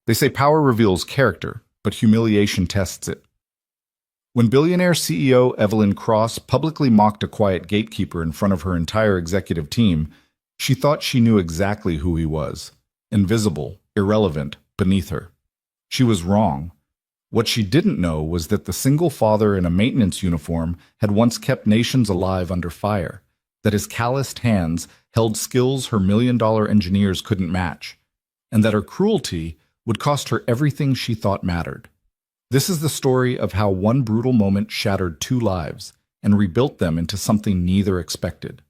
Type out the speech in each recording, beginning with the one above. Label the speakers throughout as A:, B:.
A: They say power reveals character, but humiliation tests it. When billionaire CEO Evelyn Cross publicly mocked a quiet gatekeeper in front of her entire executive team, she thought she knew exactly who he was. Invisible, irrelevant, beneath her. She was wrong. What she didn't know was that the single father in a maintenance uniform had once kept nations alive under fire, that his calloused hands held skills her million-dollar engineers couldn't match, and that her cruelty would cost her everything she thought mattered. This is the story of how one brutal moment shattered two lives and rebuilt them into something neither expected.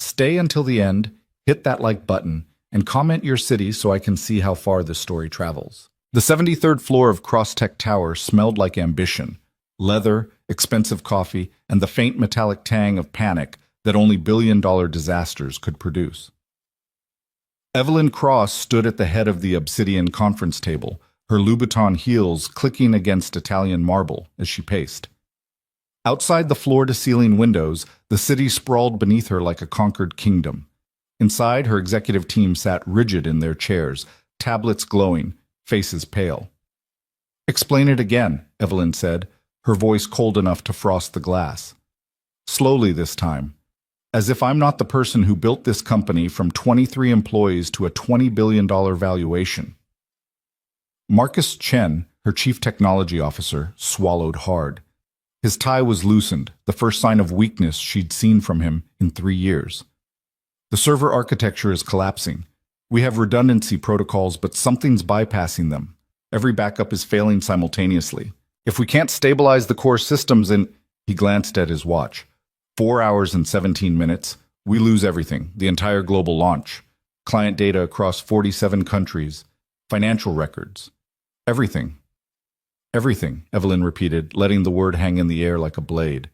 A: Stay until the end, hit that like button, and comment your city so I can see how far this story travels. The 73rd floor of Crosstech Tower smelled like ambition, leather, expensive coffee, and the faint metallic tang of panic that only billion-dollar disasters could produce. Evelyn Cross stood at the head of the obsidian conference table, her Louboutin heels clicking against Italian marble as she paced. Outside the floor-to-ceiling windows, the city sprawled beneath her like a conquered kingdom. Inside, her executive team sat rigid in their chairs, tablets glowing, faces pale. "Explain it again," Evelyn said, her voice cold enough to frost the glass. Slowly this time, as if I'm not the person who built this company from 23 employees to a $20 billion valuation. Marcus Chen, her chief technology officer, swallowed hard. His tie was loosened, the first sign of weakness she'd seen from him in 3 years. The server architecture is collapsing. We have redundancy protocols, but something's bypassing them. Every backup is failing simultaneously. If we can't stabilize the core systems he glanced at his watch. 4 hours and 17 minutes, we lose everything, the entire global launch. Client data across 47 countries, financial records. Everything. Everything, Evelyn repeated, letting the word hang in the air like a blade.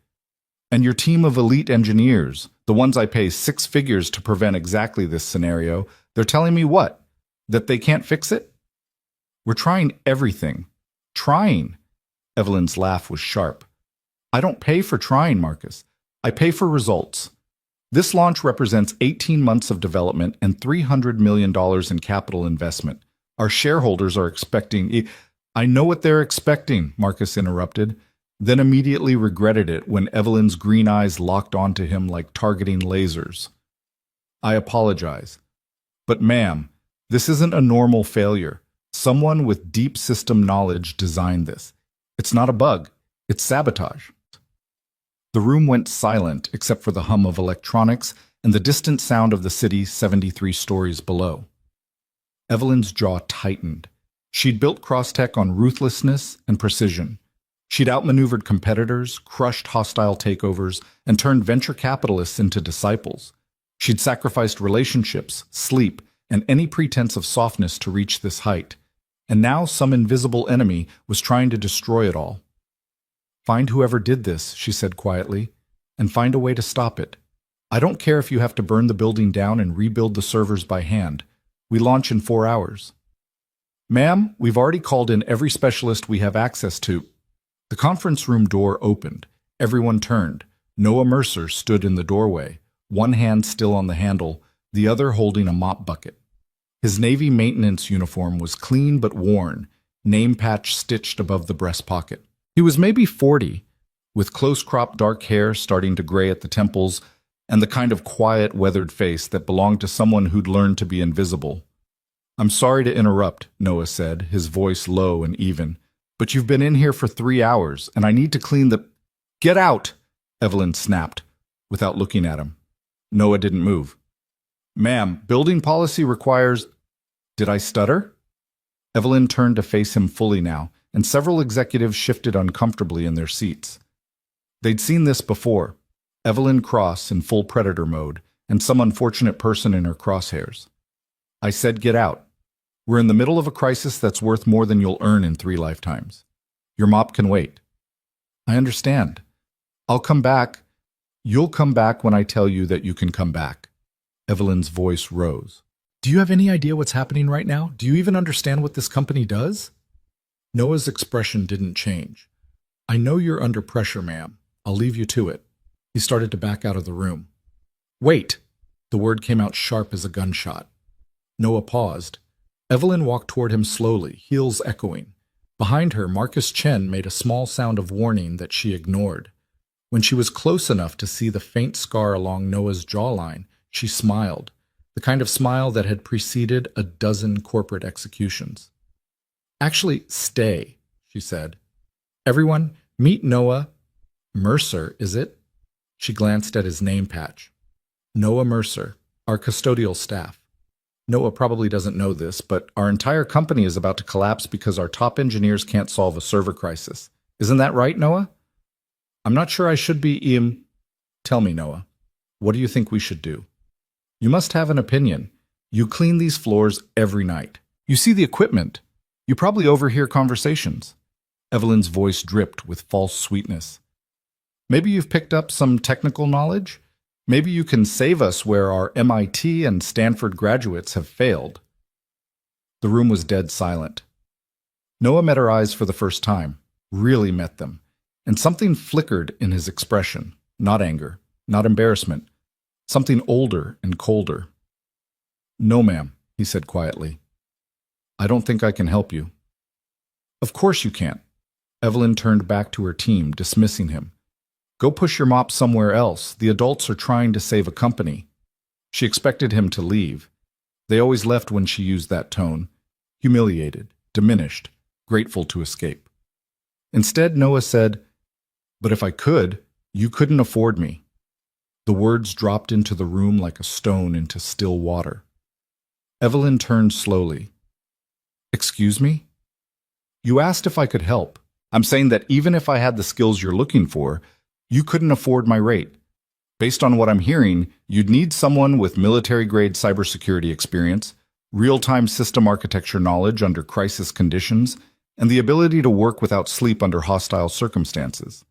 A: And your team of elite engineers, the ones I pay 6 figures to prevent exactly this scenario, they're telling me what? That they can't fix it? We're trying everything. Trying. Evelyn's laugh was sharp. I don't pay for trying, Marcus. I pay for results. This launch represents 18 months of development and $300 million in capital investment. Our shareholders are expecting... I know what they're expecting, Marcus interrupted, then immediately regretted it when Evelyn's green eyes locked onto him like targeting lasers. I apologize. But ma'am, this isn't a normal failure. Someone with deep system knowledge designed this. It's not a bug. It's sabotage. The room went silent except for the hum of electronics and the distant sound of the city 73 stories below. Evelyn's jaw tightened. She'd built Crosstech on ruthlessness and precision. She'd outmaneuvered competitors, crushed hostile takeovers, and turned venture capitalists into disciples. She'd sacrificed relationships, sleep, and any pretense of softness to reach this height. And now some invisible enemy was trying to destroy it all. Find whoever did this, she said quietly, and find a way to stop it. I don't care if you have to burn the building down and rebuild the servers by hand. We launch in 4 hours. Ma'am, we've already called in every specialist we have access to. The conference room door opened. Everyone turned. Noah Mercer stood in the doorway, one hand still on the handle, the other holding a mop bucket. His Navy maintenance uniform was clean but worn, name patch stitched above the breast pocket. He was maybe 40, with close-cropped dark hair starting to gray at the temples, and the kind of quiet, weathered face that belonged to someone who'd learned to be invisible. I'm sorry to interrupt, Noah said, his voice low and even, but you've been in here for 3 hours, and I need to clean the... Get out! Evelyn snapped, without looking at him. Noah didn't move. Ma'am, building policy requires... Did I stutter? Evelyn turned to face him fully now, and several executives shifted uncomfortably in their seats. They'd seen this before. Evelyn Cross in full predator mode, and some unfortunate person in her crosshairs. I said get out. We're in the middle of a crisis that's worth more than you'll earn in 3 lifetimes. Your mop can wait. I understand. I'll come back. You'll come back when I tell you that you can come back. Evelyn's voice rose. Do you have any idea what's happening right now? Do you even understand what this company does? Noah's expression didn't change. I know you're under pressure, ma'am. I'll leave you to it. He started to back out of the room. Wait! The word came out sharp as a gunshot. Noah paused. Evelyn walked toward him slowly, heels echoing. Behind her, Marcus Chen made a small sound of warning that she ignored. When she was close enough to see the faint scar along Noah's jawline, she smiled, the kind of smile that had preceded a dozen corporate executions. "Actually, stay," she said. "Everyone, meet Noah Mercer, is it?" She glanced at his name patch. "Noah Mercer, our custodial staff. Noah probably doesn't know this, but our entire company is about to collapse because our top engineers can't solve a server crisis. Isn't that right, Noah?" "I'm not sure I should be. Tell me, Noah, what do you think we should do? You must have an opinion. You clean these floors every night. You see the equipment. You probably overhear conversations." Evelyn's voice dripped with false sweetness. "Maybe you've picked up some technical knowledge? Maybe you can save us where our MIT and Stanford graduates have failed." The room was dead silent. Noah met her eyes for the first time, really met them, and something flickered in his expression. Not anger, not embarrassment, something older and colder. "No, ma'am," he said quietly. "I don't think I can help you." "Of course you can't." Evelyn turned back to her team, dismissing him. "Go push your mop somewhere else. The adults are trying to save a company." She expected him to leave. They always left when she used that tone, humiliated, diminished, grateful to escape. Instead, Noah said, "But if I could, you couldn't afford me." The words dropped into the room like a stone into still water. Evelyn turned slowly. "Excuse me?" "You asked if I could help. I'm saying that even if I had the skills you're looking for, you couldn't afford my rate. Based on what I'm hearing, you'd need someone with military-grade cybersecurity experience, real-time system architecture knowledge under crisis conditions, and the ability to work without sleep under hostile circumstances.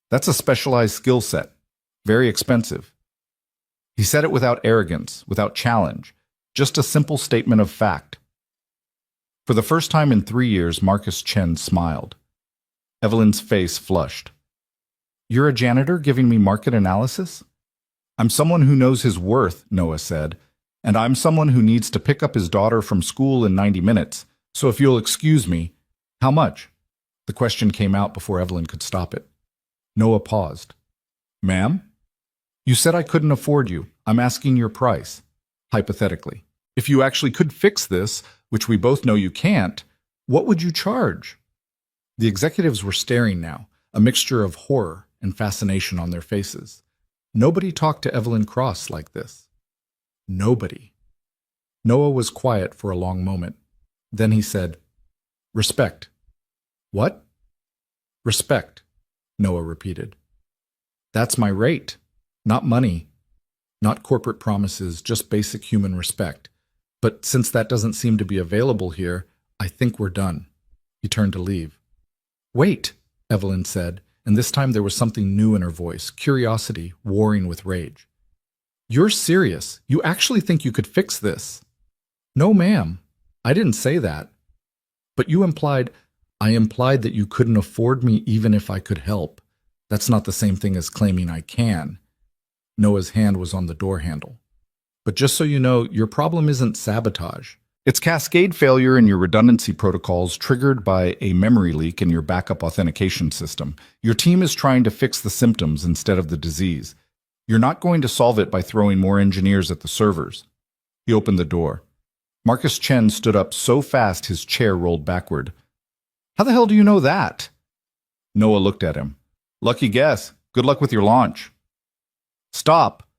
A: That's a specialized skill set, very expensive." He said it without arrogance, without challenge, just a simple statement of fact. For the first time in 3 years, Marcus Chen smiled. Evelyn's face flushed. "You're a janitor giving me market analysis?" "I'm someone who knows his worth," Noah said, "and I'm someone who needs to pick up his daughter from school in 90 minutes, so if you'll excuse me, how much?" The question came out before Evelyn could stop it. Noah paused. "Ma'am? You said I couldn't afford you. I'm asking your price. Hypothetically. If you actually could fix this, which we both know you can't, what would you charge?" The executives were staring now, a mixture of horror and fascination on their faces. Nobody talked to Evelyn Cross like this. Nobody. Noah was quiet for a long moment. Then he said, "Respect." "What?" "Respect," Noah repeated. "That's my rate. Not money. Not corporate promises, just basic human respect. But since that doesn't seem to be available here, I think we're done." He turned to leave. "Wait," Evelyn said, and this time there was something new in her voice, curiosity warring with rage. "You're serious? You actually think you could fix this?" "No, ma'am. I didn't say that. But you implied—" "I implied that you couldn't afford me even if I could help. That's not the same thing as claiming I can." Noah's hand was on the door handle. "But just so you know, your problem isn't sabotage. It's cascade failure in your redundancy protocols triggered by a memory leak in your backup authentication system. Your team is trying to fix the symptoms instead of the disease. You're not going to solve it by throwing more engineers at the servers." He opened the door. Marcus Chen stood up so fast his chair rolled backward. "How the hell do you know that?" Noah looked at him. "Lucky guess. Good luck with your launch." "Stop."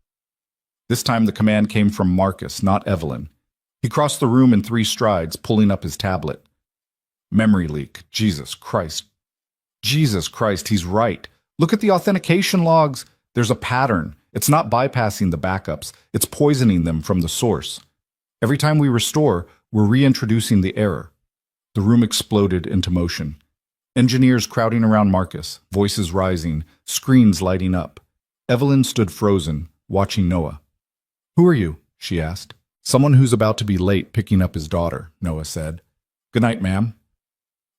A: This time the command came from Marcus, not Evelyn. He crossed the room in 3 strides, pulling up his tablet. Memory leak. Jesus Christ. Jesus Christ, he's right. Look at the authentication logs. There's a pattern. It's not bypassing the backups. It's poisoning them from the source. Every time we restore, we're reintroducing the error. The room exploded into motion. Engineers crowding around Marcus, voices rising, screens lighting up. Evelyn stood frozen, watching Noah. "Who are you?" she asked. "Someone who's about to be late picking up his daughter," Noah said. "Good night, ma'am."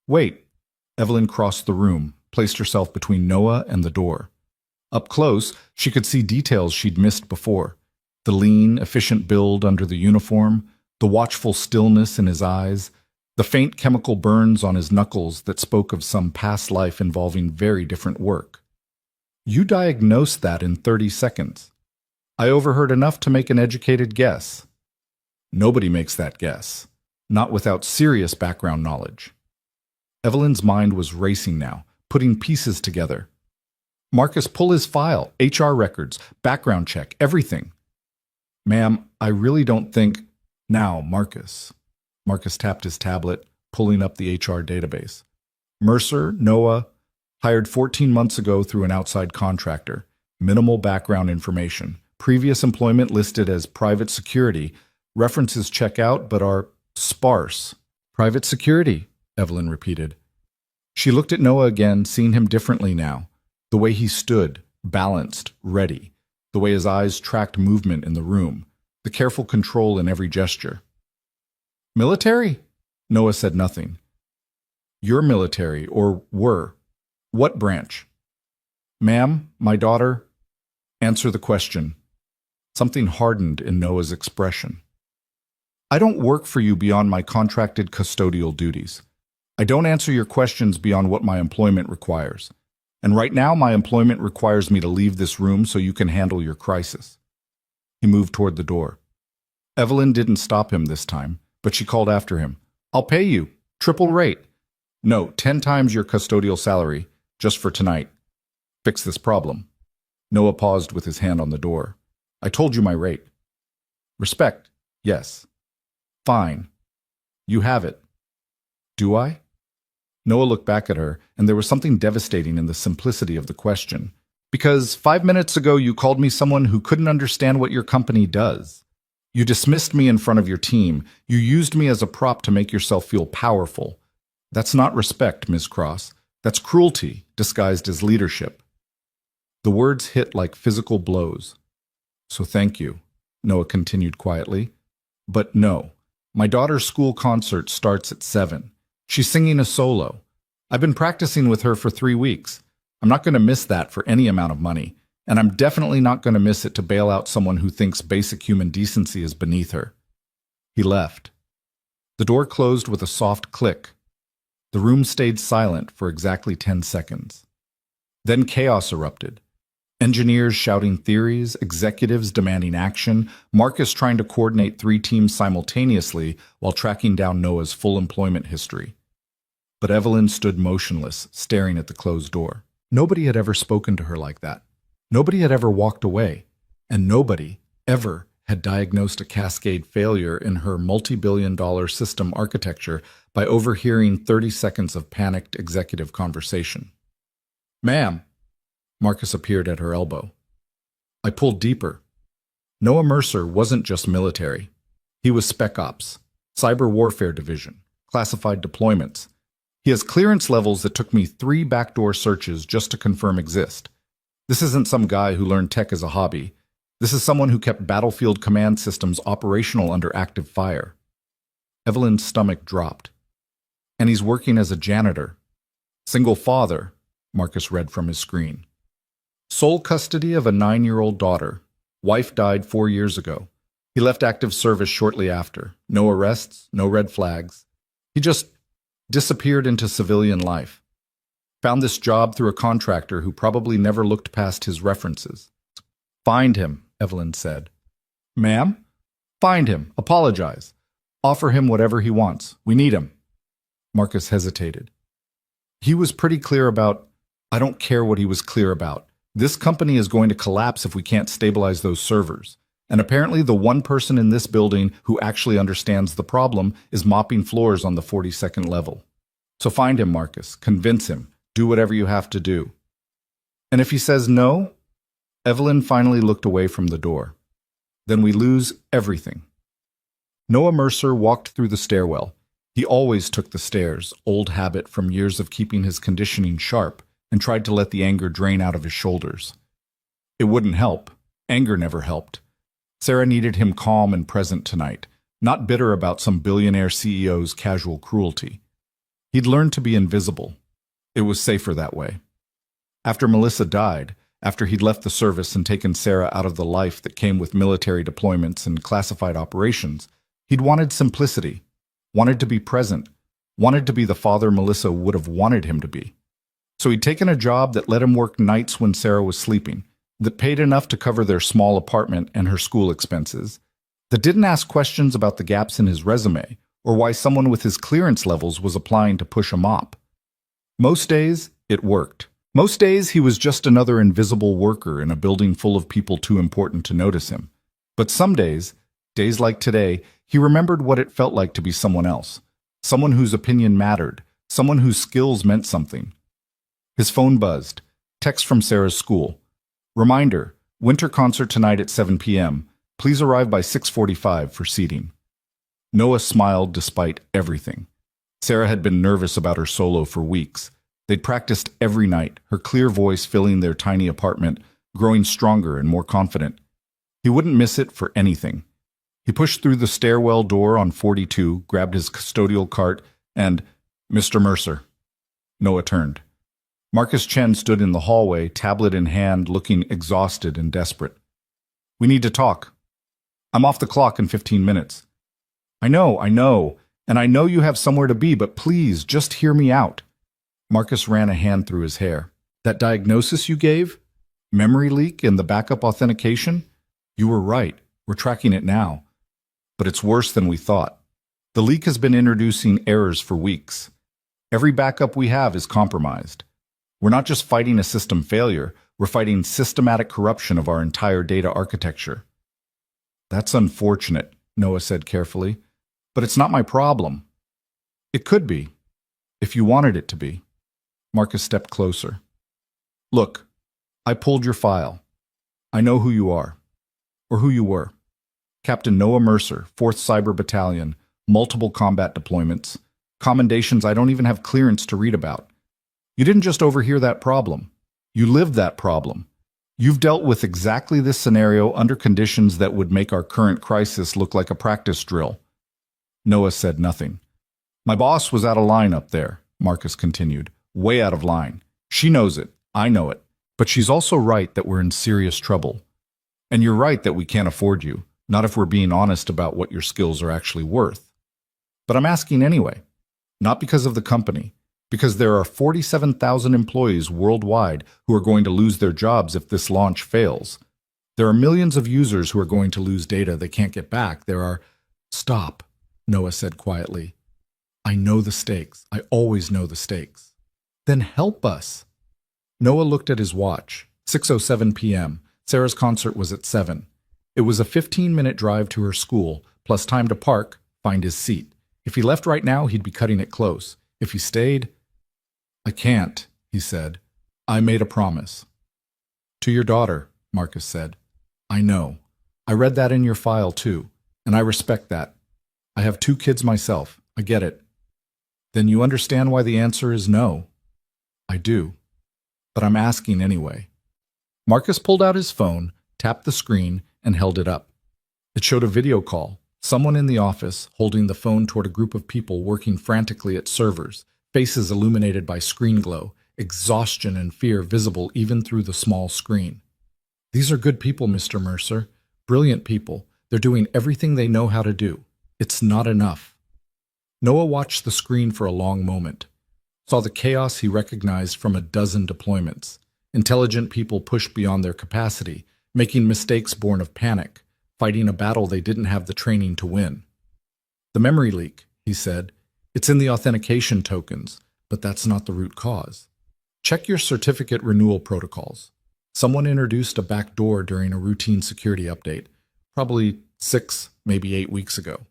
A: "Wait." Evelyn crossed the room, placed herself between Noah and the door. Up close, she could see details she'd missed before. The lean, efficient build under the uniform, The watchful stillness in his eyes, the faint chemical burns on his knuckles that spoke of some past life involving very different work. You diagnosed that in 30 seconds. I overheard enough to make an educated guess. Nobody makes that guess, not without serious background knowledge. Evelyn's mind was racing now, putting pieces together. Marcus, pull his file, HR records, background check, everything. Ma'am, I really don't think... Now, Marcus. Marcus tapped his tablet, pulling up the HR database. Mercer, Noah, hired 14 months ago through an outside contractor. Minimal background information. Previous employment listed as private security. References check out but are sparse. Private security, Evelyn repeated. She looked at Noah again, seeing him differently now. The way he stood, balanced, ready. The way his eyes tracked movement in the room. The careful control in every gesture. Military? Noah said nothing. You're military, or were. What branch? Ma'am, my daughter. Answer the question. Something hardened in Noah's expression. I don't work for you beyond my contracted custodial duties. I don't answer your questions beyond what my employment requires. And right now my employment requires me to leave this room so you can handle your crisis. He moved toward the door. Evelyn didn't stop him this time, but she called after him. I'll pay you. Triple rate. No, 10 times your custodial salary, just for tonight. Fix this problem. Noah paused with his hand on the door. I told you my rate. Respect, yes. Fine. You have it. Do I? Noah looked back at her, and there was something devastating in the simplicity of the question. Because 5 minutes ago you called me someone who couldn't understand what your company does. You dismissed me in front of your team. You used me as a prop to make yourself feel powerful. That's not respect, Ms. Cross. That's cruelty, disguised as leadership. The words hit like physical blows. So thank you, Noah continued quietly. But no, my daughter's school concert starts at 7. She's singing a solo. I've been practicing with her for 3 weeks. I'm not going to miss that for any amount of money, and I'm definitely not going to miss it to bail out someone who thinks basic human decency is beneath her. He left. The door closed with a soft click. The room stayed silent for exactly 10 seconds. Then chaos erupted. Engineers shouting theories, executives demanding action, Marcus trying to coordinate 3 teams simultaneously while tracking down Noah's full employment history. But Evelyn stood motionless, staring at the closed door. Nobody had ever spoken to her like that. Nobody had ever walked away. And nobody, ever, had diagnosed a cascade failure in her multi-billion-dollar system architecture by overhearing 30 seconds of panicked executive conversation. Ma'am, Marcus appeared at her elbow. I pulled deeper. Noah Mercer wasn't just military. He was Spec Ops, Cyber Warfare Division, classified deployments. He has clearance levels that took me 3 backdoor searches just to confirm exist. This isn't some guy who learned tech as a hobby. This is someone who kept battlefield command systems operational under active fire. Evelyn's stomach dropped. And he's working as a janitor. Single father, Marcus read from his screen. Sole custody of a 9-year-old daughter. Wife died 4 years ago. He left active service shortly after. No arrests, no red flags. He just disappeared into civilian life. Found this job through a contractor who probably never looked past his references. Find him, Evelyn said. Ma'am? Find him. Apologize. Offer him whatever he wants. We need him. Marcus hesitated. He was pretty clear about... I don't care what he was clear about. This company is going to collapse if we can't stabilize those servers. And apparently the one person in this building who actually understands the problem is mopping floors on the 42nd level. So find him, Marcus. Convince him. Do whatever you have to do. And if he says no? Evelyn finally looked away from the door. Then we lose everything. Noah Mercer walked through the stairwell. He always took the stairs, old habit from years of keeping his conditioning sharp, and tried to let the anger drain out of his shoulders. It wouldn't help. Anger never helped. Sarah needed him calm and present tonight, not bitter about some billionaire CEO's casual cruelty. He'd learned to be invisible. It was safer that way. After Melissa died, after he'd left the service and taken Sarah out of the life that came with military deployments and classified operations, He'd wanted simplicity, wanted to be present, wanted to be the father Melissa would have wanted him to be. So he'd taken a job that let him work nights when Sarah was sleeping, that paid enough to cover their small apartment and her school expenses, that didn't ask questions about the gaps in his resume or why someone with his clearance levels was applying to push a mop. Most days, it worked. Most days, he was just another invisible worker in a building full of people too important to notice him. But some days, days like today, he remembered what it felt like to be someone else, someone whose opinion mattered, someone whose skills meant something. His phone buzzed. Text from Sarah's school. Reminder, winter concert tonight at 7 p.m. Please arrive by 6:45 for seating. Noah smiled despite everything. Sarah had been nervous about her solo for weeks. They'd practiced every night, her clear voice filling their tiny apartment, growing stronger and more confident. He wouldn't miss it for anything. He pushed through the stairwell door on 42, grabbed his custodial cart, and, "Mr. Mercer." Noah turned. Marcus Chen stood in the hallway, tablet in hand, looking exhausted and desperate. "We need to talk. I'm off the clock in 15 minutes. I know, and I know you have somewhere to be, but please, just hear me out." Marcus ran a hand through his hair. "That diagnosis you gave? Memory leak and the backup authentication? You were right. We're tracking it now. But it's worse than we thought. The leak has been introducing errors for weeks. Every backup we have is compromised. We're not just fighting a system failure, we're fighting systematic corruption of our entire data architecture." "That's unfortunate," Noah said carefully, "but it's not my problem." "It could be, if you wanted it to be." Marcus stepped closer. "Look, I pulled your file. I know who you are, or who you were. Captain Noah Mercer, 4th Cyber Battalion, multiple combat deployments, commendations I don't even have clearance to read about. You didn't just overhear that problem. You lived that problem. You've dealt with exactly this scenario under conditions that would make our current crisis look like a practice drill." Noah said nothing. "My boss was out of line up there," Marcus continued. "Way out of line. She knows it. I know it. But she's also right that we're in serious trouble. And you're right that we can't afford you, not if we're being honest about what your skills are actually worth. But I'm asking anyway. Not because of the company. Because there are 47,000 employees worldwide who are going to lose their jobs if this launch fails. There are millions of users who are going to lose data they can't get back. There are—" "Stop," Noah said quietly. "I know the stakes. I always know the stakes." "Then help us." Noah looked at his watch. 6:07 p.m. Sarah's concert was at 7. It was a 15-minute drive to her school, plus time to park, find his seat. If he left right now, he'd be cutting it close. If he stayed— "I can't," he said. "I made a promise." "To your daughter," Marcus said. "I know. I read that in your file too, and I respect that. I have 2 kids myself. I get it." "Then you understand why the answer is no." "I do. But I'm asking anyway." Marcus pulled out his phone, tapped the screen, and held it up. It showed a video call. Someone in the office, holding the phone toward a group of people working frantically at servers, faces illuminated by screen glow, exhaustion and fear visible even through the small screen. "These are good people, Mr. Mercer. Brilliant people. They're doing everything they know how to do. It's not enough." Noah watched the screen for a long moment, saw the chaos he recognized from a dozen deployments. Intelligent people pushed beyond their capacity, making mistakes born of panic, fighting a battle they didn't have the training to win. "The memory leak," he said. "It's in the authentication tokens, but that's not the root cause. Check your certificate renewal protocols. Someone introduced a backdoor during a routine security update, probably 6, maybe 8 weeks ago.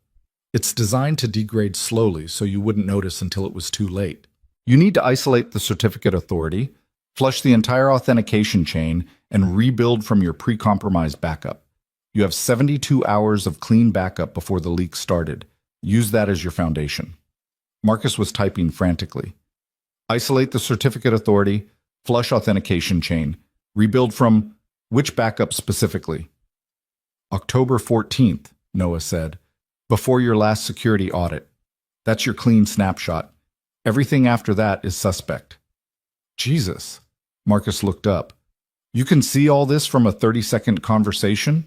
A: It's designed to degrade slowly so you wouldn't notice until it was too late. You need to isolate the certificate authority, flush the entire authentication chain, and rebuild from your pre-compromised backup. You have 72 hours of clean backup before the leak started. Use that as your foundation." Marcus was typing frantically. "Isolate the certificate authority, flush authentication chain, rebuild from which backup specifically?" "October 14th, Noah said, "before your last security audit. That's your clean snapshot. Everything after that is suspect." "Jesus," Marcus looked up. "You can see all this from a 30-second conversation?"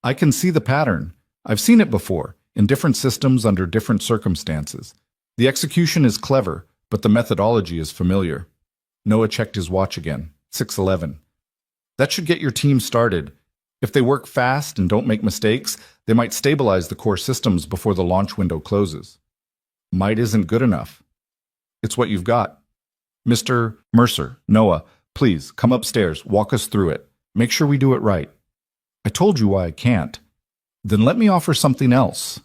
A: "I can see the pattern. I've seen it before. in different systems under different circumstances. The execution is clever, but the methodology is familiar. Noah checked his watch again. 6:11. That should get your team started. If they work fast and don't make mistakes, they might stabilize the core systems before the launch window closes. Might isn't good enough. It's what you've got. Mr. Mercer, Noah, please come upstairs, walk us through it. Make sure we do it right. I told you why I can't. Then let me offer something else.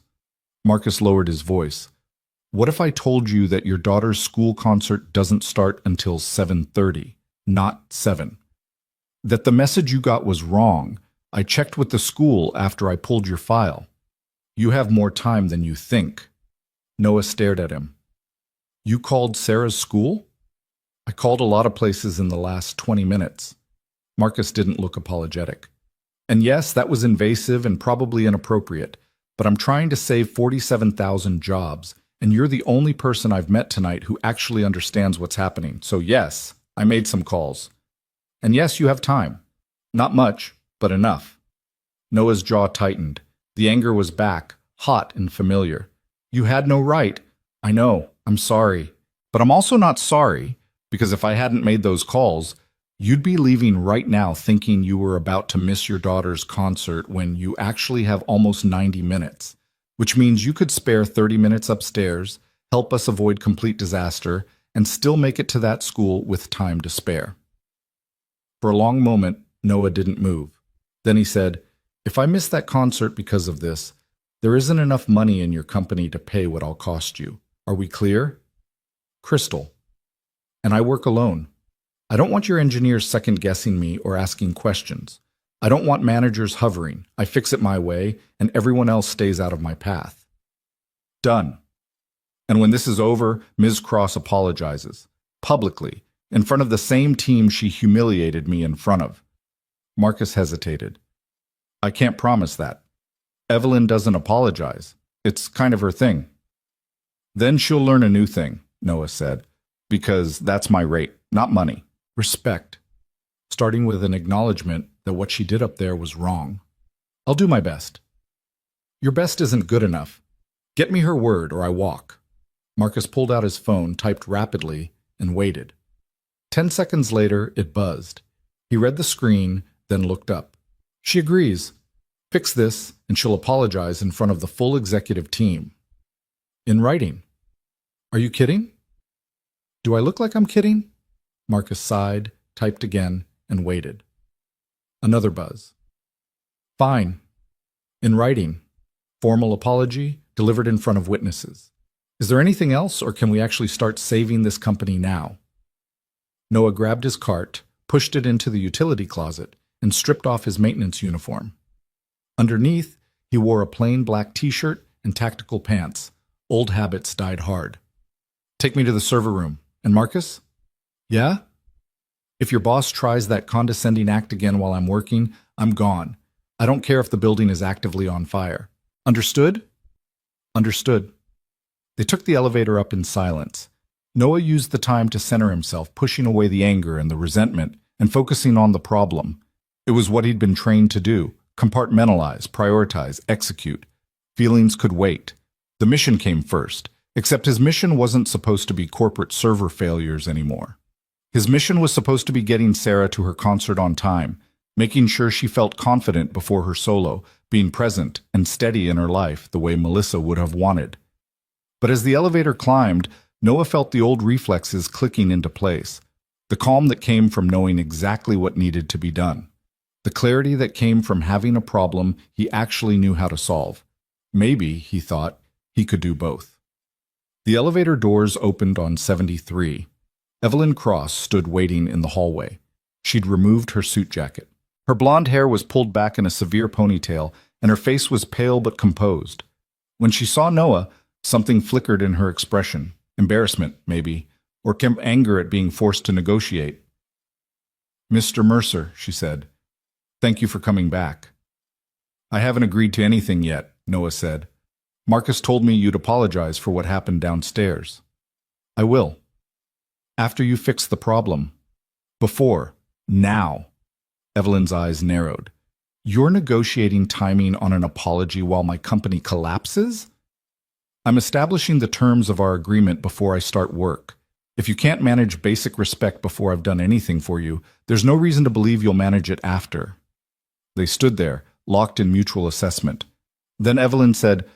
A: Marcus lowered his voice. What if I told you that your daughter's school concert doesn't start until 7:30, not 7? That the message you got was wrong. I checked with the school after I pulled your file. You have more time than you think. Noah stared at him. You called Sarah's school? I called a lot of places in the last 20 minutes. Marcus didn't look apologetic. And yes, that was invasive and probably inappropriate, but I'm trying to save 47,000 jobs, and you're the only person I've met tonight who actually understands what's happening. So yes, I made some calls. And yes, you have time. Not much, but enough. Noah's jaw tightened. The anger was back, hot and familiar. You had no right. I know. I'm sorry. But I'm also not sorry, because if I hadn't made those calls, you'd be leaving right now thinking you were about to miss your daughter's concert when you actually have almost 90 minutes, which means you could spare 30 minutes upstairs, help us avoid complete disaster, and still make it to that school with time to spare. For a long moment, Noah didn't move. Then he said, if I miss that concert because of this, there isn't enough money in your company to pay what I'll cost you. Are we clear? Crystal. And I work alone. I don't want your engineers second-guessing me or asking questions. I don't want managers hovering. I fix it my way, and everyone else stays out of my path. Done. And when this is over, Ms. Cross apologizes. Publicly, in front of the same team she humiliated me in front of. Marcus hesitated. I can't promise that. Evelyn doesn't apologize. It's kind of her thing. Then she'll learn a new thing, Noah said, because that's my rate, not money. Respect. Starting with an acknowledgement that what she did up there was wrong. I'll do my best. Your best isn't good enough. Get me her word or I walk. Marcus pulled out his phone, typed rapidly, and waited. 10 seconds later, it buzzed. He read the screen, then looked up. She agrees. Fix this, and she'll apologize in front of the full executive team. In writing. Are you kidding? Do I look like I'm kidding? Marcus sighed, typed again, and waited. Another buzz. Fine. In writing. Formal apology, delivered in front of witnesses. Is there anything else, or can we actually start saving this company now? Noah grabbed his cart, pushed it into the utility closet, and stripped off his maintenance uniform. Underneath, he wore a plain black t-shirt and tactical pants. Old habits died hard. Take me to the server room. And Marcus? Yeah? If your boss tries that condescending act again while I'm working, I'm gone. I don't care if the building is actively on fire. Understood? Understood. They took the elevator up in silence. Noah used the time to center himself, pushing away the anger and the resentment and focusing on the problem. It was what he'd been trained to do. Compartmentalize, prioritize, execute. Feelings could wait. The mission came first, except his mission wasn't supposed to be corporate server failures anymore. His mission was supposed to be getting Sarah to her concert on time, making sure she felt confident before her solo, being present and steady in her life the way Melissa would have wanted. But as the elevator climbed, Noah felt the old reflexes clicking into place, the calm that came from knowing exactly what needed to be done, the clarity that came from having a problem he actually knew how to solve. Maybe, he thought, he could do both. The elevator doors opened on 73. Evelyn Cross stood waiting in the hallway. She'd removed her suit jacket. Her blonde hair was pulled back in a severe ponytail, and her face was pale but composed. When she saw Noah, something flickered in her expression. Embarrassment, maybe, or anger at being forced to negotiate. Mr. Mercer, she said, thank you for coming back. I haven't agreed to anything yet, Noah said. Marcus told me you'd apologize for what happened downstairs. I will. After you fix the problem. Before. Now. Evelyn's eyes narrowed. You're negotiating timing on an apology while my company collapses? I'm establishing the terms of our agreement before I start work. If you can't manage basic respect before I've done anything for you, there's no reason to believe you'll manage it after. They stood there, locked in mutual assessment. Then Evelyn said,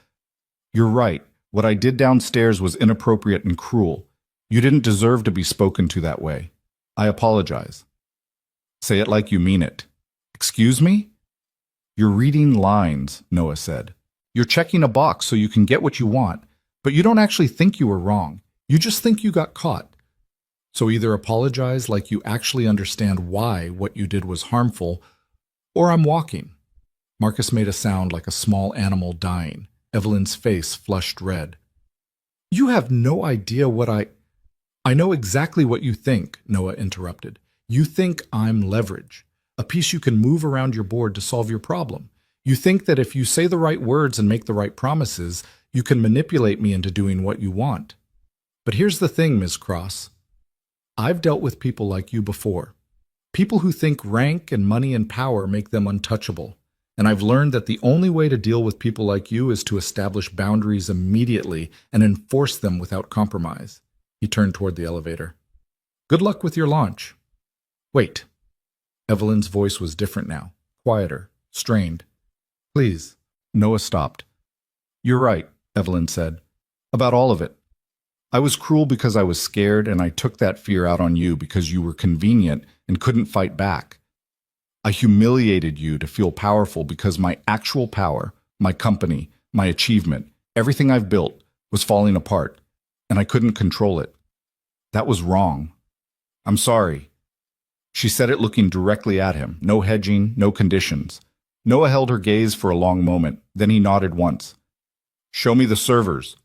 A: "You're right. What I did downstairs was inappropriate and cruel. You didn't deserve to be spoken to that way. I apologize." "Say it like you mean it." "Excuse me?" "You're reading lines," Noah said. "You're checking a box so you can get what you want, but you don't actually think you were wrong. You just think you got caught. So either apologize like you actually understand why what you did was harmful, or I'm walking." Marcus made a sound like a small animal dying. Evelyn's face flushed red. "You have no idea what I know exactly what you think," Noah interrupted. "You think I'm leverage, a piece you can move around your board to solve your problem. You think that if you say the right words and make the right promises, you can manipulate me into doing what you want. But here's the thing, Ms. Cross. I've dealt with people like you before. People who think rank and money and power make them untouchable. And I've learned that the only way to deal with people like you is to establish boundaries immediately and enforce them without compromise." He turned toward the elevator. "Good luck with your launch." "Wait." Evelyn's voice was different now, quieter, strained. "Please." Noah stopped. "You're right," Evelyn said. "About all of it. I was cruel because I was scared, and I took that fear out on you because you were convenient and couldn't fight back. I humiliated you to feel powerful because my actual power, my company, my achievement, everything I've built was falling apart, and I couldn't control it. That was wrong. I'm sorry." She said it looking directly at him, no hedging, no conditions. Noah held her gaze for a long moment, then he nodded once. "Show me the servers."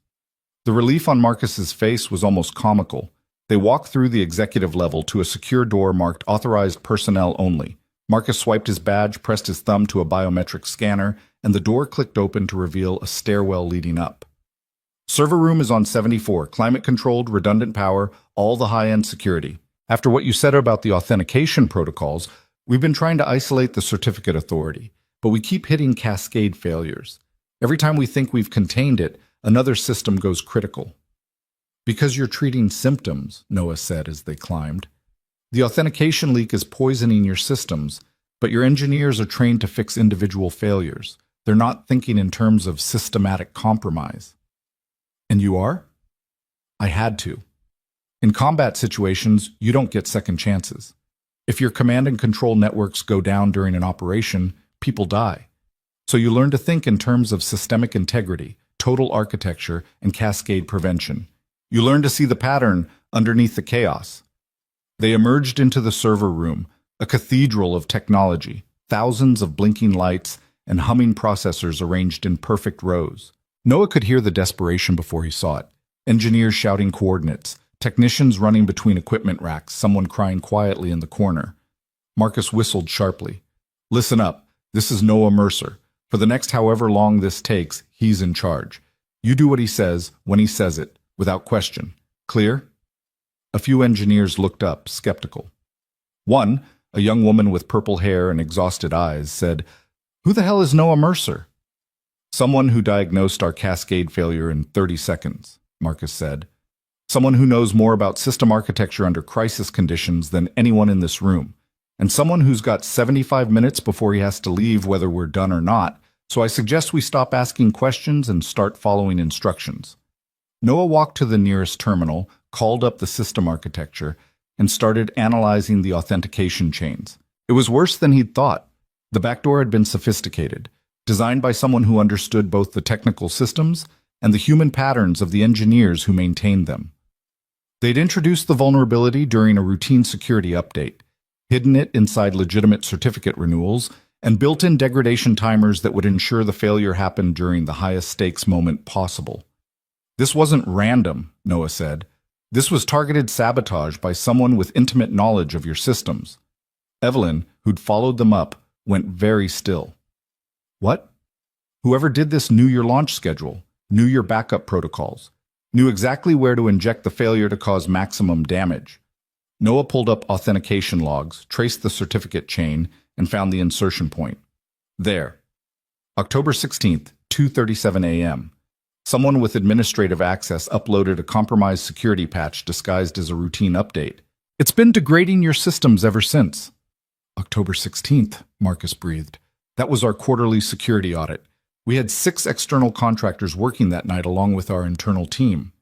A: The relief on Marcus's face was almost comical. They walked through the executive level to a secure door marked Authorized Personnel Only. Marcus swiped his badge, pressed his thumb to a biometric scanner, and the door clicked open to reveal a stairwell leading up. "Server room is on 74, climate-controlled, redundant power, all the high-end security. After what you said about the authentication protocols, we've been trying to isolate the certificate authority, but we keep hitting cascade failures. Every time we think we've contained it, another system goes critical." "Because you're treating symptoms," Noah said as they climbed. "The authentication leak is poisoning your systems, but your engineers are trained to fix individual failures. They're not thinking in terms of systematic compromise." "And you are?" "I had to. In combat situations, you don't get second chances. If your command and control networks go down during an operation, people die. So you learn to think in terms of systemic integrity, total architecture, and cascade prevention. You learn to see the pattern underneath the chaos." They emerged into the server room, a cathedral of technology, thousands of blinking lights and humming processors arranged in perfect rows. Noah could hear the desperation before he saw it. Engineers shouting coordinates, technicians running between equipment racks, someone crying quietly in the corner. Marcus whistled sharply. "Listen up. This is Noah Mercer. For the next however long this takes, he's in charge. You do what he says, when he says it, without question. Clear?" A few engineers looked up, skeptical. One, a young woman with purple hair and exhausted eyes, said, "Who the hell is Noah Mercer?" "Someone who diagnosed our cascade failure in 30 seconds, Marcus said. "Someone who knows more about system architecture under crisis conditions than anyone in this room. And someone who's got 75 minutes before he has to leave whether we're done or not, so I suggest we stop asking questions and start following instructions." Noah walked to the nearest terminal, called up the system architecture, and started analyzing the authentication chains. It was worse than he'd thought. The backdoor had been sophisticated, designed by someone who understood both the technical systems and the human patterns of the engineers who maintained them. They'd introduced the vulnerability during a routine security update, hidden it inside legitimate certificate renewals, and built in degradation timers that would ensure the failure happened during the highest stakes moment possible. "This wasn't random," Noah said. "This was targeted sabotage by someone with intimate knowledge of your systems." Evelyn, who'd followed them up, went very still. "What?" "Whoever did this knew your launch schedule, knew your backup protocols, knew exactly where to inject the failure to cause maximum damage." Noah pulled up authentication logs, traced the certificate chain, and found the insertion point. There. October 16th, 2:37 a.m. Someone with administrative access uploaded a compromised security patch disguised as a routine update. It's been degrading your systems ever since. October 16th, Marcus breathed. That was our quarterly security audit. We had 6 external contractors working that night along with our internal team.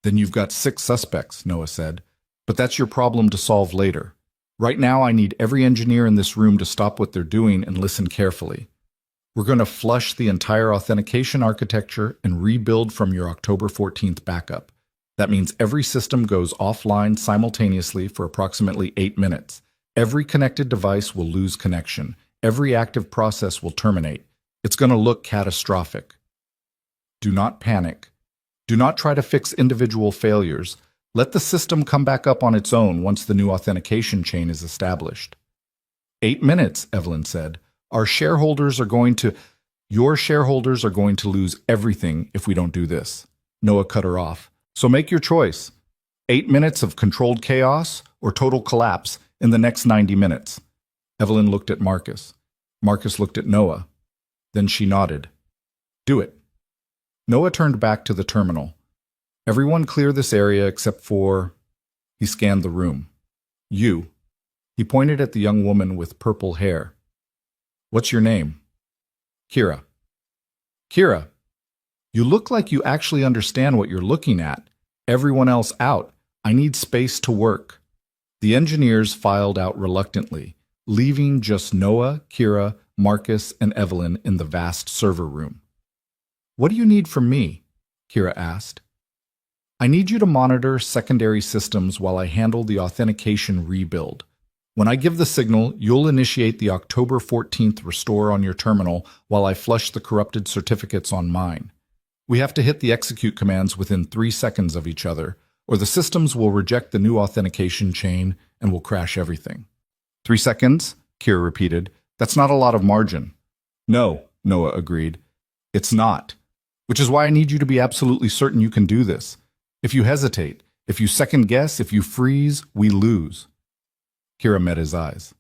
A: Then you've got 6 suspects, Noah said. But that's your problem to solve later. Right now, I need every engineer in this room to stop what they're doing and listen carefully. We're going to flush the entire authentication architecture and rebuild from your October 14th backup. That means every system goes offline simultaneously for approximately 8 minutes. Every connected device will lose connection. Every active process will terminate. It's going to look catastrophic. Do not panic. Do not try to fix individual failures. Let the system come back up on its own once the new authentication chain is established. 8 minutes, Evelyn said. Your shareholders are going to lose everything if we don't do this. Noah cut her off. So make your choice. 8 minutes of controlled chaos or total collapse in the next 90 minutes. Evelyn looked at Marcus. Marcus looked at Noah. Then she nodded. Do it. Noah turned back to the terminal. Everyone clear this area except for... He scanned the room. You. He pointed at the young woman with purple hair. What's your name? Kira. Kira, you look like you actually understand what you're looking at. Everyone else out. I need space to work. The engineers filed out reluctantly, leaving just Noah, Kira, Marcus, and Evelyn in the vast server room. What do you need from me? Kira asked. I need you to monitor secondary systems while I handle the authentication rebuild. When I give the signal, you'll initiate the October 14th restore on your terminal while I flush the corrupted certificates on mine. We have to hit the execute commands within 3 seconds of each other, or the systems will reject the new authentication chain and will crash everything. 3 seconds? Kira repeated. That's not a lot of margin. No, Noah agreed. It's not. Which is why I need you to be absolutely certain you can do this. If you hesitate, if you second guess, if you freeze, we lose. Kira met his eyes.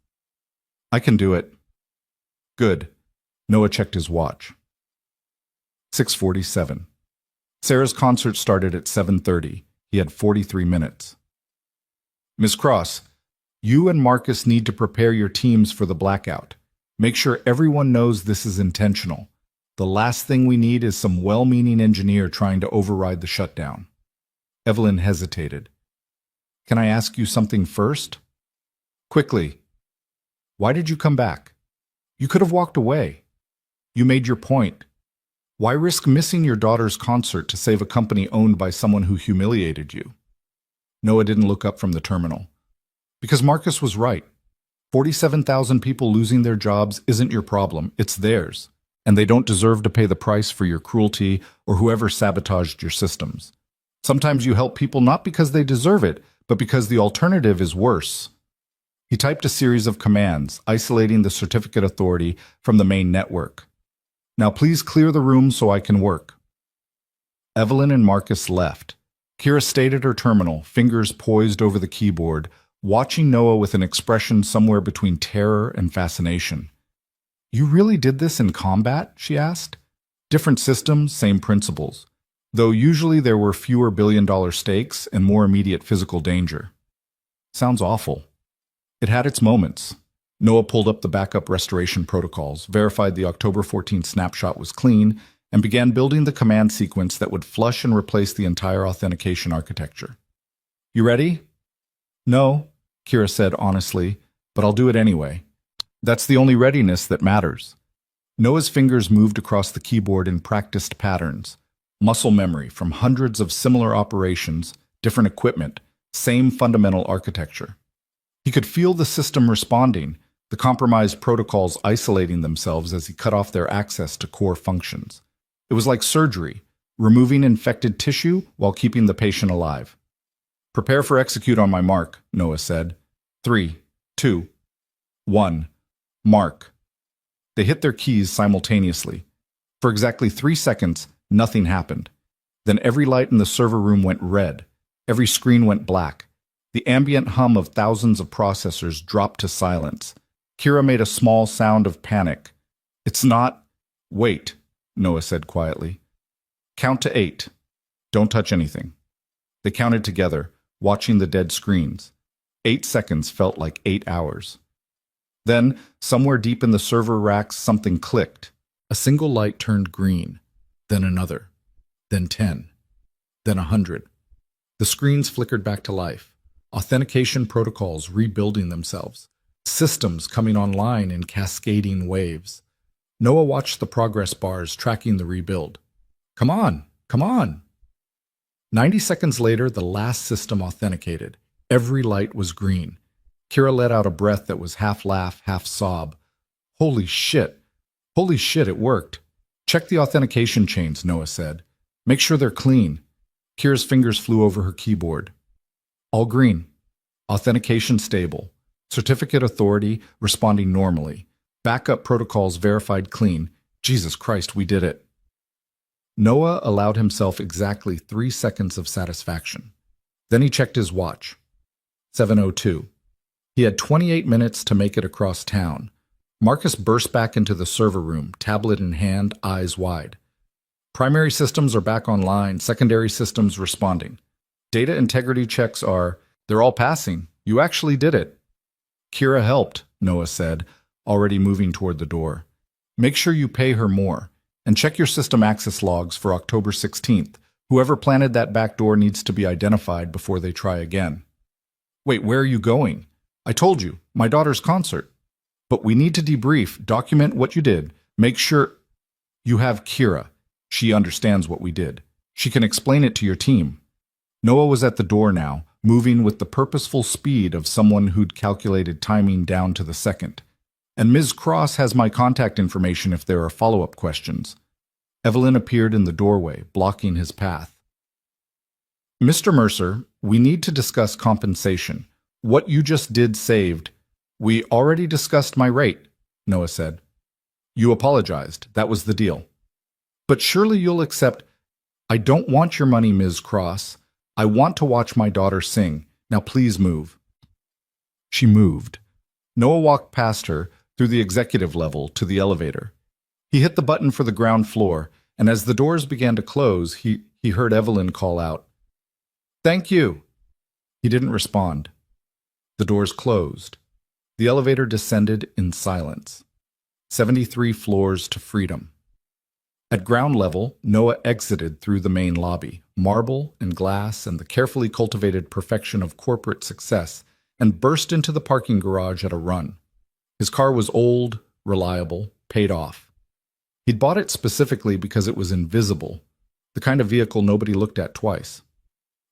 A: I can do it. Good. Noah checked his watch. 6:47. Sarah's concert started at 7:30. He had 43 minutes. Miss Cross, you and Marcus need to prepare your teams for the blackout. Make sure everyone knows this is intentional. The last thing we need is some well-meaning engineer trying to override the shutdown. Evelyn hesitated. Can I ask you something first? Quickly. Why did you come back? You could have walked away. You made your point. Why risk missing your daughter's concert to save a company owned by someone who humiliated you? Noah didn't look up from the terminal. Because Marcus was right. 47,000 people losing their jobs isn't your problem, it's theirs. And they don't deserve to pay the price for your cruelty or whoever sabotaged your systems. Sometimes you help people not because they deserve it, but because the alternative is worse. He typed a series of commands, isolating the certificate authority from the main network. Now please clear the room so I can work. Evelyn and Marcus left. Kira stayed at her terminal, fingers poised over the keyboard, watching Noah with an expression somewhere between terror and fascination. You really did this in combat? She asked. Different systems, same principles. Though usually there were fewer billion-dollar stakes and more immediate physical danger. Sounds awful. It had its moments. Noah pulled up the backup restoration protocols, verified the October 14th snapshot was clean, and began building the command sequence that would flush and replace the entire authentication architecture. You ready? No, Kira said honestly, but I'll do it anyway. That's the only readiness that matters. Noah's fingers moved across the keyboard in practiced patterns. Muscle memory from hundreds of similar operations, different equipment, same fundamental architecture. He could feel the system responding, the compromised protocols isolating themselves as he cut off their access to core functions. It was like surgery, removing infected tissue while keeping the patient alive. Prepare for execute on my mark, Noah said. 3, 2, 1. Mark. They hit their keys simultaneously. For exactly 3 seconds, nothing happened. Then every light in the server room went red. Every screen went black. The ambient hum of thousands of processors dropped to silence. Kira made a small sound of panic. It's not. Wait, Noah said quietly. Count to 8. Don't touch anything. They counted together, watching the dead screens. 8 seconds felt like 8 hours. Then, somewhere deep in the server racks, something clicked. A single light turned green, then another, then 10, then 100. The screens flickered back to life, authentication protocols rebuilding themselves, systems coming online in cascading waves. Noah watched the progress bars tracking the rebuild. Come on, come on. 90 seconds later, the last system authenticated. Every light was green. Kira let out a breath that was half laugh, half sob. Holy shit. Holy shit, it worked. Check the authentication chains, Noah said. Make sure they're clean. Kira's fingers flew over her keyboard. All green. Authentication stable. Certificate authority responding normally. Backup protocols verified clean. Jesus Christ, we did it. Noah allowed himself exactly 3 seconds of satisfaction. Then he checked his watch. 7:02. He had 28 minutes to make it across town. Marcus burst back into the server room, tablet in hand, eyes wide. Primary systems are back online, secondary systems responding. Data integrity checks they're all passing. You actually did it. Kira helped, Noah said, already moving toward the door. Make sure you pay her more, and check your system access logs for October 16th. Whoever planted that back door needs to be identified before they try again. Wait, where are you going? I told you, my daughter's concert. But we need to debrief, document what you did, make sure you have Kira. She understands what we did. She can explain it to your team. Noah was at the door now, moving with the purposeful speed of someone who'd calculated timing down to the second. And Ms. Cross has my contact information if there are follow-up questions. Evelyn appeared in the doorway, blocking his path. Mr. Mercer, we need to discuss compensation. What you just did saved. We already discussed my rate, Noah said. You apologized. That was the deal. But surely you'll accept. I don't want your money, Ms. Cross. I want to watch my daughter sing. Now please move. She moved. Noah walked past her, through the executive level, to the elevator. He hit the button for the ground floor, and as the doors began to close, he heard Evelyn call out, "Thank you." He didn't respond. The doors closed. The elevator descended in silence. 73 floors to freedom. At ground level, Noah exited through the main lobby, marble and glass and the carefully cultivated perfection of corporate success, and burst into the parking garage at a run. His car was old, reliable, paid off. He'd bought it specifically because it was invisible, the kind of vehicle nobody looked at twice.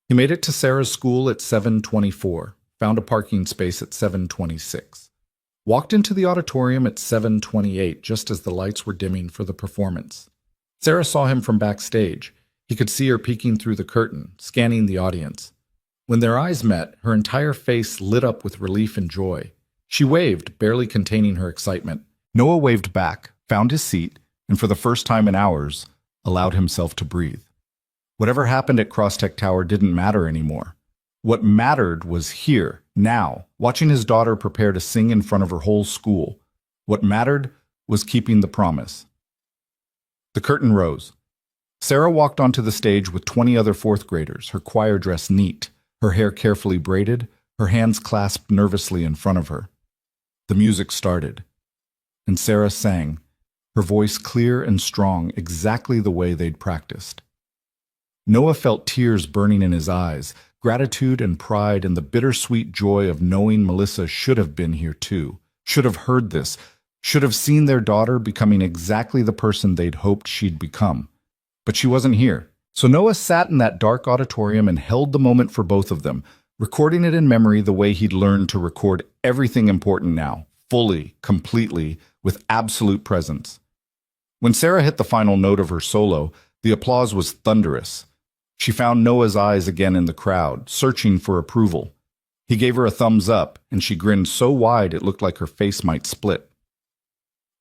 A: He made it to Sarah's school at 7:24, found a parking space at 7:26. Walked into the auditorium at 7:28 just as the lights were dimming for the performance. Sarah saw him from backstage. He could see her peeking through the curtain, scanning the audience. When their eyes met, her entire face lit up with relief and joy. She waved, barely containing her excitement. Noah waved back, found his seat, and for the first time in hours, allowed himself to breathe. Whatever happened at Crosstech Tower didn't matter anymore. What mattered was here, now, watching his daughter prepare to sing in front of her whole school. What mattered was keeping the promise. The curtain rose. Sarah walked onto the stage with 20 other fourth graders, her choir dress neat, her hair carefully braided, her hands clasped nervously in front of her. The music started, and Sarah sang, her voice clear and strong, exactly the way they'd practiced. Noah felt tears burning in his eyes, gratitude and pride and the bittersweet joy of knowing Melissa should have been here too, should have heard this, should have seen their daughter becoming exactly the person they'd hoped she'd become. But she wasn't here. So Noah sat in that dark auditorium and held the moment for both of them, recording it in memory the way he'd learned to record everything important now, fully, completely, with absolute presence. When Sarah hit the final note of her solo, the applause was thunderous. She found Noah's eyes again in the crowd, searching for approval. He gave her a thumbs up, and she grinned so wide it looked like her face might split.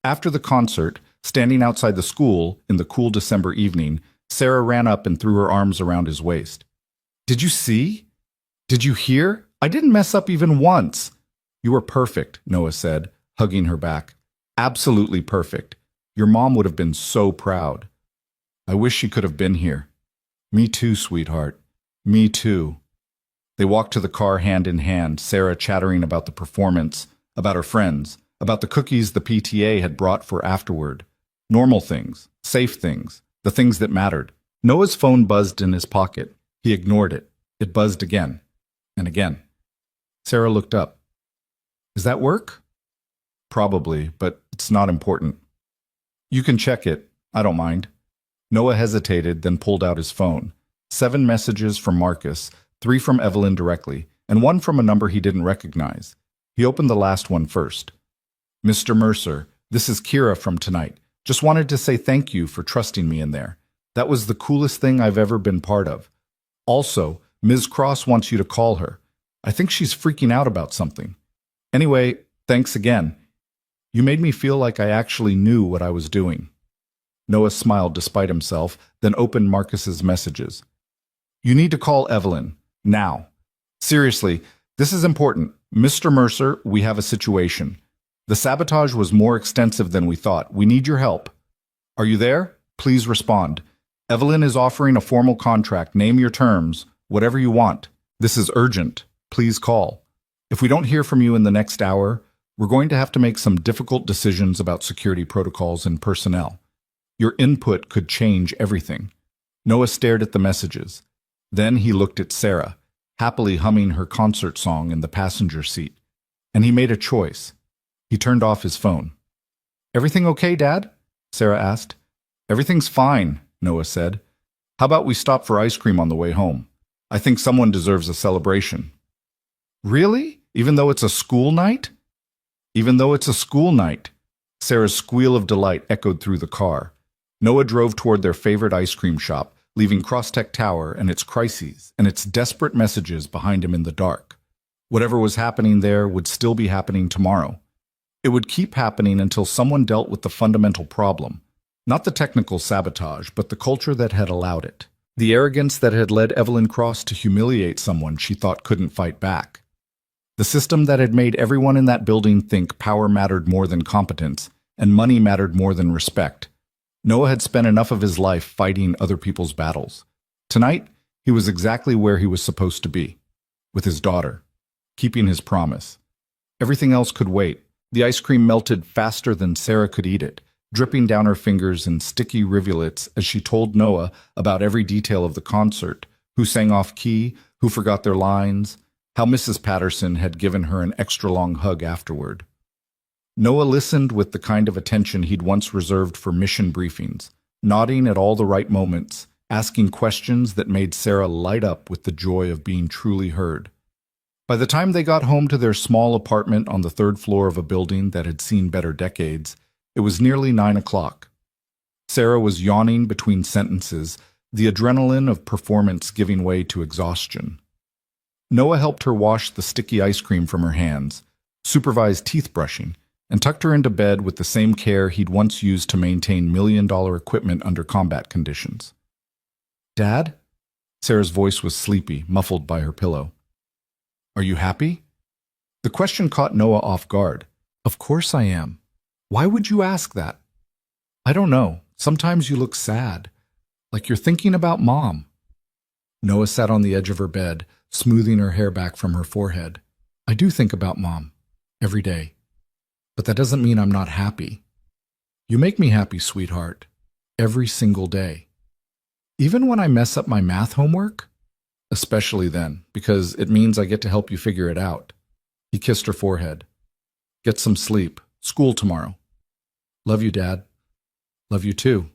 A: After the concert, standing outside the school in the cool December evening, Sarah ran up and threw her arms around his waist. "Did you see? Did you hear? I didn't mess up even once." "You were perfect," Noah said, hugging her back. "Absolutely perfect. Your mom would have been so proud. I wish she could have been here. Me too, sweetheart. Me too. They walked to the car hand in hand, Sarah chattering about the performance, about her friends, about the cookies the PTA had brought for afterward. Normal things, safe things, the things that mattered. Noah's phone buzzed in his pocket. He ignored it. It buzzed again and again. Sarah looked up. Is that work? Probably, but it's not important. You can check it. I don't mind. Noah hesitated, then pulled out his phone. 7 messages from Marcus, 3 from Evelyn directly, and 1 from a number he didn't recognize. He opened the last one first. Mr. Mercer, this is Kira from tonight. Just wanted to say thank you for trusting me in there. That was the coolest thing I've ever been part of. Also, Ms. Cross wants you to call her. I think she's freaking out about something. Anyway, thanks again. You made me feel like I actually knew what I was doing. Noah smiled despite himself, then opened Marcus's messages. You need to call Evelyn. Now. Seriously, this is important. Mr. Mercer, we have a situation. The sabotage was more extensive than we thought. We need your help. Are you there? Please respond. Evelyn is offering a formal contract. Name your terms. Whatever you want. This is urgent. Please call. If we don't hear from you in the next hour, we're going to have to make some difficult decisions about security protocols and personnel. Your input could change everything. Noah stared at the messages. Then he looked at Sarah, happily humming her concert song in the passenger seat. And he made a choice. He turned off his phone. Everything okay, Dad? Sarah asked. Everything's fine, Noah said. How about we stop for ice cream on the way home? I think someone deserves a celebration. Really? Even though it's a school night? Even though it's a school night. Sarah's squeal of delight echoed through the car. Noah drove toward their favorite ice cream shop, leaving Crosstech Tower and its crises and its desperate messages behind him in the dark. Whatever was happening there would still be happening tomorrow. It would keep happening until someone dealt with the fundamental problem. Not the technical sabotage, but the culture that had allowed it. The arrogance that had led Evelyn Cross to humiliate someone she thought couldn't fight back. The system that had made everyone in that building think power mattered more than competence, and money mattered more than respect. Noah had spent enough of his life fighting other people's battles. Tonight, he was exactly where he was supposed to be, with his daughter, keeping his promise. Everything else could wait. The ice cream melted faster than Sarah could eat it, dripping down her fingers in sticky rivulets as she told Noah about every detail of the concert, who sang off key, who forgot their lines, how Mrs. Patterson had given her an extra-long hug afterward. Noah listened with the kind of attention he'd once reserved for mission briefings, nodding at all the right moments, asking questions that made Sarah light up with the joy of being truly heard. By the time they got home to their small apartment on the 3rd floor of a building that had seen better decades, it was nearly 9 o'clock. Sarah was yawning between sentences, the adrenaline of performance giving way to exhaustion. Noah helped her wash the sticky ice cream from her hands, supervised teeth brushing, and tucked her into bed with the same care he'd once used to maintain million-dollar equipment under combat conditions. Dad? Sarah's voice was sleepy, muffled by her pillow. Are you happy? The question caught Noah off guard. Of course I am. Why would you ask that? I don't know. Sometimes you look sad, like you're thinking about Mom. Noah sat on the edge of her bed, smoothing her hair back from her forehead. I do think about Mom, every day. But that doesn't mean I'm not happy. You make me happy, sweetheart, every single day. Even when I mess up my math homework? Especially then, because it means I get to help you figure it out. He kissed her forehead. Get some sleep. School tomorrow. Love you, Dad. Love you too.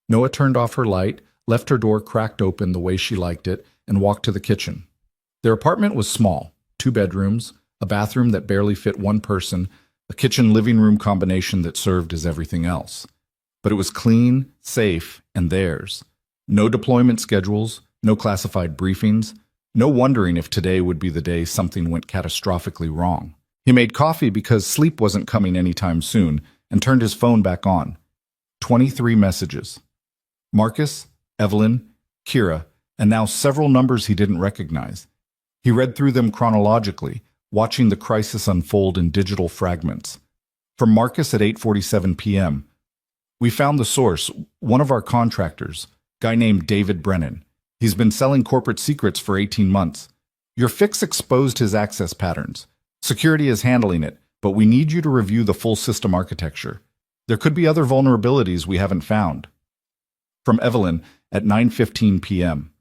A: Noah turned off her light, left her door cracked open the way she liked it, and walked to the kitchen. Their apartment was small, 2 bedrooms, a bathroom that barely fit 1 person, a kitchen-living room combination that served as everything else. But it was clean, safe, and theirs. No deployment schedules, no classified briefings, no wondering if today would be the day something went catastrophically wrong. He made coffee because sleep wasn't coming anytime soon and turned his phone back on. 23 messages. Marcus, Evelyn, Kira, and now several numbers he didn't recognize. He read through them chronologically, watching the crisis unfold in digital fragments. From Marcus at 8:47 p.m., We found the source, one of our contractors, guy named David Brennan. He's been selling corporate secrets for 18 months. Your fix exposed his access patterns. Security is handling it, but we need you to review the full system architecture. There could be other vulnerabilities we haven't found. From Evelyn at 9:15 p.m.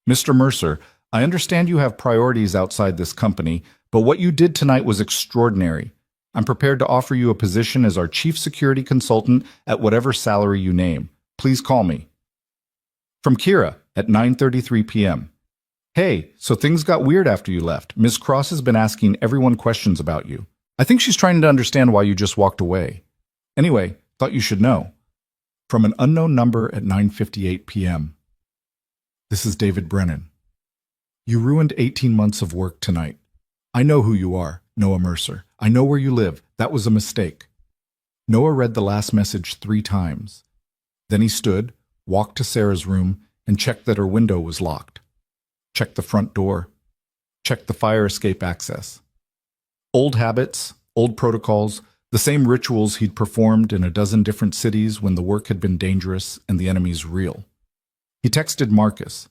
A: Mr. Mercer, I understand you have priorities outside this company, but what you did tonight was extraordinary. I'm prepared to offer you a position as our chief security consultant at whatever salary you name. Please call me. From Kira at 9:33 p.m. Hey, so things got weird after you left. Ms. Cross has been asking everyone questions about you. I think she's trying to understand why you just walked away. Anyway, thought you should know. From an unknown number at 9:58 p.m. This is David Brennan. You ruined 18 months of work tonight. I know who you are, Noah Mercer. I know where you live. That was a mistake. Noah read the last message 3 times. Then he stood, walked to Sarah's room, and checked that her window was locked. Checked the front door. Checked the fire escape access. Old habits, old protocols, the same rituals he'd performed in a dozen different cities when the work had been dangerous and the enemies real. He texted Marcus.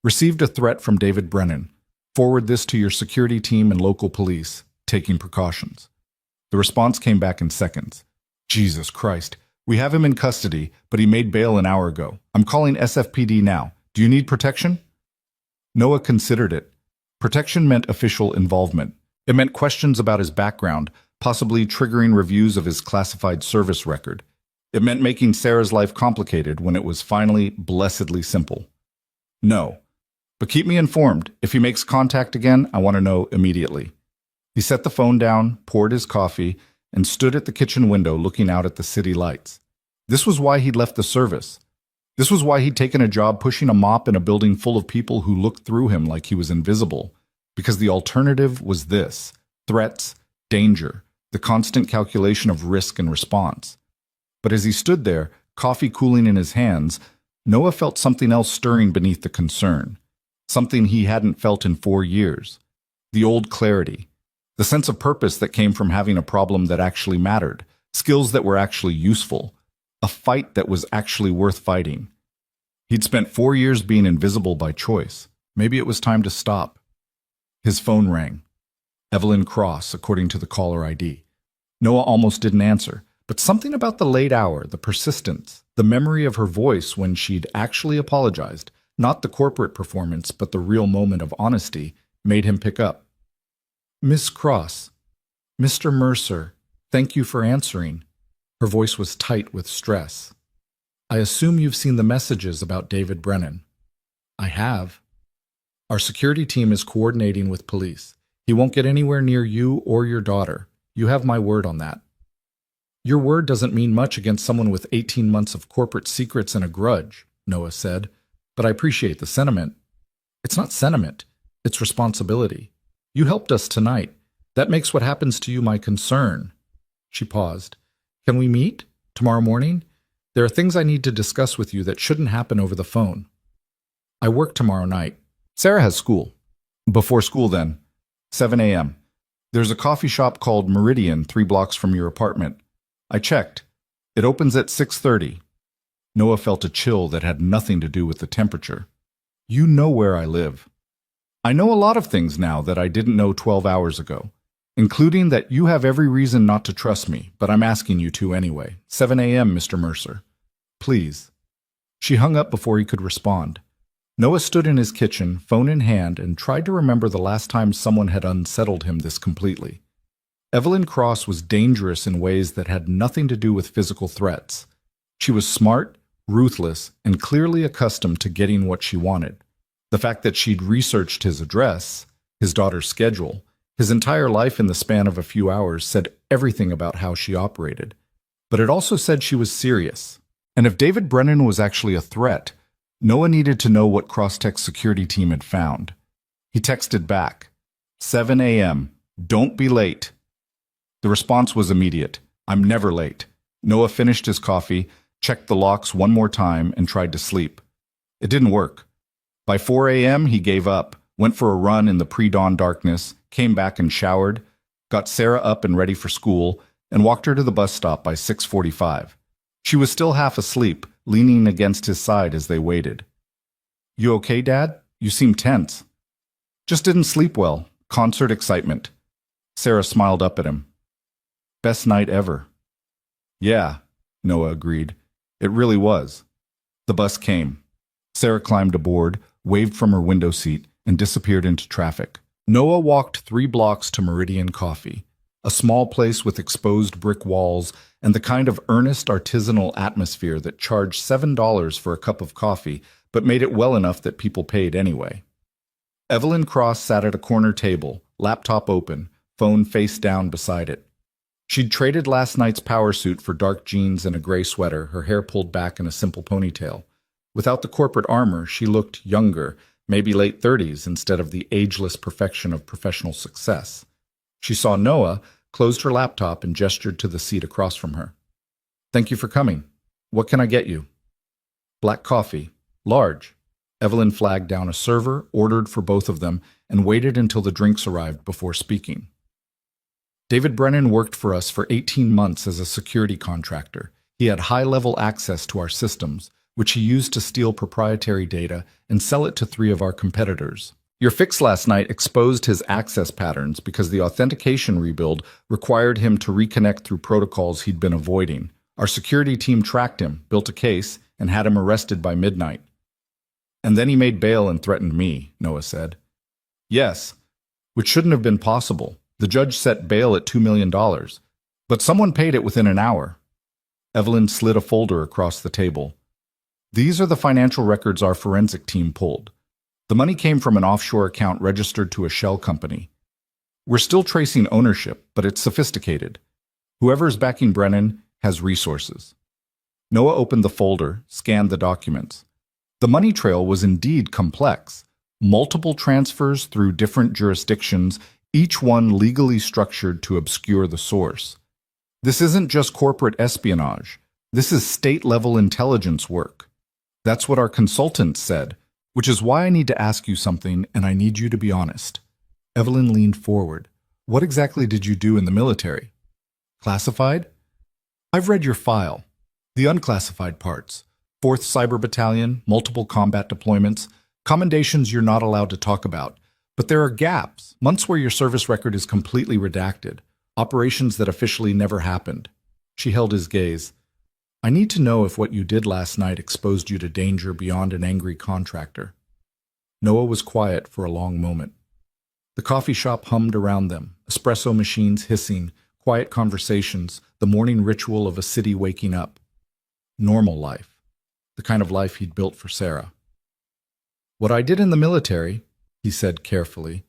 A: Received a threat from David Brennan. Forward this to your security team and local police, taking precautions. The response came back in seconds. Jesus Christ. We have him in custody, but he made bail an hour ago. I'm calling SFPD now. Do you need protection? Noah considered it. Protection meant official involvement. It meant questions about his background, possibly triggering reviews of his classified service record. It meant making Sarah's life complicated when it was finally blessedly simple. No. But keep me informed. If he makes contact again, I want to know immediately. He set the phone down, poured his coffee, and stood at the kitchen window looking out at the city lights. This was why he'd left the service. This was why he'd taken a job pushing a mop in a building full of people who looked through him like he was invisible. Because the alternative was this: threats, danger, the constant calculation of risk and response. But as he stood there, coffee cooling in his hands, Noah felt something else stirring beneath the concern. Something he hadn't felt in 4 years. The old clarity. The sense of purpose that came from having a problem that actually mattered. Skills that were actually useful. A fight that was actually worth fighting. He'd spent 4 years being invisible by choice. Maybe it was time to stop. His phone rang. Evelyn Cross, according to the caller ID. Noah almost didn't answer, but something about the late hour, the persistence, the memory of her voice when she'd actually apologized, not the corporate performance, but the real moment of honesty, made him pick up. Miss Cross, Mr. Mercer, thank you for answering. Her voice was tight with stress. I assume you've seen the messages about David Brennan. I have. Our security team is coordinating with police. He won't get anywhere near you or your daughter. You have my word on that. Your word doesn't mean much against someone with 18 months of corporate secrets and a grudge, Noah said, but I appreciate the sentiment. It's not sentiment, it's responsibility. You helped us tonight. That makes what happens to you my concern. She paused. Can we meet? Tomorrow morning? There are things I need to discuss with you that shouldn't happen over the phone. I work tomorrow night. Sarah has school. Before school then. 7 a.m. There's a coffee shop called Meridian 3 blocks from your apartment. I checked. It opens at 6:30. Noah felt a chill that had nothing to do with the temperature. You know where I live. I know a lot of things now that I didn't know 12 hours ago, including that you have every reason not to trust me, but I'm asking you to anyway. 7 a.m., Mr. Mercer. Please. She hung up before he could respond. Noah stood in his kitchen, phone in hand, and tried to remember the last time someone had unsettled him this completely. Evelyn Cross was dangerous in ways that had nothing to do with physical threats. She was smart, ruthless, and clearly accustomed to getting what she wanted. The fact that she'd researched his address, his daughter's schedule, his entire life in the span of a few hours said everything about how she operated. But it also said she was serious. And if David Brennan was actually a threat, Noah needed to know what Crosstech's security team had found. He texted back, 7 a.m., don't be late. The response was immediate, I'm never late. Noah finished his coffee, checked the locks one more time, and tried to sleep. It didn't work. By 4 a.m., he gave up, went for a run in the pre-dawn darkness, came back and showered, got Sarah up and ready for school, and walked her to the bus stop by 6:45. She was still half asleep, leaning against his side as they waited. "You okay, Dad? You seem tense." "Just didn't sleep well. Concert excitement." Sarah smiled up at him. "Best night ever." "Yeah," Noah agreed. "It really was." The bus came. Sarah climbed aboard, waved from her window seat, and disappeared into traffic. Noah walked 3 blocks to Meridian Coffee, a small place with exposed brick walls and the kind of earnest artisanal atmosphere that charged $7 for a cup of coffee, but made it well enough that people paid anyway. Evelyn Cross sat at a corner table, laptop open, phone face down beside it. She'd traded last night's power suit for dark jeans and a gray sweater, her hair pulled back in a simple ponytail. Without the corporate armor, she looked younger, maybe late 30s instead of the ageless perfection of professional success. She saw Noah, closed her laptop, and gestured to the seat across from her. "Thank you for coming. What can I get you?" "Black coffee. Large." Evelyn flagged down a server, ordered for both of them, and waited until the drinks arrived before speaking. "David Brennan worked for us for 18 months as a security contractor. He had high-level access to our systems, which he used to steal proprietary data and sell it to 3 of our competitors. Your fix last night exposed his access patterns because the authentication rebuild required him to reconnect through protocols he'd been avoiding. Our security team tracked him, built a case, and had him arrested by midnight." "And then he made bail and threatened me," Noah said. "Yes, which shouldn't have been possible. The judge set bail at $2 million, but someone paid it within an hour." Evelyn slid a folder across the table. "These are the financial records our forensic team pulled. The money came from an offshore account registered to a shell company. We're still tracing ownership, but it's sophisticated. Whoever is backing Brennan has resources." Noah opened the folder, scanned the documents. The money trail was indeed complex. Multiple transfers through different jurisdictions, each one legally structured to obscure the source. This isn't just corporate espionage. This is state-level intelligence work. That's what our consultants said, which is why I need to ask you something, and I need you to be honest. Evelyn leaned forward. "What exactly did you do in the military?" "Classified?" "I've read your file. The unclassified parts. 4th Cyber Battalion, multiple combat deployments, commendations you're not allowed to talk about. But there are gaps, months where your service record is completely redacted, operations that officially never happened." She held his gaze. "I need to know if what you did last night exposed you to danger beyond an angry contractor." Noah was quiet for a long moment. The coffee shop hummed around them, espresso machines hissing, quiet conversations, the morning ritual of a city waking up. Normal life, the kind of life he'd built for Sarah. "What I did in the military," he said carefully,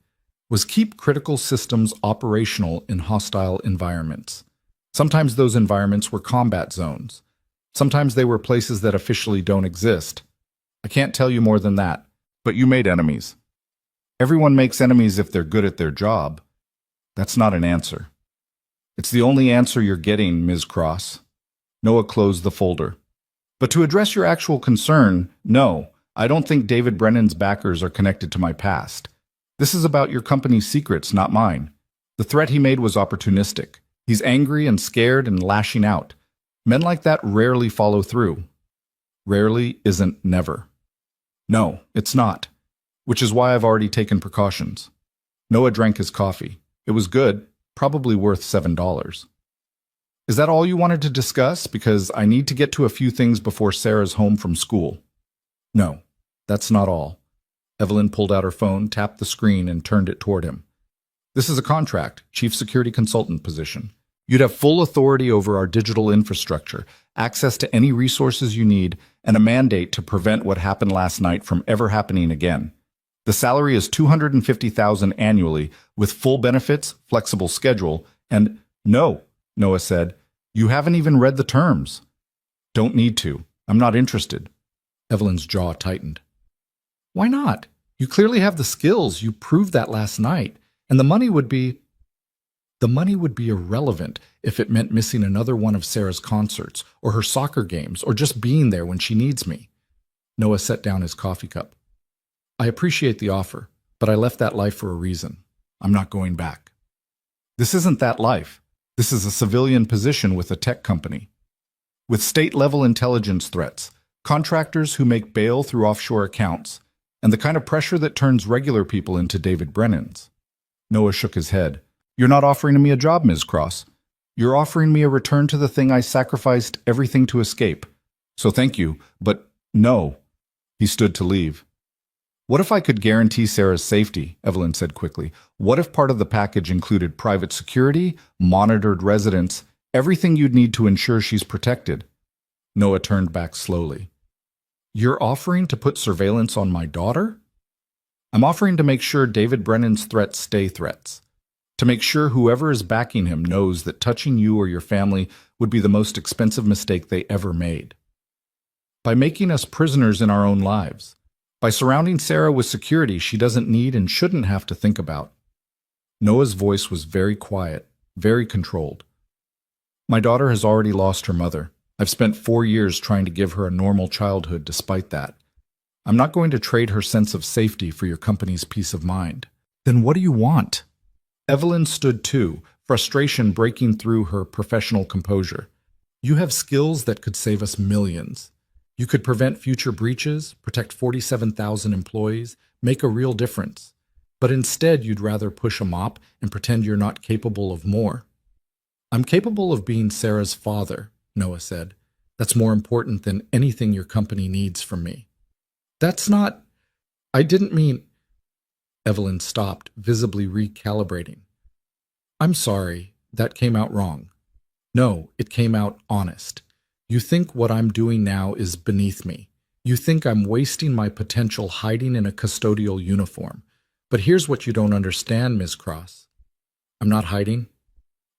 A: "was keep critical systems operational in hostile environments. Sometimes those environments were combat zones. Sometimes they were places that officially don't exist. I can't tell you more than that, but you made enemies. Everyone makes enemies if they're good at their job. That's not an answer. It's the only answer you're getting, Ms. Cross." Noah closed the folder. "But to address your actual concern, no, I don't think David Brennan's backers are connected to my past. This is about your company's secrets, not mine. The threat he made was opportunistic. He's angry and scared and lashing out. Men like that rarely follow through." "Rarely isn't never." "No, it's not. Which is why I've already taken precautions." Noah drank his coffee. It was good, probably worth $7. "Is that all you wanted to discuss? Because I need to get to a few things before Sarah's home from school." "No, that's not all." Evelyn pulled out her phone, tapped the screen, and turned it toward him. "This is a contract, chief security consultant position. You'd have full authority over our digital infrastructure, access to any resources you need, and a mandate to prevent what happened last night from ever happening again. The salary is $250,000 annually, with full benefits, flexible schedule, and—" "No," Noah said. "You haven't even read the terms." "Don't need to. I'm not interested." Evelyn's jaw tightened. "Why not? You clearly have the skills. You proved that last night. And the money would be irrelevant if it meant missing another one of Sarah's concerts, or her soccer games, or just being there when she needs me." Noah set down his coffee cup. "I appreciate the offer, but I left that life for a reason. I'm not going back." "This isn't that life. This is a civilian position with a tech company." with state-level intelligence threats, contractors who make bail through offshore accounts, and the kind of pressure that turns regular people into David Brennans. Noah shook his head. You're not offering me a job, Ms. Cross. You're offering me a return to the thing I sacrificed everything to escape. So thank you, but no. He stood to leave. What if I could guarantee Sarah's safety? Evelyn said quickly. What if part of the package included private security, monitored residence, everything you'd need to ensure she's protected? Noah turned back slowly. You're offering to put surveillance on my daughter? I'm offering to make sure David Brennan's threats stay threats. To make sure whoever is backing him knows that touching you or your family would be the most expensive mistake they ever made. By making us prisoners in our own lives. By surrounding Sarah with security she doesn't need and shouldn't have to think about. Noah's voice was very quiet, very controlled. My daughter has already lost her mother. I've spent 4 years trying to give her a normal childhood despite that. I'm not going to trade her sense of safety for your company's peace of mind. Then what do you want? Evelyn stood too, frustration breaking through her professional composure. You have skills that could save us millions. You could prevent future breaches, protect 47,000 employees, make a real difference. But instead you'd rather push a mop and pretend you're not capable of more. I'm capable of being Sarah's father, Noah said. That's more important than anything your company needs from me. That's not... I didn't mean... Evelyn stopped, visibly recalibrating. I'm sorry, that came out wrong. No, it came out honest. You think what I'm doing now is beneath me. You think I'm wasting my potential hiding in a custodial uniform. But here's what you don't understand, Ms. Cross. I'm not hiding.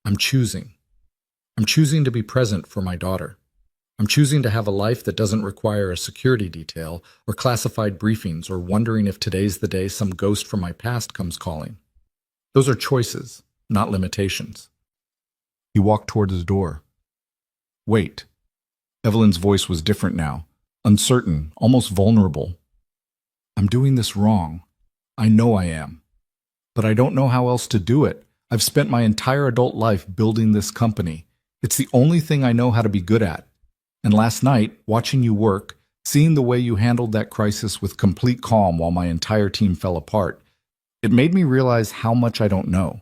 A: I'm choosing. I'm choosing to be present for my daughter. I'm choosing to have a life that doesn't require a security detail or classified briefings or wondering if today's the day some ghost from my past comes calling. Those are choices, not limitations. He walked toward the door. Wait. Evelyn's voice was different now, uncertain, almost vulnerable. I'm doing this wrong. I know I am. But I don't know how else to do it. I've spent my entire adult life building this company. It's the only thing I know how to be good at. And last night, watching you work, seeing the way you handled that crisis with complete calm while my entire team fell apart, it made me realize how much I don't know,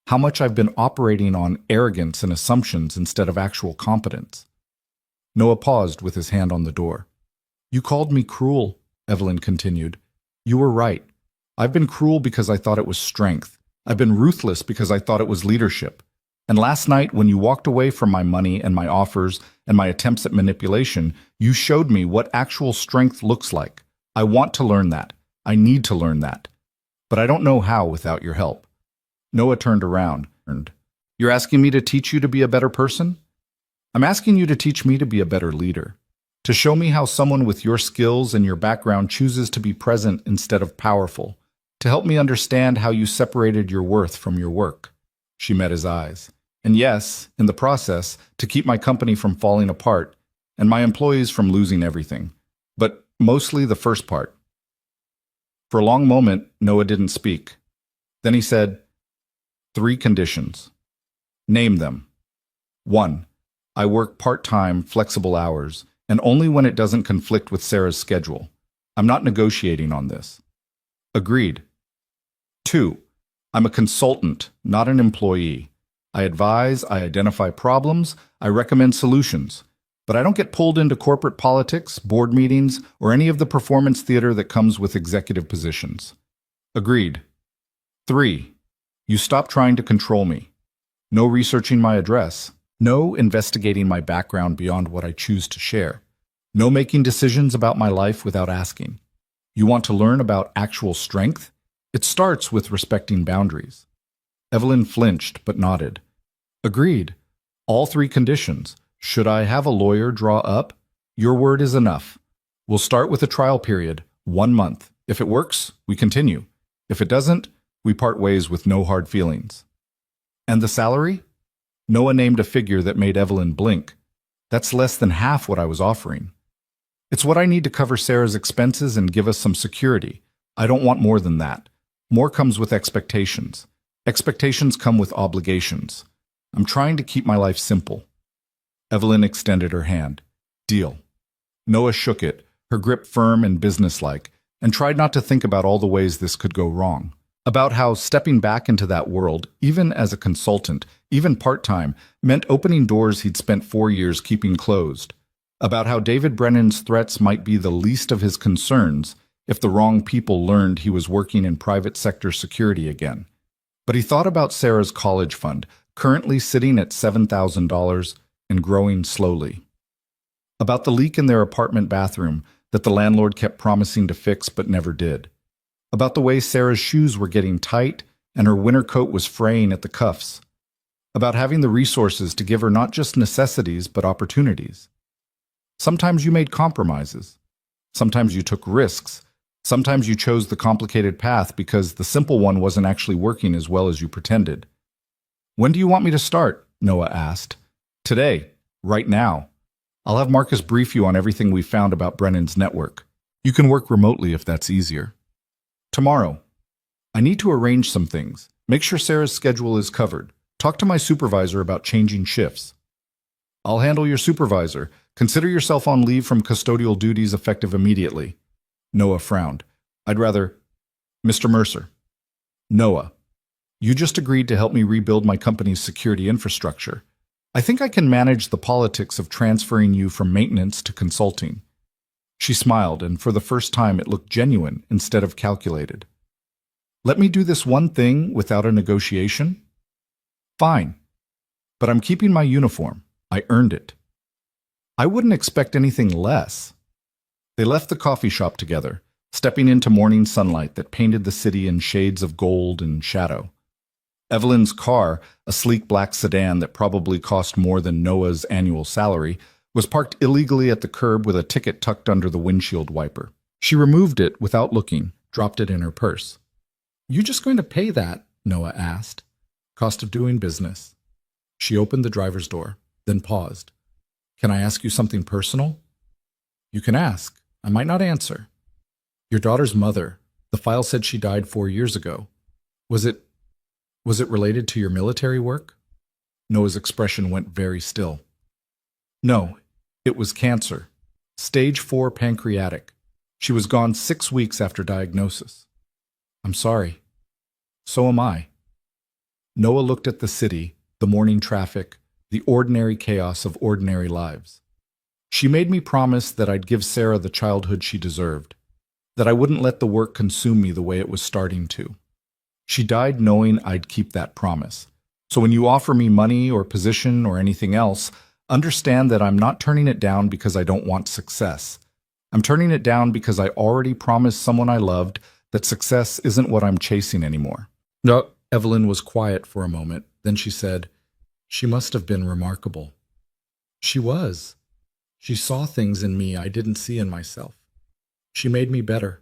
A: how much I've been operating on arrogance and assumptions instead of actual competence. Noah paused with his hand on the door. You called me cruel, Evelyn continued. You were right. I've been cruel because I thought it was strength. I've been ruthless because I thought it was leadership. And last night, when you walked away from my money and my offers and my attempts at manipulation, you showed me what actual strength looks like. I want to learn that. I need to learn that. But I don't know how without your help. Noah turned around. You're asking me to teach you to be a better person? I'm asking you to teach me to be a better leader. To show me how someone with your skills and your background chooses to be present instead of powerful. To help me understand how you separated your worth from your work. She met his eyes. And yes, in the process, to keep my company from falling apart and my employees from losing everything. But mostly the first part. For a long moment, Noah didn't speak. Then he said, 3 conditions. Name them. 1. I work part-time, flexible hours, and only when it doesn't conflict with Sarah's schedule. I'm not negotiating on this. Agreed. 2. I'm a consultant, not an employee. I advise, I identify problems, I recommend solutions. But I don't get pulled into corporate politics, board meetings, or any of the performance theater that comes with executive positions. Agreed. 3. You stop trying to control me. No researching my address. No investigating my background beyond what I choose to share. No making decisions about my life without asking. You want to learn about actual strength? It starts with respecting boundaries. Evelyn flinched but nodded. Agreed. All 3 conditions. Should I have a lawyer draw up? Your word is enough. We'll start with a trial period, 1 month. If it works, we continue. If it doesn't, we part ways with no hard feelings. And the salary? Noah named a figure that made Evelyn blink. That's less than half what I was offering. It's what I need to cover Sarah's expenses and give us some security. I don't want more than that. More comes with expectations. Expectations come with obligations. I'm trying to keep my life simple. Evelyn extended her hand. Deal. Noah shook it, her grip firm and businesslike, and tried not to think about all the ways this could go wrong. About how stepping back into that world, even as a consultant, even part-time, meant opening doors he'd spent 4 years keeping closed. About how David Brennan's threats might be the least of his concerns if the wrong people learned he was working in private sector security again. But he thought about Sarah's college fund, currently sitting at $7,000 and growing slowly. About the leak in their apartment bathroom that the landlord kept promising to fix but never did. About the way Sarah's shoes were getting tight and her winter coat was fraying at the cuffs. About having the resources to give her not just necessities but opportunities. Sometimes you made compromises. Sometimes you took risks. Sometimes you chose the complicated path because the simple one wasn't actually working as well as you pretended. When do you want me to start? Noah asked. Today. Right now. I'll have Marcus brief you on everything we found about Brennan's network. You can work remotely if that's easier. Tomorrow. I need to arrange some things. Make sure Sarah's schedule is covered. Talk to my supervisor about changing shifts. I'll handle your supervisor. Consider yourself on leave from custodial duties effective immediately. Noah frowned. I'd rather... Mr. Mercer. Noah. You just agreed to help me rebuild my company's security infrastructure. I think I can manage the politics of transferring you from maintenance to consulting. She smiled, and for the first time it looked genuine instead of calculated. Let me do this one thing without a negotiation? Fine. But I'm keeping my uniform. I earned it. I wouldn't expect anything less. They left the coffee shop together, stepping into morning sunlight that painted the city in shades of gold and shadow. Evelyn's car, a sleek black sedan that probably cost more than Noah's annual salary, was parked illegally at the curb with a ticket tucked under the windshield wiper. She removed it without looking, dropped it in her purse. You just going to pay that? Noah asked. Cost of doing business. She opened the driver's door, then paused. Can I ask you something personal? You can ask. I might not answer. Your daughter's mother. The file said she died 4 years ago. Was it related to your military work? Noah's expression went very still. No, it was cancer. Stage 4 pancreatic. She was gone 6 weeks after diagnosis. I'm sorry. So am I. Noah looked at the city, the morning traffic, the ordinary chaos of ordinary lives. She made me promise that I'd give Sarah the childhood she deserved, that I wouldn't let the work consume me the way it was starting to. She died knowing I'd keep that promise. So when you offer me money or position or anything else, understand that I'm not turning it down because I don't want success. I'm turning it down because I already promised someone I loved that success isn't what I'm chasing anymore. No, Evelyn was quiet for a moment. Then she said, She must have been remarkable. She was. She saw things in me I didn't see in myself. She made me better.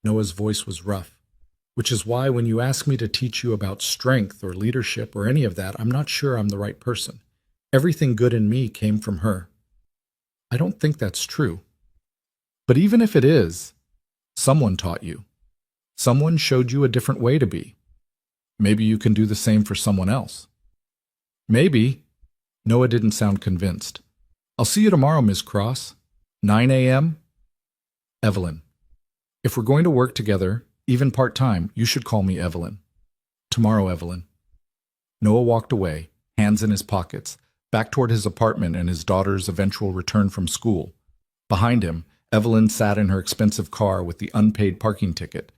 A: Noah's voice was rough, which is why when you ask me to teach you about strength or leadership or any of that, I'm not sure I'm the right person. Everything good in me came from her. I don't think that's true. But even if it is, someone taught you. Someone showed you a different way to be. Maybe you can do the same for someone else. Maybe. Noah didn't sound convinced. I'll see you tomorrow, Ms. Cross. 9 a.m.? Evelyn. If we're going to work together, even part-time, you should call me Evelyn. Tomorrow, Evelyn. Noah walked away, hands in his pockets, back toward his apartment and his daughter's eventual return from school. Behind him, Evelyn sat in her expensive car with the unpaid parking ticket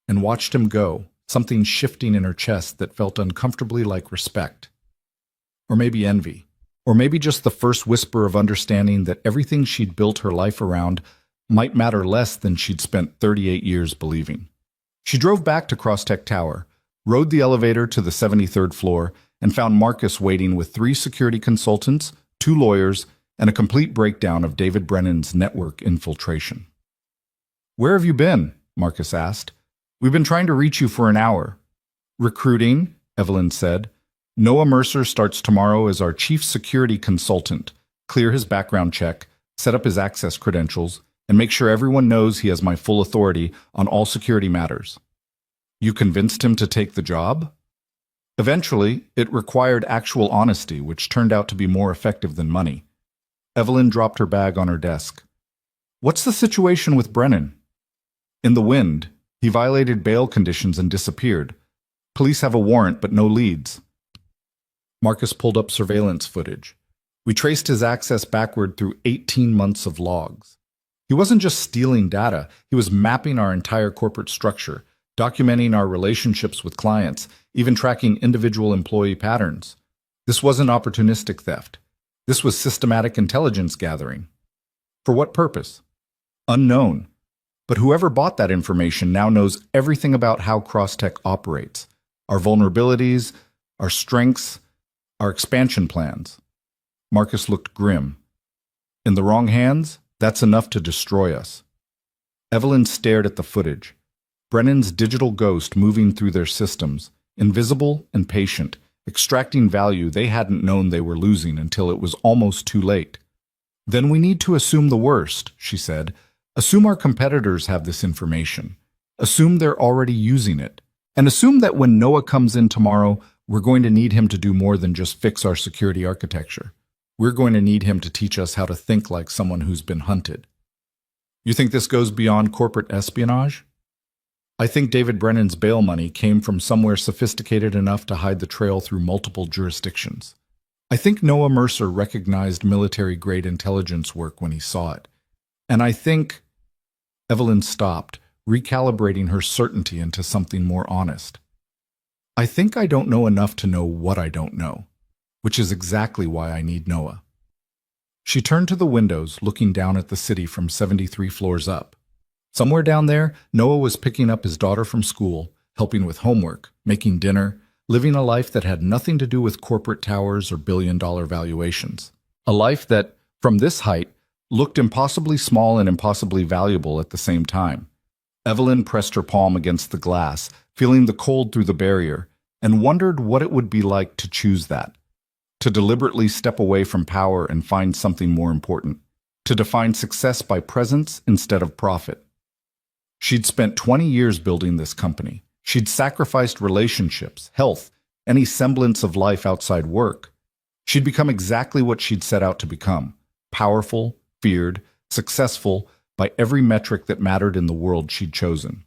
A: and watched him go, something shifting in her chest that felt uncomfortably like respect. Or maybe envy. Or maybe just the first whisper of understanding that everything she'd built her life around might matter less than she'd spent 38 years believing. She drove back to Crosstech Tower, rode the elevator to the 73rd floor, and found Marcus waiting with 3 security consultants, 2 lawyers, and a complete breakdown of David Brennan's network infiltration. Where have you been? Marcus asked. We've been trying to reach you for an hour. Recruiting, Evelyn said. Noah Mercer starts tomorrow as our chief security consultant. Clear his background check, set up his access credentials, and make sure everyone knows he has my full authority on all security matters. You convinced him to take the job? Eventually, it required actual honesty, which turned out to be more effective than money. Evelyn dropped her bag on her desk. What's the situation with Brennan? In the wind. He violated bail conditions and disappeared. Police have a warrant, but no leads. Marcus pulled up surveillance footage. We traced his access backward through 18 months of logs. He wasn't just stealing data, he was mapping our entire corporate structure, documenting our relationships with clients, even tracking individual employee patterns. This wasn't opportunistic theft. This was systematic intelligence gathering. For what purpose? Unknown. But whoever bought that information now knows everything about how Crosstech operates, our vulnerabilities, our strengths, our expansion plans. Marcus looked grim. In the wrong hands, that's enough to destroy us. Evelyn stared at the footage. Brennan's digital ghost moving through their systems, invisible and patient, extracting value they hadn't known they were losing until it was almost too late. Then we need to assume the worst, she said. Assume our competitors have this information. Assume they're already using it. And assume that when Noah comes in tomorrow, we're going to need him to do more than just fix our security architecture. We're going to need him to teach us how to think like someone who's been hunted. You think this goes beyond corporate espionage? I think David Brennan's bail money came from somewhere sophisticated enough to hide the trail through multiple jurisdictions. I think Noah Mercer recognized military-grade intelligence work when he saw it. And I think... Evelyn stopped, recalibrating her certainty into something more honest. I think I don't know enough to know what I don't know, which is exactly why I need Noah. She turned to the windows, looking down at the city from 73 floors up. Somewhere down there, Noah was picking up his daughter from school, helping with homework, making dinner, living a life that had nothing to do with corporate towers or billion-dollar valuations. A life that, from this height, looked impossibly small and impossibly valuable at the same time. Evelyn pressed her palm against the glass, feeling the cold through the barrier, and wondered what it would be like to choose that. To deliberately step away from power and find something more important. To define success by presence instead of profit. She'd spent 20 years building this company. She'd sacrificed relationships, health, any semblance of life outside work. She'd become exactly what she'd set out to become. Powerful, feared, successful by every metric that mattered in the world she'd chosen.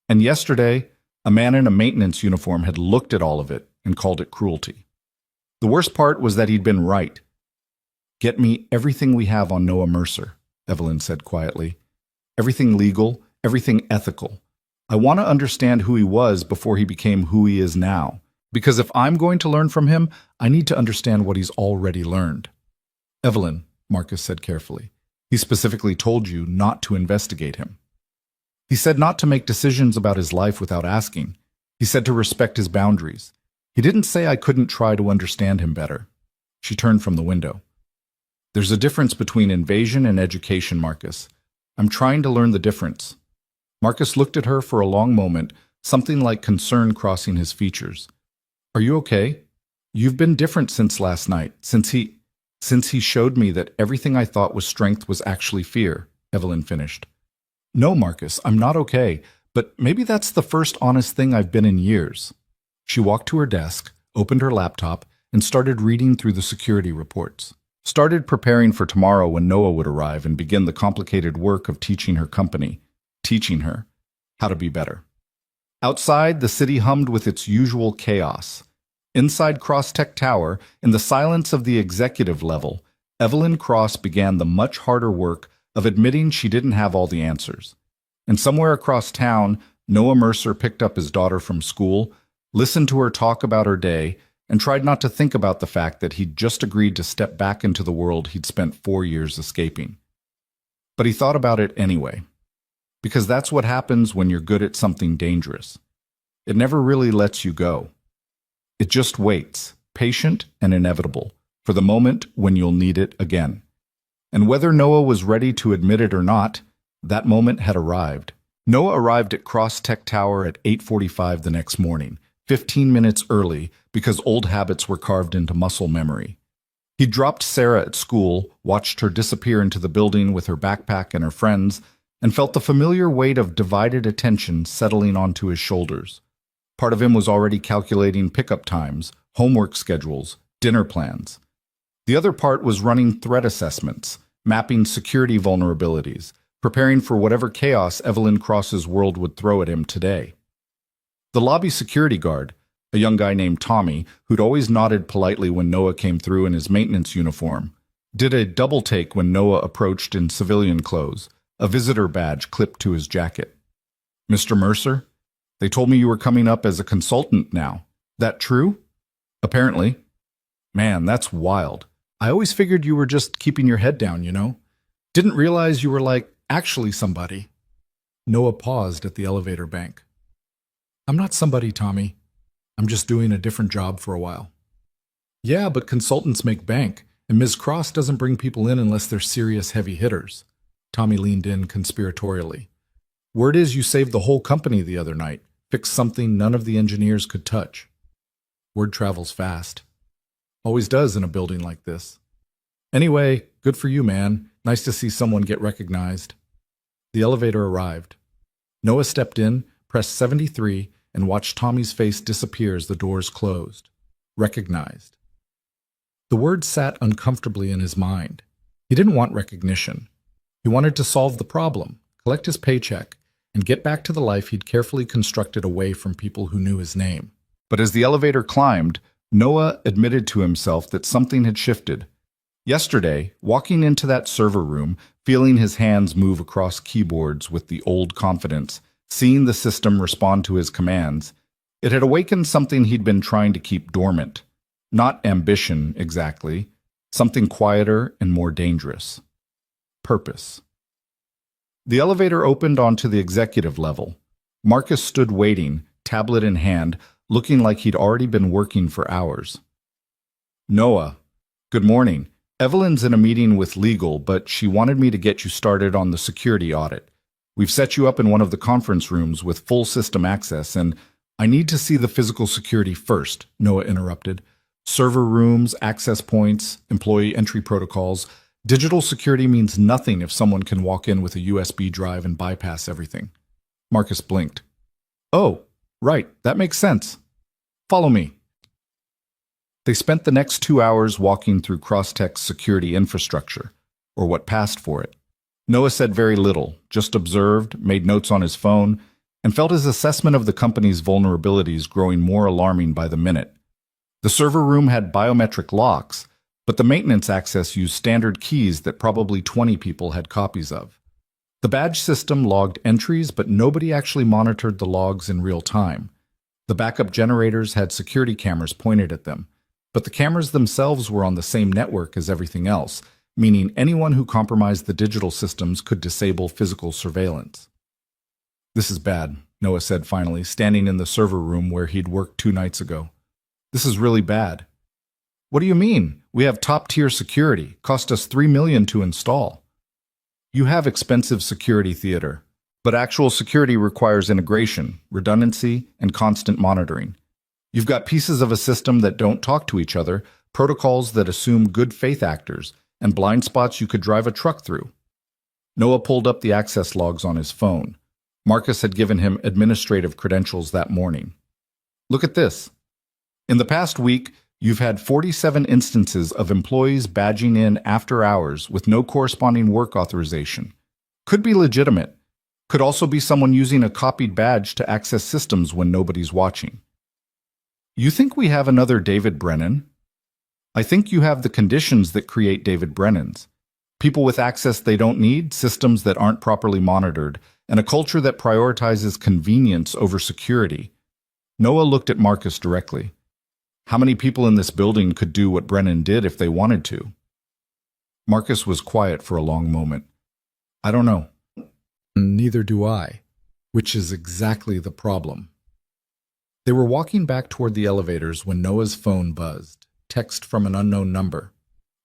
A: And yesterday, a man in a maintenance uniform had looked at all of it and called it cruelty. The worst part was that he'd been right. Get me everything we have on Noah Mercer, Evelyn said quietly. Everything legal, everything ethical. I want to understand who he was before he became who he is now. Because if I'm going to learn from him, I need to understand what he's already learned. Evelyn, Marcus said carefully, he specifically told you not to investigate him. He said not to make decisions about his life without asking. He said to respect his boundaries. He didn't say I couldn't try to understand him better. She turned from the window. There's a difference between invasion and education, Marcus. I'm trying to learn the difference. Marcus looked at her for a long moment, something like concern crossing his features. Are you okay? You've been different since last night, since he showed me that everything I thought was strength was actually fear, Evelyn finished. No, Marcus, I'm not okay, but maybe that's the first honest thing I've been in years. She walked to her desk, opened her laptop, and started reading through the security reports. Started preparing for tomorrow when Noah would arrive and begin the complicated work of teaching her company, teaching her how to be better. Outside, the city hummed with its usual chaos. Inside Crosstech Tower, in the silence of the executive level, Evelyn Cross began the much harder work of admitting she didn't have all the answers. And somewhere across town, Noah Mercer picked up his daughter from school, listened to her talk about her day, and tried not to think about the fact that he'd just agreed to step back into the world he'd spent 4 years escaping. But he thought about it anyway. Because that's what happens when you're good at something dangerous. It never really lets you go. It just waits, patient and inevitable, for the moment when you'll need it again. And whether Noah was ready to admit it or not, that moment had arrived. Noah arrived at Crosstech Tower at 8:45 the next morning, 15 minutes early because old habits were carved into muscle memory. He dropped Sarah at school, watched her disappear into the building with her backpack and her friends, and felt the familiar weight of divided attention settling onto his shoulders. Part of him was already calculating pickup times, homework schedules, dinner plans. The other part was running threat assessments, mapping security vulnerabilities, preparing for whatever chaos Evelyn Cross's world would throw at him today. The lobby security guard, a young guy named Tommy, who'd always nodded politely when Noah came through in his maintenance uniform, did a double take when Noah approached in civilian clothes, a visitor badge clipped to his jacket. "Mr. Mercer? They told me you were coming up as a consultant now. That true?" "Apparently." "Man, that's wild. I always figured you were just keeping your head down, you know? Didn't realize you were actually somebody." Noah paused at the elevator bank. "I'm not somebody, Tommy. I'm just doing a different job for a while." "Yeah, but consultants make bank, and Ms. Cross doesn't bring people in unless they're serious heavy hitters." Tommy leaned in conspiratorially. "Word is you saved the whole company the other night, fixed something none of the engineers could touch." "Word travels fast. Always does in a building like this. Anyway, good for you, man. Nice to see someone get recognized." The elevator arrived. Noah stepped in, pressed 73, and watched Tommy's face disappear as the doors closed. Recognized. The word sat uncomfortably in his mind. He didn't want recognition. He wanted to solve the problem, collect his paycheck, and get back to the life he'd carefully constructed away from people who knew his name. But as the elevator climbed, Noah admitted to himself that something had shifted. Yesterday, walking into that server room, feeling his hands move across keyboards with the old confidence, seeing the system respond to his commands, it had awakened something he'd been trying to keep dormant. Not ambition, exactly. Something quieter and more dangerous. Purpose. The elevator opened onto the executive level. Marcus stood waiting, tablet in hand, looking like he'd already been working for hours. "Noah, good morning. Evelyn's in a meeting with legal, but she wanted me to get you started on the security audit. We've set you up in one of the conference rooms with full system access, and I need to see the physical security first," Noah interrupted. "Server rooms, access points, employee entry protocols. Digital security means nothing if someone can walk in with a USB drive and bypass everything." Marcus blinked. "Oh, right, that makes sense. Follow me." They spent the next 2 hours walking through Crosstech's security infrastructure, or what passed for it. Noah said very little, just observed, made notes on his phone, and felt his assessment of the company's vulnerabilities growing more alarming by the minute. The server room had biometric locks, but the maintenance access used standard keys that probably 20 people had copies of. The badge system logged entries, but nobody actually monitored the logs in real time. The backup generators had security cameras pointed at them, but the cameras themselves were on the same network as everything else, meaning anyone who compromised the digital systems could disable physical surveillance. "This is bad," Noah said finally, standing in the server room where he'd worked 2 nights ago. "This is really bad." "What do you mean? We have top-tier security. Cost us $3 million to install." "You have expensive security theater, but actual security requires integration, redundancy, and constant monitoring. You've got pieces of a system that don't talk to each other, protocols that assume good faith actors, and blind spots you could drive a truck through." Noah pulled up the access logs on his phone. Marcus had given him administrative credentials that morning. "Look at this. In the past week, you've had 47 instances of employees badging in after hours with no corresponding work authorization. Could be legitimate. Could also be someone using a copied badge to access systems when nobody's watching. You think we have another David Brennan? I think you have the conditions that create David Brennans. People with access they don't need, systems that aren't properly monitored, and a culture that prioritizes convenience over security." Noah looked at Marcus directly. How many people in this building could do what Brennan did if they wanted to? Marcus was quiet for a long moment. "I don't know." "Neither do I, which is exactly the problem." They were walking back toward the elevators when Noah's phone buzzed. Text from an unknown number.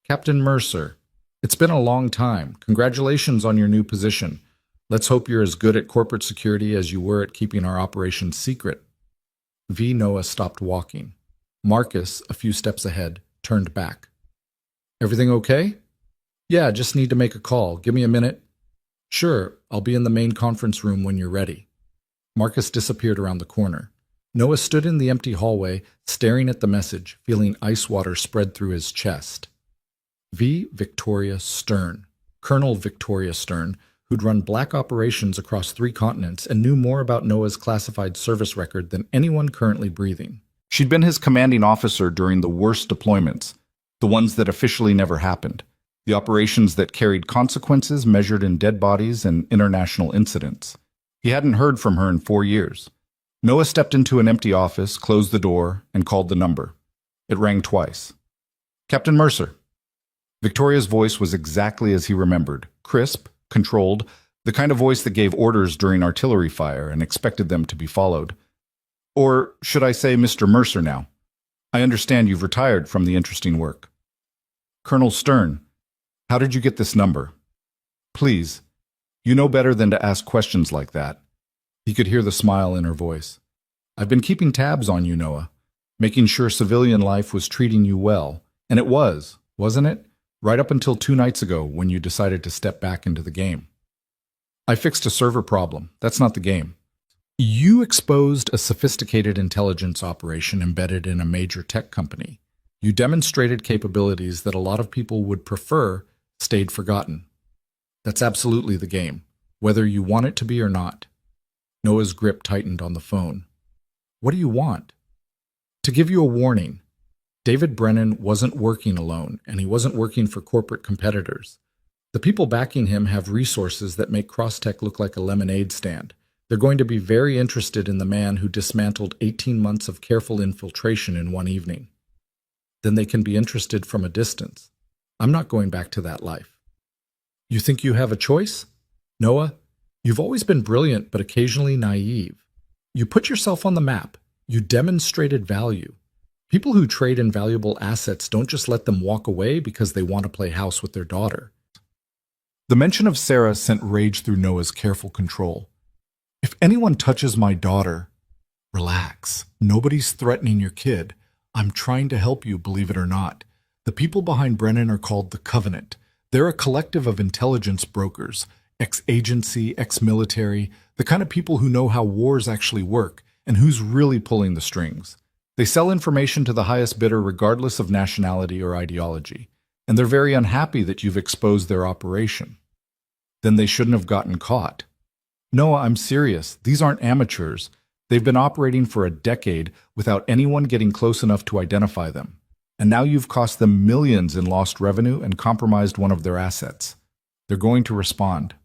A: "Captain Mercer, it's been a long time. Congratulations on your new position. Let's hope you're as good at corporate security as you were at keeping our operations secret." Noah stopped walking. Marcus, a few steps ahead, turned back. "Everything okay?" "Yeah, just need to make a call. Give me a minute." "Sure, I'll be in the main conference room when you're ready." Marcus disappeared around the corner. Noah stood in the empty hallway, staring at the message, feeling ice water spread through his chest. V. Victoria Stern, Colonel Victoria Stern, who'd run black operations across 3 continents and knew more about Noah's classified service record than anyone currently breathing. She'd been his commanding officer during the worst deployments, the ones that officially never happened, the operations that carried consequences measured in dead bodies and international incidents. He hadn't heard from her in 4 years. Noah stepped into an empty office, closed the door, and called the number. It rang twice. Captain Mercer. Victoria's voice was exactly as he remembered, crisp, controlled, the kind of voice that gave orders during artillery fire and expected them to be followed. Or should I say Mr. Mercer now? I understand you've retired from the interesting work. Colonel Stern, how did you get this number? Please, you know better than to ask questions like that. He could hear the smile in her voice. I've been keeping tabs on you, Noah, making sure civilian life was treating you well. And it was, wasn't it? Right up until 2 nights ago when you decided to step back into the game. I fixed a server problem. That's not the game. You exposed a sophisticated intelligence operation embedded in a major tech company. You demonstrated capabilities that a lot of people would prefer stayed forgotten. That's absolutely the game, whether you want it to be or not. Noah's grip tightened on the phone. What do you want? To give you a warning. David Brennan wasn't working alone, and he wasn't working for corporate competitors. The people backing him have resources that make Crosstech look like a lemonade stand. They're going to be very interested in the man who dismantled 18 months of careful infiltration in one evening. Then they can be interested from a distance. I'm not going back to that life. You think you have a choice? Noah, you've always been brilliant but occasionally naive. You put yourself on the map. You demonstrated value. People who trade in valuable assets don't just let them walk away because they want to play house with their daughter. The mention of Sarah sent rage through Noah's careful control. If anyone touches my daughter, relax. Nobody's threatening your kid. I'm trying to help you, believe it or not. The people behind Brennan are called the Covenant. They're a collective of intelligence brokers, ex-agency, ex-military, the kind of people who know how wars actually work and who's really pulling the strings. They sell information to the highest bidder regardless of nationality or ideology, and they're very unhappy that you've exposed their operation. Then they shouldn't have gotten caught. Noah, I'm serious. These aren't amateurs. They've been operating for a decade without anyone getting close enough to identify them. And now you've cost them millions in lost revenue and compromised one of their assets. They're going to respond.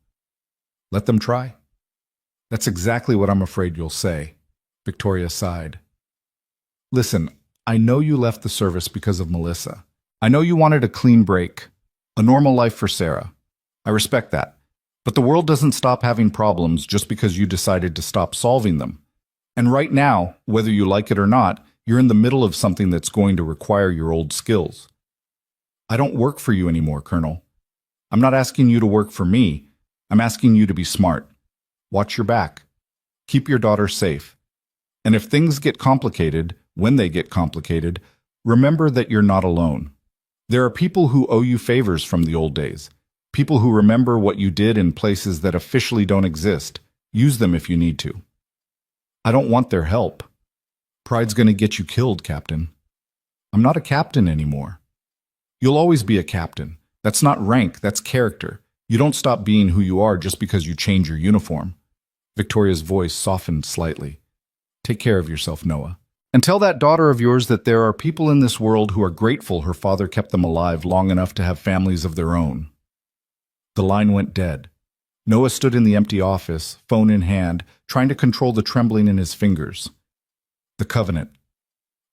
A: Let them try. That's exactly what I'm afraid you'll say. Victoria sighed. Listen, I know you left the service because of Melissa. I know you wanted a clean break, a normal life for Sarah. I respect that. But the world doesn't stop having problems just because you decided to stop solving them. And right now, whether you like it or not, you're in the middle of something that's going to require your old skills. I don't work for you anymore, Colonel. I'm not asking you to work for me. I'm asking you to be smart. Watch your back. Keep your daughter safe. And if things get complicated, when they get complicated, remember that you're not alone. There are people who owe you favors from the old days. People who remember what you did in places that officially don't exist. Use them if you need to. I don't want their help. Pride's going to get you killed, Captain. I'm not a captain anymore. You'll always be a captain. That's not rank, that's character. You don't stop being who you are just because you change your uniform. Victoria's voice softened slightly. Take care of yourself, Noah. And tell that daughter of yours that there are people in this world who are grateful her father kept them alive long enough to have families of their own. The line went dead. Noah stood in the empty office, phone in hand, trying to control the trembling in his fingers. The Covenant.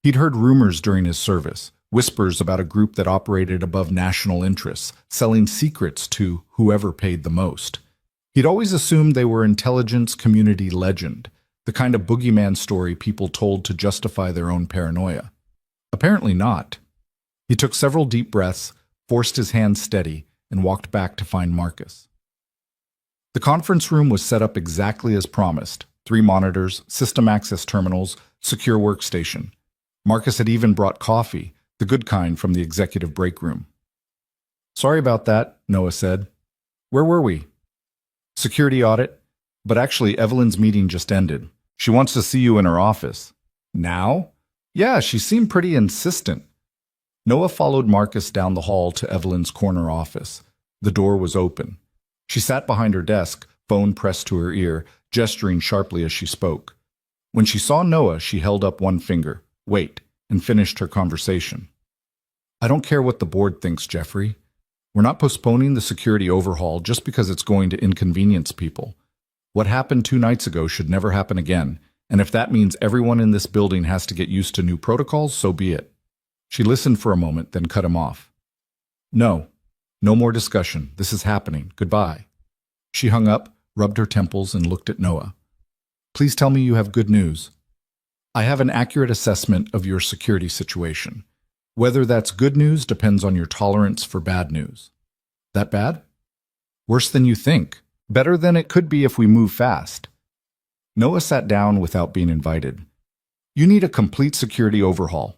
A: He'd heard rumors during his service, whispers about a group that operated above national interests, selling secrets to whoever paid the most. He'd always assumed they were intelligence community legend, the kind of boogeyman story people told to justify their own paranoia. Apparently not. He took several deep breaths, forced his hands steady, and walked back to find Marcus. The conference room was set up exactly as promised. 3 monitors, system access terminals, secure workstation. Marcus had even brought coffee, the good kind from the executive break room. Sorry about that, Noah said. Where were we? Security audit. But actually, Evelyn's meeting just ended. She wants to see you in her office. Now? Yeah, she seemed pretty insistent. Noah followed Marcus down the hall to Evelyn's corner office. The door was open. She sat behind her desk, phone pressed to her ear, gesturing sharply as she spoke. When she saw Noah, she held up one finger, wait, and finished her conversation. I don't care what the board thinks, Jeffrey. We're not postponing the security overhaul just because it's going to inconvenience people. What happened 2 nights ago should never happen again, and if that means everyone in this building has to get used to new protocols, so be it. She listened for a moment, then cut him off. No more discussion. This is happening. Goodbye. She hung up, rubbed her temples, and looked at Noah. Please tell me you have good news. I have an accurate assessment of your security situation. Whether that's good news depends on your tolerance for bad news. That bad? Worse than you think. Better than it could be if we move fast. Noah sat down without being invited. You need a complete security overhaul.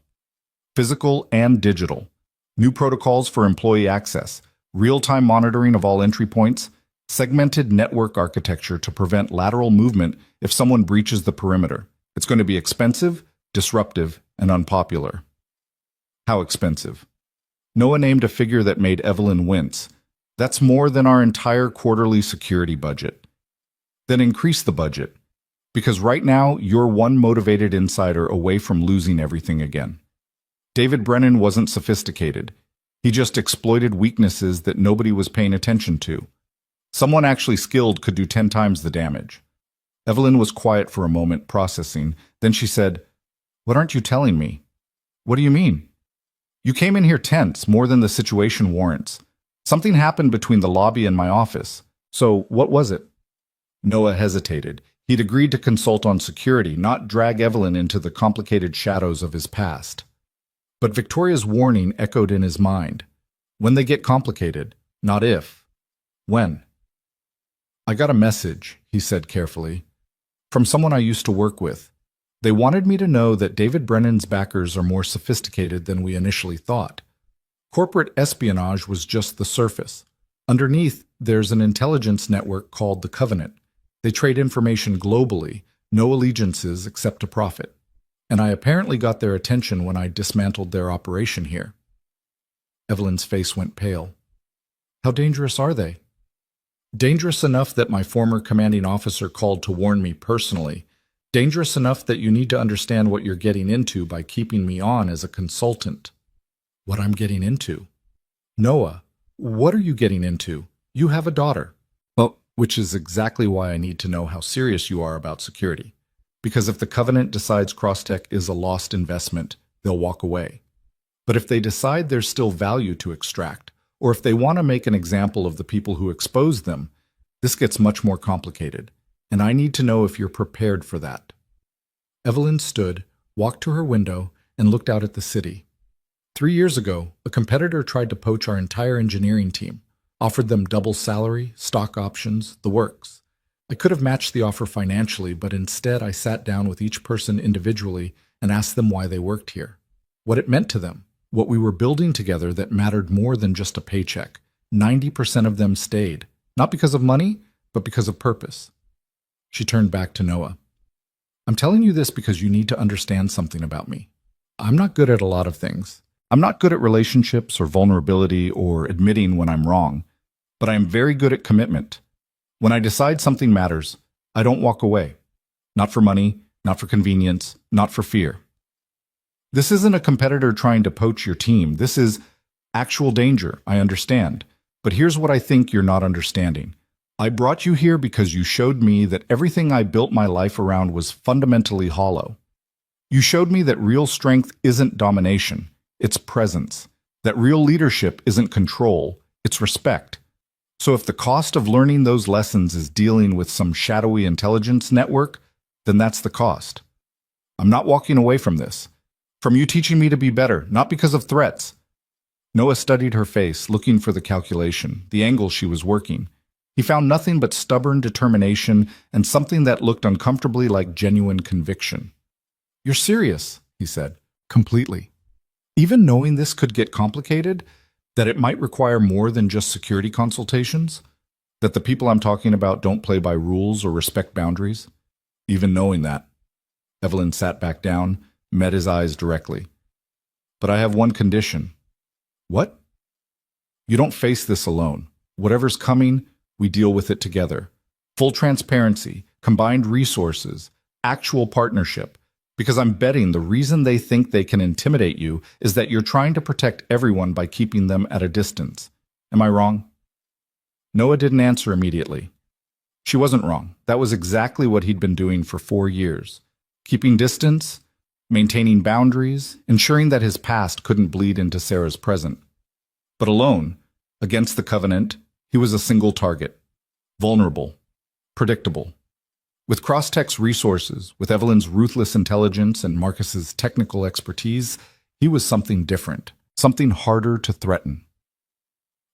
A: Physical and digital. New protocols for employee access. Real-time monitoring of all entry points. Segmented network architecture to prevent lateral movement if someone breaches the perimeter. It's going to be expensive, disruptive, and unpopular. How expensive? Noah named a figure that made Evelyn wince. That's more than our entire quarterly security budget. Then increase the budget. Because right now, you're one motivated insider away from losing everything again. David Brennan wasn't sophisticated. He just exploited weaknesses that nobody was paying attention to. Someone actually skilled could do 10 times the damage. Evelyn was quiet for a moment, processing. Then she said, What aren't you telling me? What do you mean? You came in here tense, more than the situation warrants. Something happened between the lobby and my office. So, what was it? Noah hesitated. He'd agreed to consult on security, not drag Evelyn into the complicated shadows of his past. But Victoria's warning echoed in his mind. When they get complicated, not if. When? I got a message, he said carefully, from someone I used to work with. They wanted me to know that David Brennan's backers are more sophisticated than we initially thought. Corporate espionage was just the surface. Underneath, there's an intelligence network called the Covenant. They trade information globally, no allegiances except to profit. And I apparently got their attention when I dismantled their operation here. Evelyn's face went pale. How dangerous are they? Dangerous enough that my former commanding officer called to warn me personally. Dangerous enough that you need to understand what you're getting into by keeping me on as a consultant. What I'm getting into? Noah, what are you getting into? You have a daughter. Well, which is exactly why I need to know how serious you are about security. Because if the Covenant decides Crosstech is a lost investment, they'll walk away. But if they decide there's still value to extract, or if they want to make an example of the people who exposed them, this gets much more complicated, and I need to know if you're prepared for that. Evelyn stood, walked to her window, and looked out at the city. 3 years ago, a competitor tried to poach our entire engineering team, offered them double salary, stock options, the works. I could have matched the offer financially, but instead I sat down with each person individually and asked them why they worked here, what it meant to them, what we were building together that mattered more than just a paycheck. 90% of them stayed, not because of money, but because of purpose. She turned back to Noah. I'm telling you this because you need to understand something about me. I'm not good at a lot of things. I'm not good at relationships or vulnerability or admitting when I'm wrong, but I am very good at commitment. When I decide something matters, I don't walk away. Not for money, not for convenience, not for fear. This isn't a competitor trying to poach your team. This is actual danger, I understand. But here's what I think you're not understanding. I brought you here because you showed me that everything I built my life around was fundamentally hollow. You showed me that real strength isn't domination, it's presence. That real leadership isn't control, it's respect. So if the cost of learning those lessons is dealing with some shadowy intelligence network, then that's the cost. I'm not walking away from this. From you teaching me to be better, not because of threats. Noah studied her face, looking for the calculation, the angle she was working. He found nothing but stubborn determination and something that looked uncomfortably like genuine conviction. You're serious, he said, completely. Even knowing this could get complicated, that it might require more than just security consultations, that the people I'm talking about don't play by rules or respect boundaries, even knowing that. Evelyn sat back down, met his eyes directly. But I have one condition. What? You don't face this alone. Whatever's coming, we deal with it together. Full transparency, combined resources, actual partnership. Because I'm betting the reason they think they can intimidate you is that you're trying to protect everyone by keeping them at a distance. Am I wrong? Noah didn't answer immediately. She wasn't wrong. That was exactly what he'd been doing for 4 years. Keeping distance, maintaining boundaries, ensuring that his past couldn't bleed into Sarah's present. But alone, against the covenant, he was a single target. Vulnerable. Predictable. With Crosstech's resources, with Evelyn's ruthless intelligence and Marcus's technical expertise, he was something different, something harder to threaten.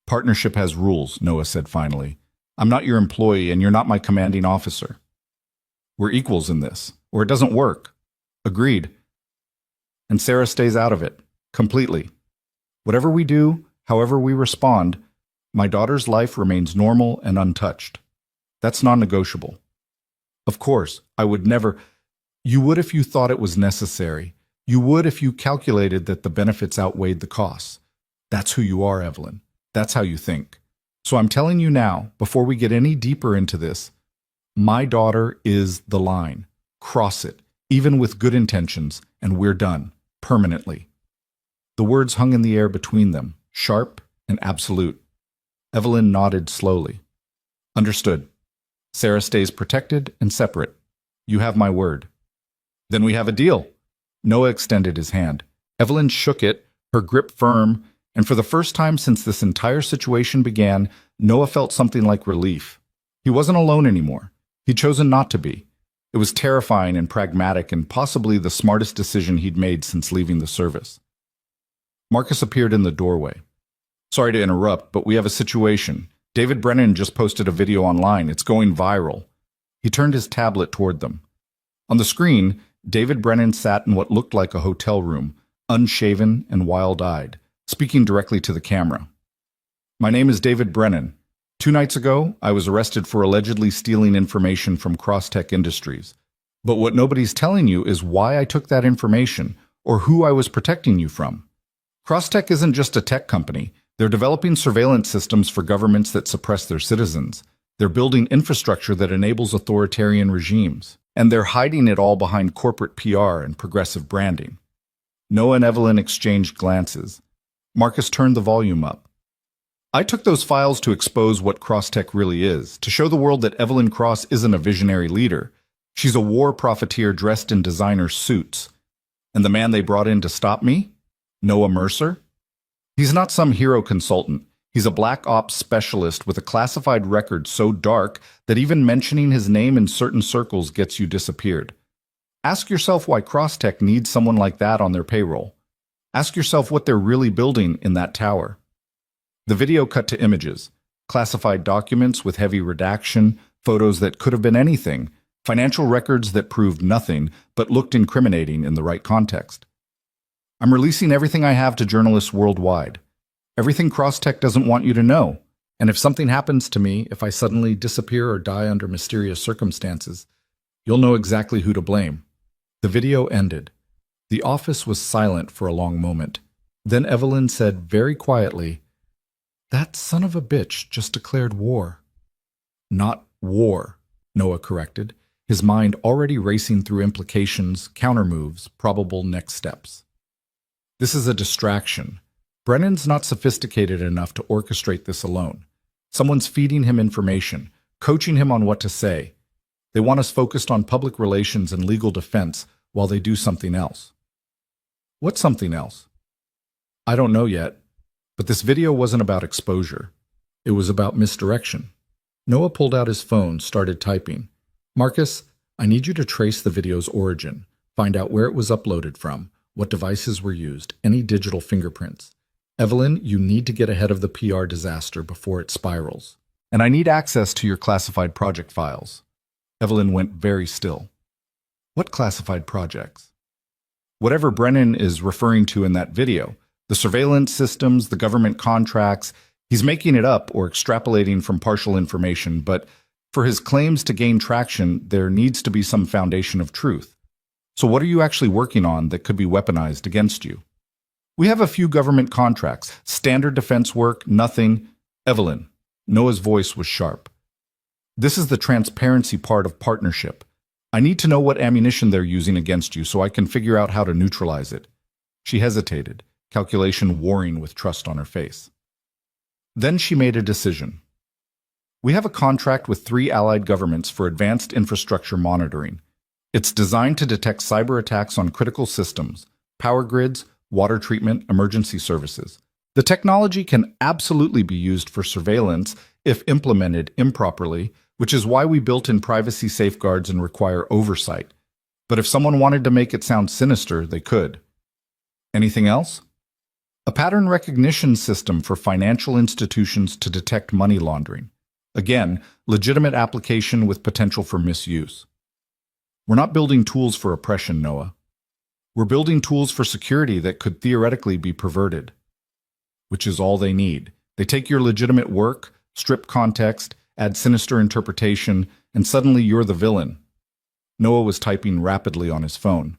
A: Partnership has rules, Noah said finally. I'm not your employee and you're not my commanding officer. We're equals in this, or it doesn't work. Agreed. And Sarah stays out of it, completely. Whatever we do, however we respond, my daughter's life remains normal and untouched. That's non-negotiable. Of course, I would never. You would if you thought it was necessary. You would if you calculated that the benefits outweighed the costs. That's who you are, Evelyn. That's how you think. So I'm telling you now, before we get any deeper into this, my daughter is the line. Cross it, even with good intentions, and we're done, permanently. The words hung in the air between them, sharp and absolute. Evelyn nodded slowly. Understood. Sarah stays protected and separate. You have my word. Then we have a deal. Noah extended his hand. Evelyn shook it, her grip firm, and for the first time since this entire situation began, Noah felt something like relief. He wasn't alone anymore. He'd chosen not to be. It was terrifying and pragmatic and possibly the smartest decision he'd made since leaving the service. Marcus appeared in the doorway. Sorry to interrupt, but we have a situation. David Brennan just posted a video online. It's going viral. He turned his tablet toward them. On the screen, David Brennan sat in what looked like a hotel room, unshaven and wild-eyed, speaking directly to the camera. My name is David Brennan. 2 nights ago, I was arrested for allegedly stealing information from Crosstech Industries. But what nobody's telling you is why I took that information, or who I was protecting you from. Crosstech isn't just a tech company. They're developing surveillance systems for governments that suppress their citizens. They're building infrastructure that enables authoritarian regimes. And they're hiding it all behind corporate PR and progressive branding. Noah and Evelyn exchanged glances. Marcus turned the volume up. I took those files to expose what Crosstech really is, to show the world that Evelyn Cross isn't a visionary leader. She's a war profiteer dressed in designer suits. And the man they brought in to stop me? Noah Mercer? He's not some hero consultant. He's a black ops specialist with a classified record so dark that even mentioning his name in certain circles gets you disappeared. Ask yourself why Crosstech needs someone like that on their payroll. Ask yourself what they're really building in that tower. The video cut to images, classified documents with heavy redaction, photos that could have been anything, financial records that proved nothing but looked incriminating in the right context. I'm releasing everything I have to journalists worldwide. Everything Crosstech doesn't want you to know. And if something happens to me, if I suddenly disappear or die under mysterious circumstances, you'll know exactly who to blame. The video ended. The office was silent for a long moment. Then Evelyn said very quietly, "That son of a bitch just declared war." "Not war," Noah corrected, his mind already racing through implications, countermoves, probable next steps. "This is a distraction. Brennan's not sophisticated enough to orchestrate this alone. Someone's feeding him information, coaching him on what to say. They want us focused on public relations and legal defense while they do something else." "What's something else?" "I don't know yet, but this video wasn't about exposure. It was about misdirection." Noah pulled out his phone, started typing. "Marcus, I need you to trace the video's origin, find out where it was uploaded from, what devices were used, any digital fingerprints. Evelyn, you need to get ahead of the PR disaster before it spirals. And I need access to your classified project files." Evelyn went very still. "What classified projects?" "Whatever Brennan is referring to in that video. The surveillance systems, the government contracts. He's making it up or extrapolating from partial information, but for his claims to gain traction, there needs to be some foundation of truth. So what are you actually working on that could be weaponized against you? We have a few government contracts, standard defense work, nothing. Evelyn. Noah's voice was sharp. This is the transparency part of partnership. I need to know what ammunition they're using against you so I can figure out how to neutralize it. She hesitated, calculation warring with trust on her face. Then she made a decision. We have a contract with 3 allied governments for advanced infrastructure monitoring. It's designed to detect cyber attacks on critical systems, power grids, water treatment, emergency services. The technology can absolutely be used for surveillance if implemented improperly, which is why we built in privacy safeguards and require oversight. But if someone wanted to make it sound sinister, they could. Anything else? A pattern recognition system for financial institutions to detect money laundering. Again, legitimate application with potential for misuse. We're not building tools for oppression, Noah. We're building tools for security that could theoretically be perverted. Which is all they need. They take your legitimate work, strip context, add sinister interpretation, and suddenly you're the villain. Noah was typing rapidly on his phone.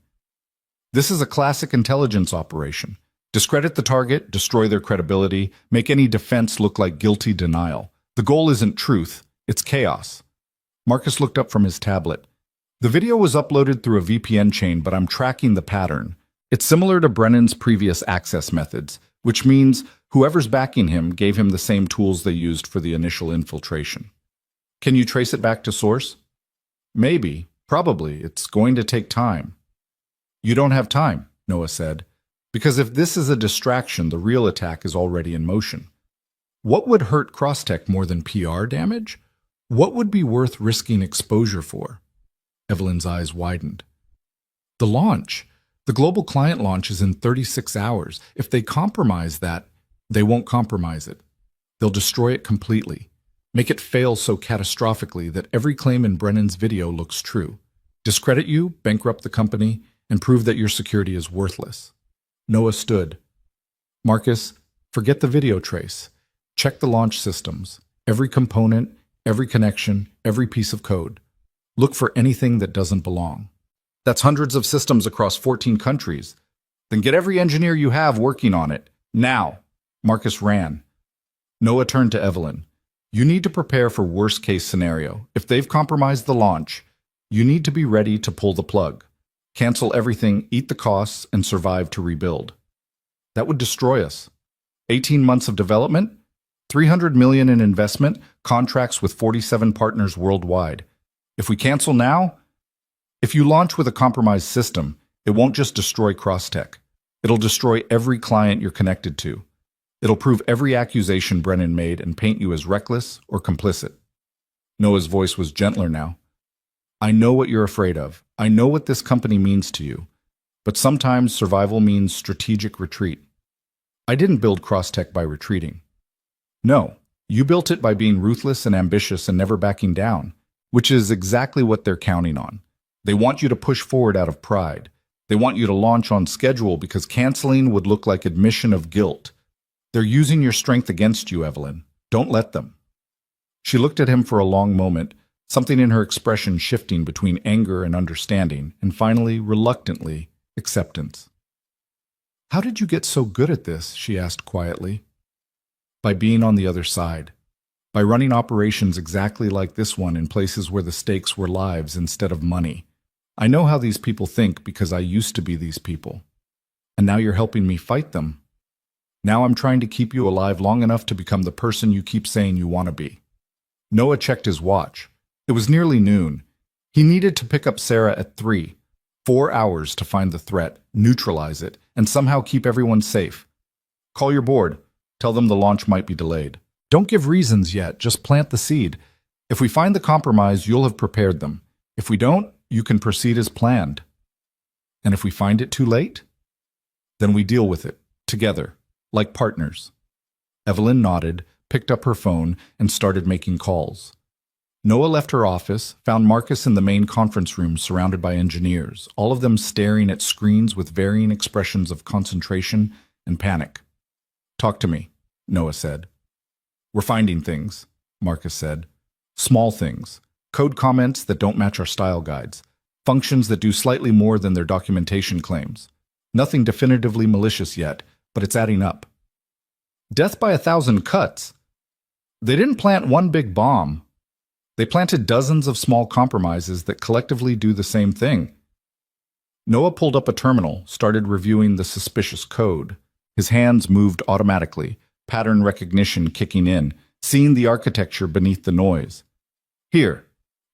A: This is a classic intelligence operation. Discredit the target, destroy their credibility, make any defense look like guilty denial. The goal isn't truth, it's chaos. Marcus looked up from his tablet. The video was uploaded through a VPN chain, but I'm tracking the pattern. It's similar to Brennan's previous access methods, which means whoever's backing him gave him the same tools they used for the initial infiltration. Can you trace it back to source? Maybe, probably. It's going to take time. You don't have time, Noah said, because if this is a distraction, the real attack is already in motion. What would hurt Crosstech more than PR damage? What would be worth risking exposure for? Evelyn's eyes widened. The launch. The global client launch is in 36 hours. If they compromise that, they won't compromise it. They'll destroy it completely. Make it fail so catastrophically that every claim in Brennan's video looks true. Discredit you, bankrupt the company, and prove that your security is worthless. Noah stood. Marcus, forget the video trace. Check the launch systems. Every component, every connection, every piece of code. Look for anything that doesn't belong. That's hundreds of systems across 14 countries. Then get every engineer you have working on it. Now. Marcus ran. Noah turned to Evelyn. You need to prepare for worst-case scenario. If they've compromised the launch, you need to be ready to pull the plug. Cancel everything, eat the costs, and survive to rebuild. That would destroy us. 18 months of development, $300 million in investment, contracts with 47 partners worldwide. If we cancel now, if you launch with a compromised system, it won't just destroy Crosstech. It'll destroy every client you're connected to. It'll prove every accusation Brennan made and paint you as reckless or complicit. Noah's voice was gentler now. I know what you're afraid of. I know what this company means to you. But sometimes survival means strategic retreat. I didn't build Crosstech by retreating. No, you built it by being ruthless and ambitious and never backing down, which is exactly what they're counting on. They want you to push forward out of pride. They want you to launch on schedule because canceling would look like admission of guilt. They're using your strength against you, Evelyn. Don't let them. She looked at him for a long moment, something in her expression shifting between anger and understanding, and finally, reluctantly, acceptance. How did you get so good at this? She asked quietly. By being on the other side. By running operations exactly like this one in places where the stakes were lives instead of money. I know how these people think because I used to be these people. And now you're helping me fight them. Now I'm trying to keep you alive long enough to become the person you keep saying you want to be. Noah checked his watch. It was nearly noon. He needed to pick up Sarah at 3. 4 hours to find the threat, neutralize it, and somehow keep everyone safe. Call your board. Tell them the launch might be delayed. Don't give reasons yet, just plant the seed. If we find the compromise, you'll have prepared them. If we don't, you can proceed as planned. And if we find it too late, then we deal with it, together, like partners. Evelyn nodded, picked up her phone, and started making calls. Noah left her office, found Marcus in the main conference room surrounded by engineers, all of them staring at screens with varying expressions of concentration and panic. Talk to me, Noah said. We're finding things, Marcus said. Small things. Code comments that don't match our style guides. functions that do slightly more than their documentation claims. Nothing definitively malicious yet, but it's adding up. Death by 1,000 cuts. They didn't plant one big bomb. They planted dozens of small compromises that collectively do the same thing. Noah pulled up a terminal, started reviewing the suspicious code. His hands moved automatically, pattern recognition kicking in, seeing the architecture beneath the noise. Here,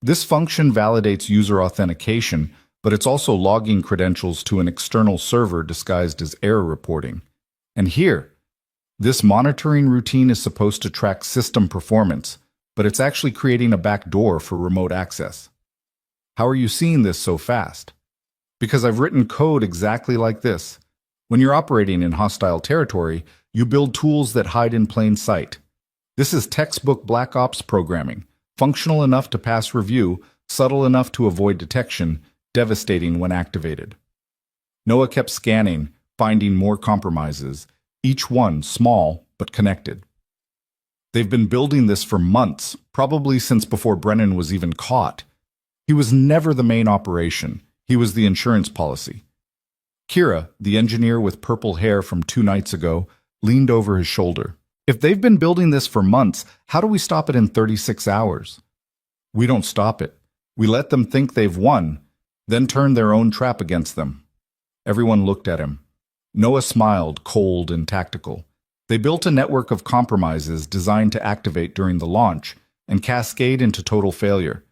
A: this function validates user authentication, but it's also logging credentials to an external server disguised as error reporting. And here, this monitoring routine is supposed to track system performance, but it's actually creating a backdoor for remote access. How are you seeing this so fast? Because I've written code exactly like this. When you're operating in hostile territory, you build tools that hide in plain sight. This is textbook Black Ops programming, functional enough to pass review, subtle enough to avoid detection, devastating when activated. Noah kept scanning, finding more compromises, each one small but connected. They've been building this for months, probably since before Brennan was even caught. He was never the main operation. He was the insurance policy. Kira, the engineer with purple hair from 2 nights ago, leaned over his shoulder. If they've been building this for months, how do we stop it in 36 hours? We don't stop it. We let them think they've won, then turn their own trap against them. Everyone looked at him. Noah smiled, cold and tactical. They built a network of compromises designed to activate during the launch and cascade into total failure.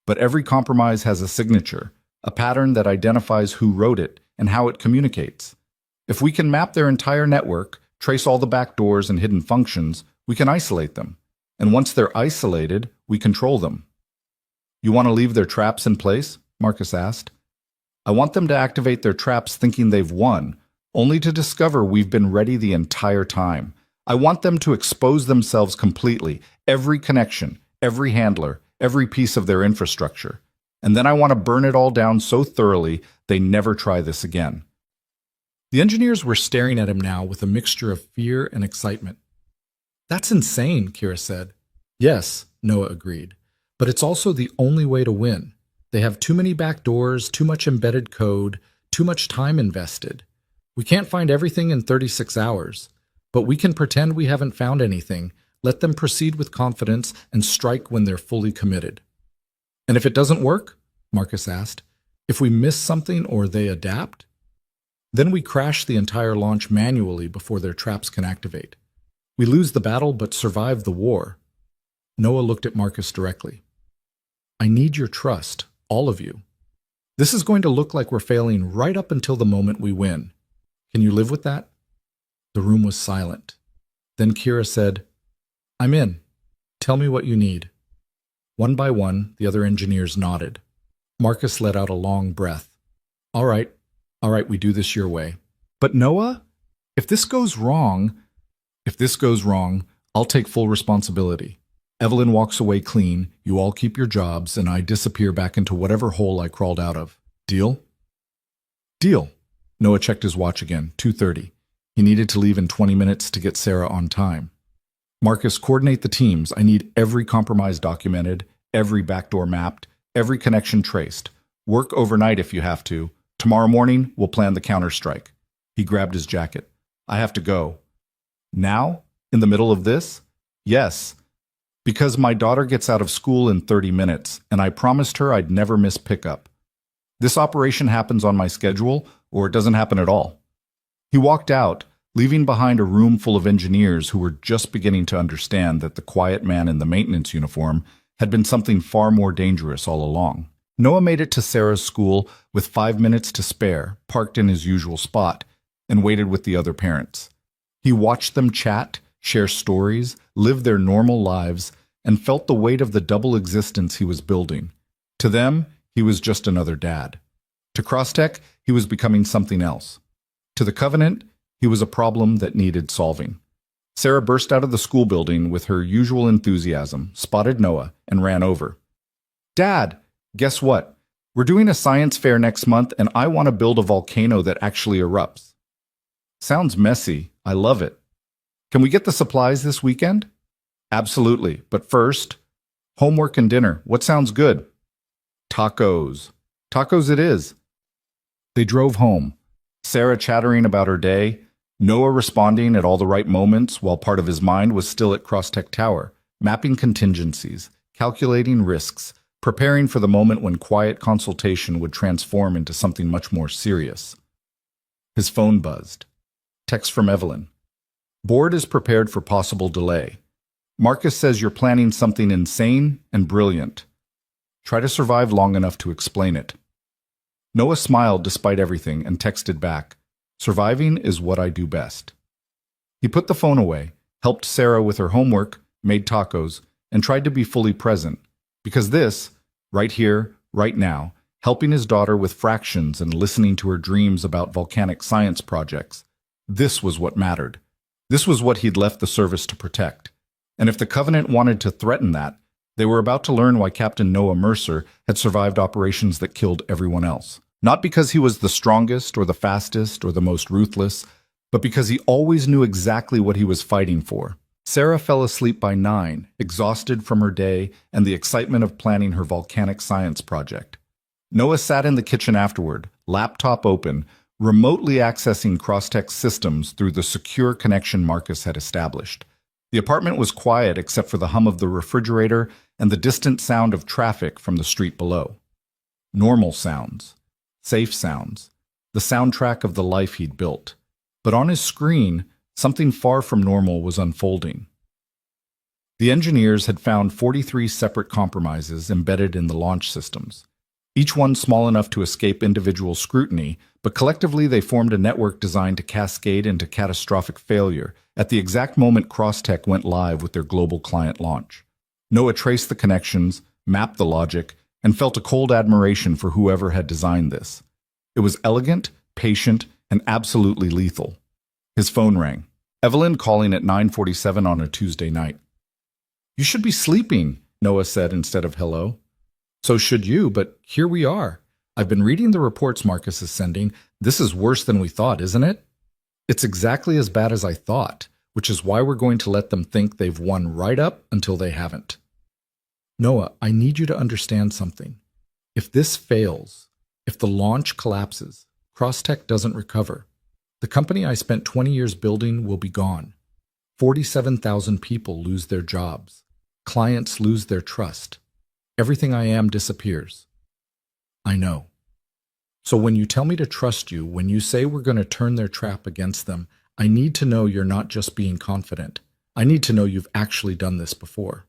A: But every compromise has a signature, a pattern that identifies who wrote it and how it communicates. If we can map their entire network, trace all the backdoors and hidden functions, we can isolate them. And once they're isolated, we control them. You want to leave their traps in place? Marcus asked. I want them to activate their traps thinking they've won, only to discover we've been ready the entire time. I want them to expose themselves completely, every connection, every handler, every piece of their infrastructure. And then I want to burn it all down so thoroughly they never try this again. The engineers were staring at him now with a mixture of fear and excitement. That's insane, Kira said. Yes, Noah agreed. But it's also the only way to win. They have too many backdoors, too much embedded code, too much time invested. We can't find everything in 36 hours, but we can pretend we haven't found anything, let them proceed with confidence, and strike when they're fully committed. And if it doesn't work? Marcus asked. If we miss something or they adapt? Then we crash the entire launch manually before their traps can activate. We lose the battle but survive the war. Noah looked at Marcus directly. I need your trust, all of you. This is going to look like we're failing right up until the moment we win. Can you live with that? The room was silent. Then Kira said, I'm in. Tell me what you need. One by one, the other engineers nodded. Marcus let out a long breath. All right, we do this your way. But Noah, if this goes wrong, I'll take full responsibility. Evelyn walks away clean, you all keep your jobs, and I disappear back into whatever hole I crawled out of. Deal? Deal. Noah checked his watch again, 2:30. He needed to leave in 20 minutes to get Sarah on time. Marcus, coordinate the teams. I need every compromise documented, every backdoor mapped, every connection traced. Work overnight if you have to. Tomorrow morning, we'll plan the counterstrike. He grabbed his jacket. I have to go. Now? In the middle of this? Yes. Because my daughter gets out of school in 30 minutes, and I promised her I'd never miss pickup. This operation happens on my schedule, or it doesn't happen at all. He walked out, leaving behind a room full of engineers who were just beginning to understand that the quiet man in the maintenance uniform had been something far more dangerous all along. Noah made it to Sarah's school with 5 minutes to spare, parked in his usual spot, and waited with the other parents. He watched them chat, share stories, live their normal lives, and felt the weight of the double existence he was building. To them, he was just another dad. To Crosstech, he was becoming something else. To the Covenant, he was a problem that needed solving. Sarah burst out of the school building with her usual enthusiasm, spotted Noah, and ran over. Dad, guess what? We're doing a science fair next month, and I want to build a volcano that actually erupts. Sounds messy. I love it. Can we get the supplies this weekend? Absolutely, but first, homework and dinner. What sounds good? Tacos. Tacos it is. They drove home, Sarah chattering about her day, Noah responding at all the right moments while part of his mind was still at Crosstech Tower, mapping contingencies, calculating risks, preparing for the moment when quiet consultation would transform into something much more serious. His phone buzzed. Text from Evelyn. Board is prepared for possible delay. Marcus says you're planning something insane and brilliant. Try to survive long enough to explain it. Noah smiled despite everything and texted back, Surviving is what I do best. He put the phone away, helped Sarah with her homework, made tacos, and tried to be fully present. Because this, right here, right now, helping his daughter with fractions and listening to her dreams about volcanic science projects, this was what mattered. This was what he'd left the service to protect. And if the Covenant wanted to threaten that, they were about to learn why Captain Noah Mercer had survived operations that killed everyone else. Not because he was the strongest or the fastest or the most ruthless, but because he always knew exactly what he was fighting for. Sarah fell asleep by 9, exhausted from her day and the excitement of planning her volcanic science project. Noah sat in the kitchen afterward, laptop open, remotely accessing Crosstech's systems through the secure connection Marcus had established. The apartment was quiet except for the hum of the refrigerator and the distant sound of traffic from the street below. Normal sounds. Safe sounds. The soundtrack of the life he'd built. But on his screen, something far from normal was unfolding. The engineers had found 43 separate compromises embedded in the launch systems, each one small enough to escape individual scrutiny, but collectively they formed a network designed to cascade into catastrophic failure at the exact moment Crosstech went live with their global client launch. Noah traced the connections, mapped the logic, and felt a cold admiration for whoever had designed this. It was elegant, patient, and absolutely lethal. His phone rang. Evelyn calling at 9:47 on a Tuesday night. You should be sleeping, Noah said instead of hello. So should you, but here we are. I've been reading the reports Marcus is sending. This is worse than we thought, isn't it? It's exactly as bad as I thought, which is why we're going to let them think they've won right up until they haven't. Noah, I need you to understand something. If this fails, if the launch collapses, Crosstech doesn't recover. The company I spent 20 years building will be gone. 47,000 people lose their jobs. Clients lose their trust. Everything I am disappears. I know. So when you tell me to trust you, when you say we're going to turn their trap against them, I need to know you're not just being confident. I need to know you've actually done this before.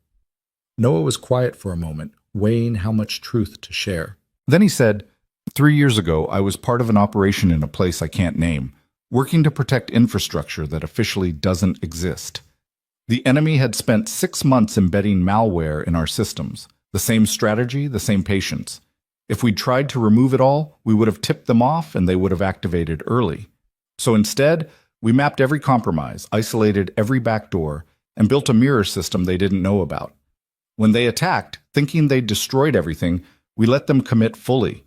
A: Noah was quiet for a moment, weighing how much truth to share. Then he said, 3 years ago, I was part of an operation in a place I can't name, working to protect infrastructure that officially doesn't exist. The enemy had spent 6 months embedding malware in our systems. The same strategy, the same patience. If we'd tried to remove it all, we would have tipped them off and they would have activated early. So instead, we mapped every compromise, isolated every backdoor, and built a mirror system they didn't know about. When they attacked, thinking they'd destroyed everything, we let them commit fully.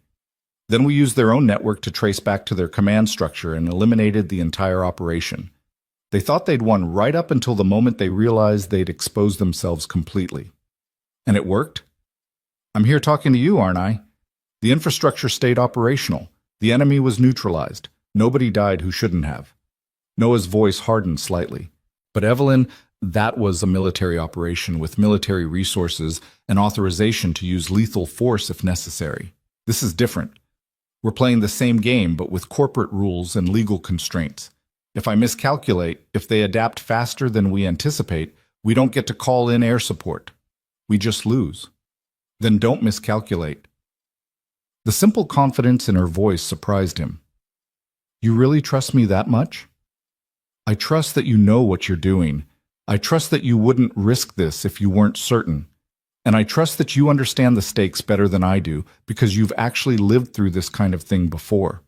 A: Then we used their own network to trace back to their command structure and eliminated the entire operation. They thought they'd won right up until the moment they realized they'd exposed themselves completely. And it worked? I'm here talking to you, aren't I? The infrastructure stayed operational. The enemy was neutralized. Nobody died who shouldn't have. Noah's voice hardened slightly. But Evelyn, that was a military operation with military resources and authorization to use lethal force if necessary. This is different. We're playing the same game, but with corporate rules and legal constraints. If I miscalculate, if they adapt faster than we anticipate, we don't get to call in air support. We just lose. Then don't miscalculate. The simple confidence in her voice surprised him. You really trust me that much? I trust that you know what you're doing. I trust that you wouldn't risk this if you weren't certain. And I trust that you understand the stakes better than I do because you've actually lived through this kind of thing before.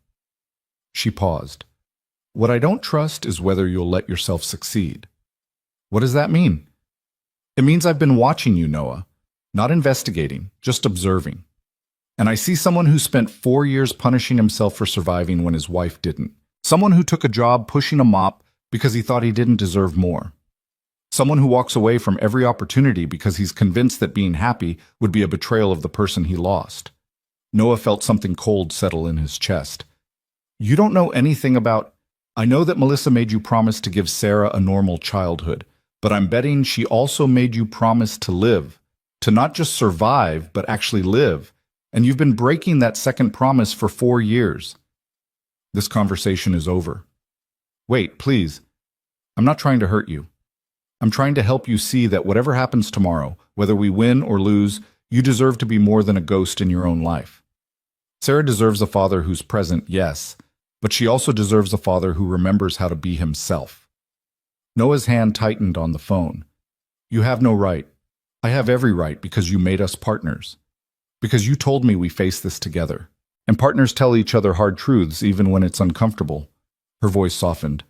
A: She paused. What I don't trust is whether you'll let yourself succeed. What does that mean? It means I've been watching you, Noah. Not investigating, just observing. And I see someone who spent 4 years punishing himself for surviving when his wife didn't. Someone who took a job pushing a mop because he thought he didn't deserve more. Someone who walks away from every opportunity because he's convinced that being happy would be a betrayal of the person he lost. Noah felt something cold settle in his chest. You don't know anything about... I know that Melissa made you promise to give Sarah a normal childhood, but I'm betting she also made you promise to live. To not just survive, but actually live. And you've been breaking that second promise for 4 years. This conversation is over. Wait, please. I'm not trying to hurt you. I'm trying to help you see that whatever happens tomorrow, whether we win or lose, you deserve to be more than a ghost in your own life. Sarah deserves a father who's present, yes, but she also deserves a father who remembers how to be himself. Noah's hand tightened on the phone. You have no right. I have every right because you made us partners. Because you told me we face this together. And partners tell each other hard truths even when it's uncomfortable. Her voice softened.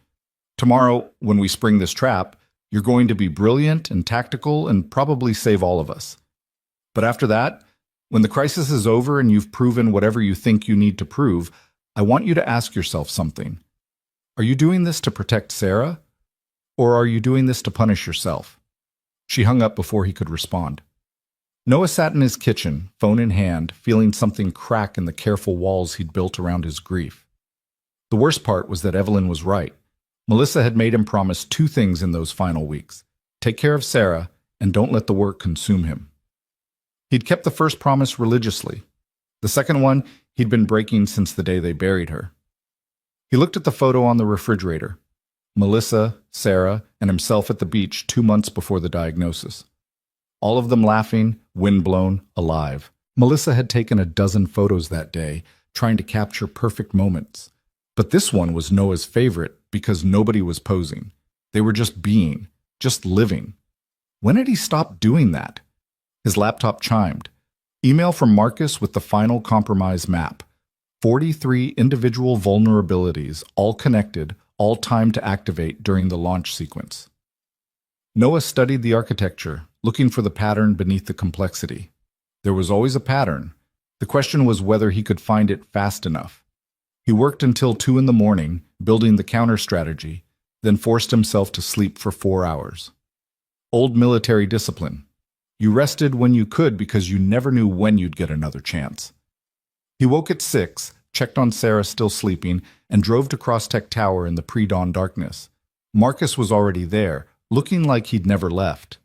A: Tomorrow, when we spring this trap, you're going to be brilliant and tactical and probably save all of us. But after that, when the crisis is over and you've proven whatever you think you need to prove, I want you to ask yourself something. Are you doing this to protect Sarah? Or are you doing this to punish yourself? She hung up before he could respond. Noah sat in his kitchen, phone in hand, feeling something crack in the careful walls he'd built around his grief. The worst part was that Evelyn was right. Melissa had made him promise 2 things in those final weeks. Take care of Sarah, and don't let the work consume him. He'd kept the first promise religiously. The second one he'd been breaking since the day they buried her. He looked at the photo on the refrigerator. Melissa, Sarah, and himself at the beach 2 months before the diagnosis. All of them laughing, windblown, alive. Melissa had taken a dozen photos that day, trying to capture perfect moments. But this one was Noah's favorite because nobody was posing. They were just being, just living. When had he stopped doing that? His laptop chimed. Email from Marcus with the final compromise map. 43 individual vulnerabilities, all connected, all timed to activate during the launch sequence. Noah studied the architecture, looking for the pattern beneath the complexity. There was always a pattern. The question was whether he could find it fast enough. He worked until 2 in the morning, building the counter strategy, then forced himself to sleep for 4 hours. Old military discipline. You rested when you could because you never knew when you'd get another chance. He woke at 6, checked on Sarah still sleeping, and drove to Crosstech Tower in the pre-dawn darkness. Marcus was already there, looking like he'd never left.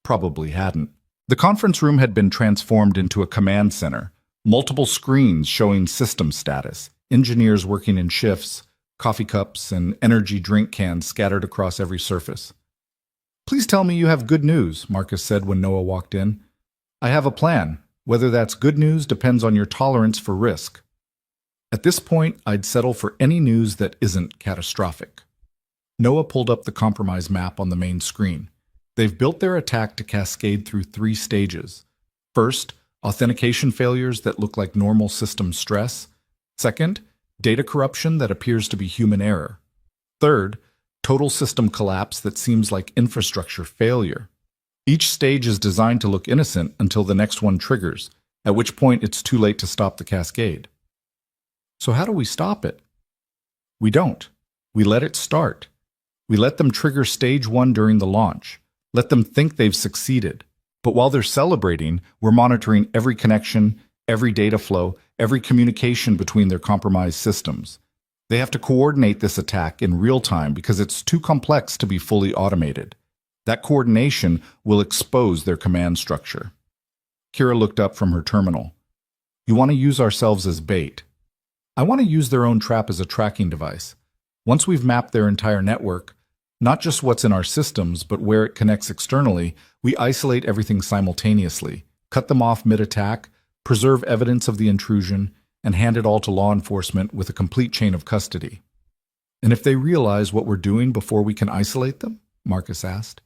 A: Probably hadn't. The conference room had been transformed into a command center, multiple screens showing system status, engineers working in shifts, coffee cups, and energy drink cans scattered across every surface. Please tell me you have good news, Marcus said when Noah walked in. I have a plan. Whether that's good news depends on your tolerance for risk. At this point, I'd settle for any news that isn't catastrophic. Noah pulled up the compromise map on the main screen. They've built their attack to cascade through 3 stages. First, authentication failures that look like normal system stress. Second, data corruption that appears to be human error. Third, total system collapse that seems like infrastructure failure. Each stage is designed to look innocent until the next one triggers, at which point it's too late to stop the cascade. So how do we stop it? We don't. We let it start. We let them trigger stage 1 during the launch. Let them think they've succeeded. But while they're celebrating, we're monitoring every connection, every data flow, every communication between their compromised systems. They have to coordinate this attack in real time because it's too complex to be fully automated. That coordination will expose their command structure. Kira looked up from her terminal. You want to use ourselves as bait. I want to use their own trap as a tracking device. Once we've mapped their entire network, not just what's in our systems, but where it connects externally, we isolate everything simultaneously, cut them off mid-attack, preserve evidence of the intrusion, and hand it all to law enforcement with a complete chain of custody. And if they realize what we're doing before we can isolate them? Marcus asked.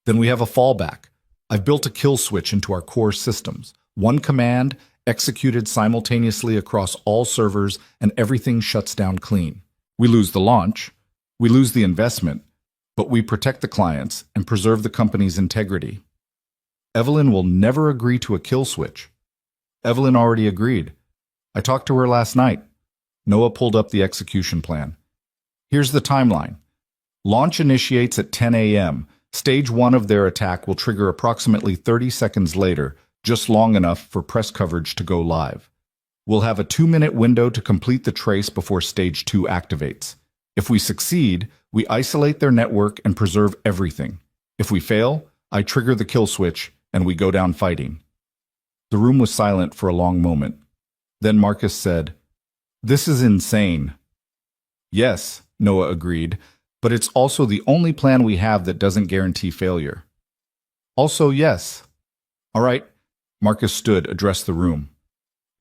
A: Then we have a fallback. I've built a kill switch into our core systems. One command, executed simultaneously across all servers, and everything shuts down clean. We lose the launch, we lose the investment, but we protect the clients and preserve the company's integrity. Evelyn will never agree to a kill switch. Evelyn already agreed. I talked to her last night. Noah pulled up the execution plan. Here's the timeline. Launch initiates at 10 a.m. Stage 1 of their attack will trigger approximately 30 seconds later, just long enough for press coverage to go live. We'll have a 2-minute window to complete the trace before Stage 2 activates. If we succeed, we isolate their network and preserve everything. If we fail, I trigger the kill switch and we go down fighting." The room was silent for a long moment. Then Marcus said, "This is insane." "Yes," Noah agreed, "but it's also the only plan we have that doesn't guarantee failure." "Also, yes." "All right." Marcus stood, addressed the room.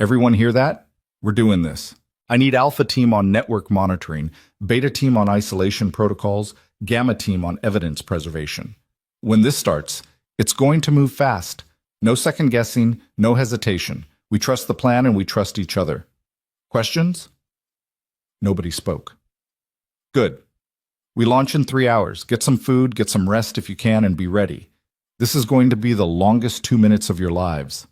A: "Everyone hear that? We're doing this. I need Alpha Team on network monitoring, Beta Team on isolation protocols, Gamma Team on evidence preservation. When this starts, it's going to move fast. No second guessing, no hesitation. We trust the plan and we trust each other. Questions?" Nobody spoke. "Good. We launch in 3 hours. Get some food, get some rest if you can, and be ready. This is going to be the longest 2 minutes of your lives."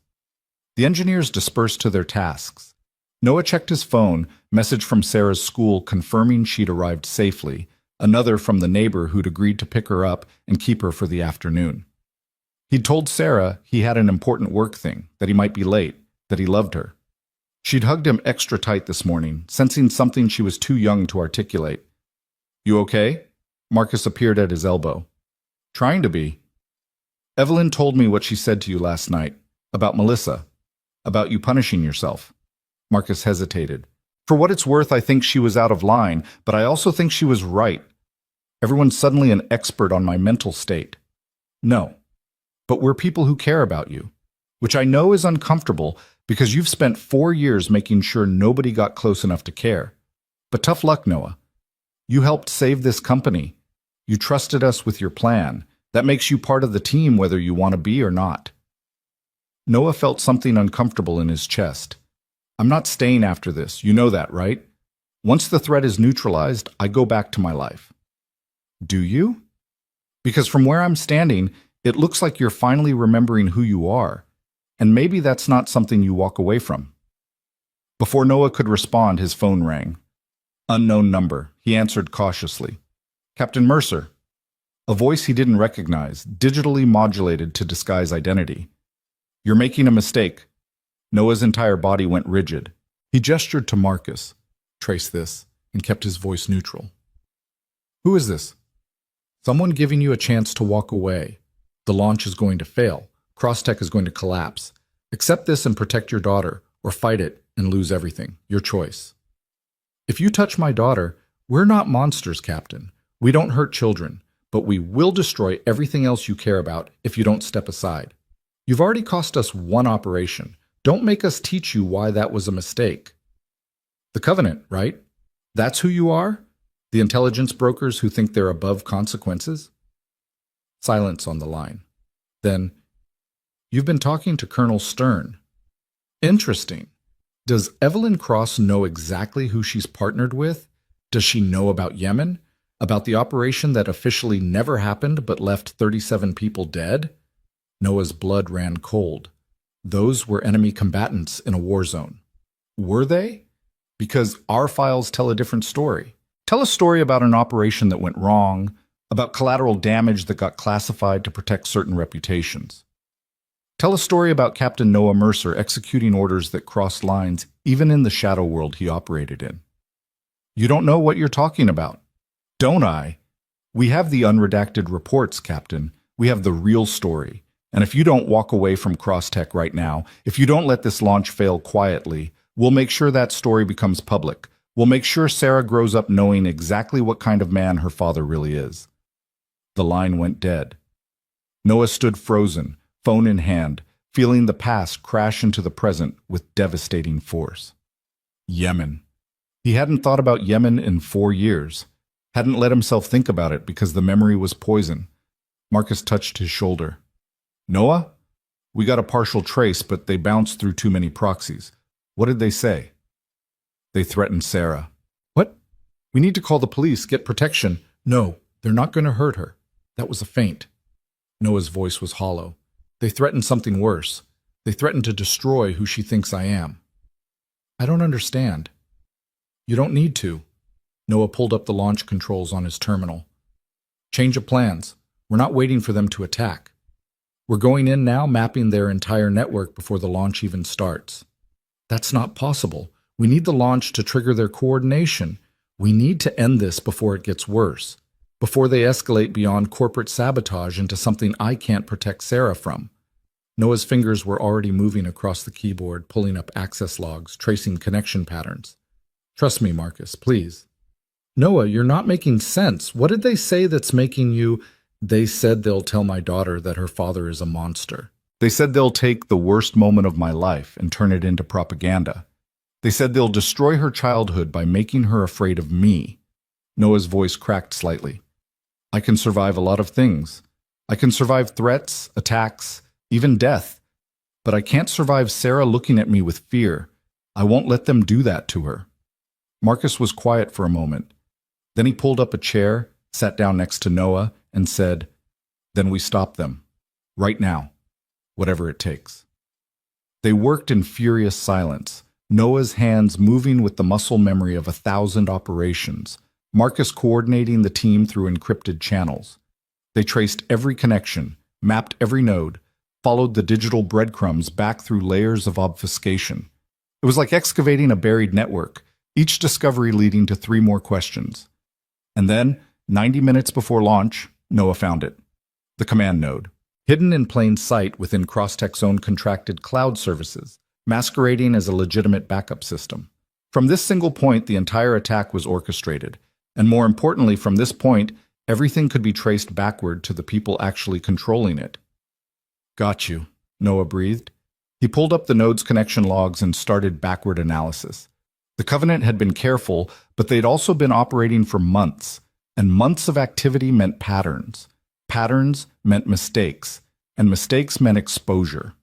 A: The engineers dispersed to their tasks. Noah checked his phone, message from Sarah's school confirming she'd arrived safely, another from the neighbor who'd agreed to pick her up and keep her for the afternoon. He'd told Sarah he had an important work thing, that he might be late, that he loved her. She'd hugged him extra tight this morning, sensing something she was too young to articulate. "You okay?" Marcus appeared at his elbow. "Trying to be." "Evelyn told me what she said to you last night, about Melissa, about you punishing yourself." Marcus hesitated. "For what it's worth, I think she was out of line, but I also think she was right. Everyone's suddenly an expert on my mental state." "No. But we're people who care about you, which I know is uncomfortable because you've spent 4 years making sure nobody got close enough to care. But tough luck, Noah. You helped save this company. You trusted us with your plan. That makes you part of the team whether you want to be or not." Noah felt something uncomfortable in his chest. "I'm not staying after this. You know that, right? Once the threat is neutralized, I go back to my life." "Do you?" "Because from where I'm standing, it looks like you're finally remembering who you are, and maybe that's not something you walk away from." Before Noah could respond, his phone rang. Unknown number. He answered cautiously. "Captain Mercer." A voice he didn't recognize, digitally modulated to disguise identity. "You're making a mistake." Noah's entire body went rigid. He gestured to Marcus. "Trace this," and kept his voice neutral. "Who is this?" "Someone giving you a chance to walk away. The launch is going to fail. Crosstech is going to collapse. Accept this and protect your daughter, or fight it and lose everything. Your choice." "If you touch my daughter, we're not monsters, Captain. We don't hurt children, but we will destroy everything else you care about if you don't step aside. You've already cost us one operation. Don't make us teach you why that was a mistake." "The Covenant, right? That's who you are? The intelligence brokers who think they're above consequences?" Silence on the line. Then, "You've been talking to Colonel Stern." "Interesting. Does Evelyn Cross know exactly who she's partnered with? Does she know about Yemen? About the operation that officially never happened but left 37 people dead?" Noah's blood ran cold. Those were enemy combatants in a war zone. Were they? Because our files tell a different story. Tell a story about an operation that went wrong, about collateral damage that got classified to protect certain reputations. Tell a story about Captain Noah Mercer executing orders that crossed lines even in the shadow world he operated in. You don't know what you're talking about. Don't I? We have the unredacted reports, Captain. We have the real story. And if you don't walk away from Crosstech right now, if you don't let this launch fail quietly, we'll make sure that story becomes public. We'll make sure Sarah grows up knowing exactly what kind of man her father really is. The line went dead. Noah stood frozen, phone in hand, feeling the past crash into the present with devastating force. Yemen. He hadn't thought about Yemen in 4 years. Hadn't let himself think about it because the memory was poison. Marcus touched his shoulder. "Noah? We got a partial trace, but they bounced through too many proxies. What did they say?" "They threatened Sarah." "What?" "We need to call the police, get protection." "No, they're not going to hurt her. That was a feint." Noah's voice was hollow. "They threatened something worse. They threatened to destroy who she thinks I am." "I don't understand." "You don't need to." Noah pulled up the launch controls on his terminal. "Change of plans. We're not waiting for them to attack. We're going in now, mapping their entire network before the launch even starts." That's not possible. We need the launch to trigger their coordination. We need to end this before it gets worse, before they escalate beyond corporate sabotage into something I can't protect Sarah from. Noah's fingers were already moving across the keyboard, pulling up access logs, tracing connection patterns. Trust me, Marcus, please. Noah, you're not making sense. What did they say that's making you... They said they'll tell my daughter that her father is a monster. They said they'll take the worst moment of my life and turn it into propaganda. They said they'll destroy her childhood by making her afraid of me. Noah's voice cracked slightly. I can survive a lot of things. I can survive threats, attacks, even death. But I can't survive Sarah looking at me with fear. I won't let them do that to her. Marcus was quiet for a moment. Then he pulled up a chair, sat down next to Noah, and said, "Then we stop them. Right now. Whatever it takes." They worked in furious silence, Noah's hands moving with the muscle memory of 1,000 operations, Marcus coordinating the team through encrypted channels. They traced every connection, mapped every node, followed the digital breadcrumbs back through layers of obfuscation. It was like excavating a buried network, each discovery leading to 3 more questions. And then, 90 minutes before launch, Noah found it. The command node, hidden in plain sight within Crosstech's own contracted cloud services, masquerading as a legitimate backup system. From this single point, the entire attack was orchestrated, and more importantly, from this point, everything could be traced backward to the people actually controlling it. Got you, Noah breathed. He pulled up the node's connection logs and started backward analysis. The Covenant had been careful, but they'd also been operating for months, and months of activity meant patterns. Patterns meant mistakes, and mistakes meant exposure.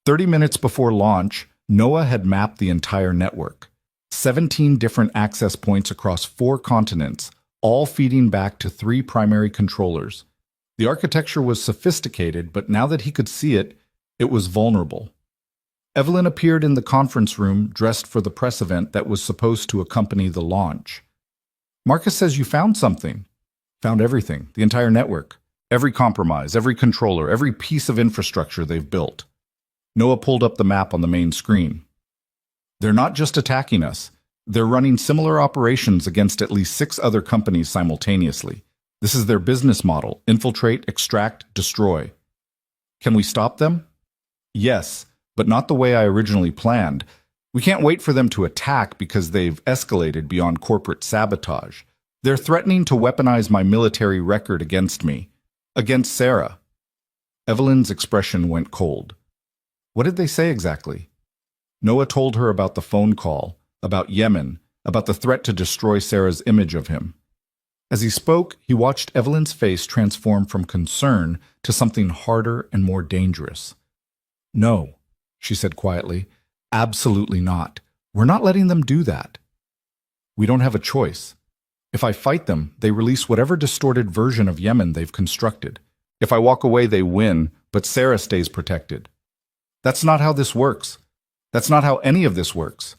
A: 30 minutes before launch, Noah had mapped the entire network. 17 different access points across 4 continents, all feeding back to 3 primary controllers. The architecture was sophisticated, but now that he could see it, it was vulnerable. Evelyn appeared in the conference room, dressed for the press event that was supposed to accompany the launch. Marcus says you found something. Found everything, the entire network. Every compromise, every controller, every piece of infrastructure they've built. Noah pulled up the map on the main screen. They're not just attacking us. They're running similar operations against at least 6 other companies simultaneously. This is their business model: infiltrate, extract, destroy. Can we stop them? Yes, but not the way I originally planned. We can't wait for them to attack because they've escalated beyond corporate sabotage. They're threatening to weaponize my military record against me, against Sarah. Evelyn's expression went cold. What did they say exactly? Noah told her about the phone call, about Yemen, about the threat to destroy Sarah's image of him. As he spoke, he watched Evelyn's face transform from concern to something harder and more dangerous. No, she said quietly. Absolutely not. We're not letting them do that. We don't have a choice. If I fight them, they release whatever distorted version of Yemen they've constructed. If I walk away, they win, but Sarah stays protected. That's not how this works. That's not how any of this works.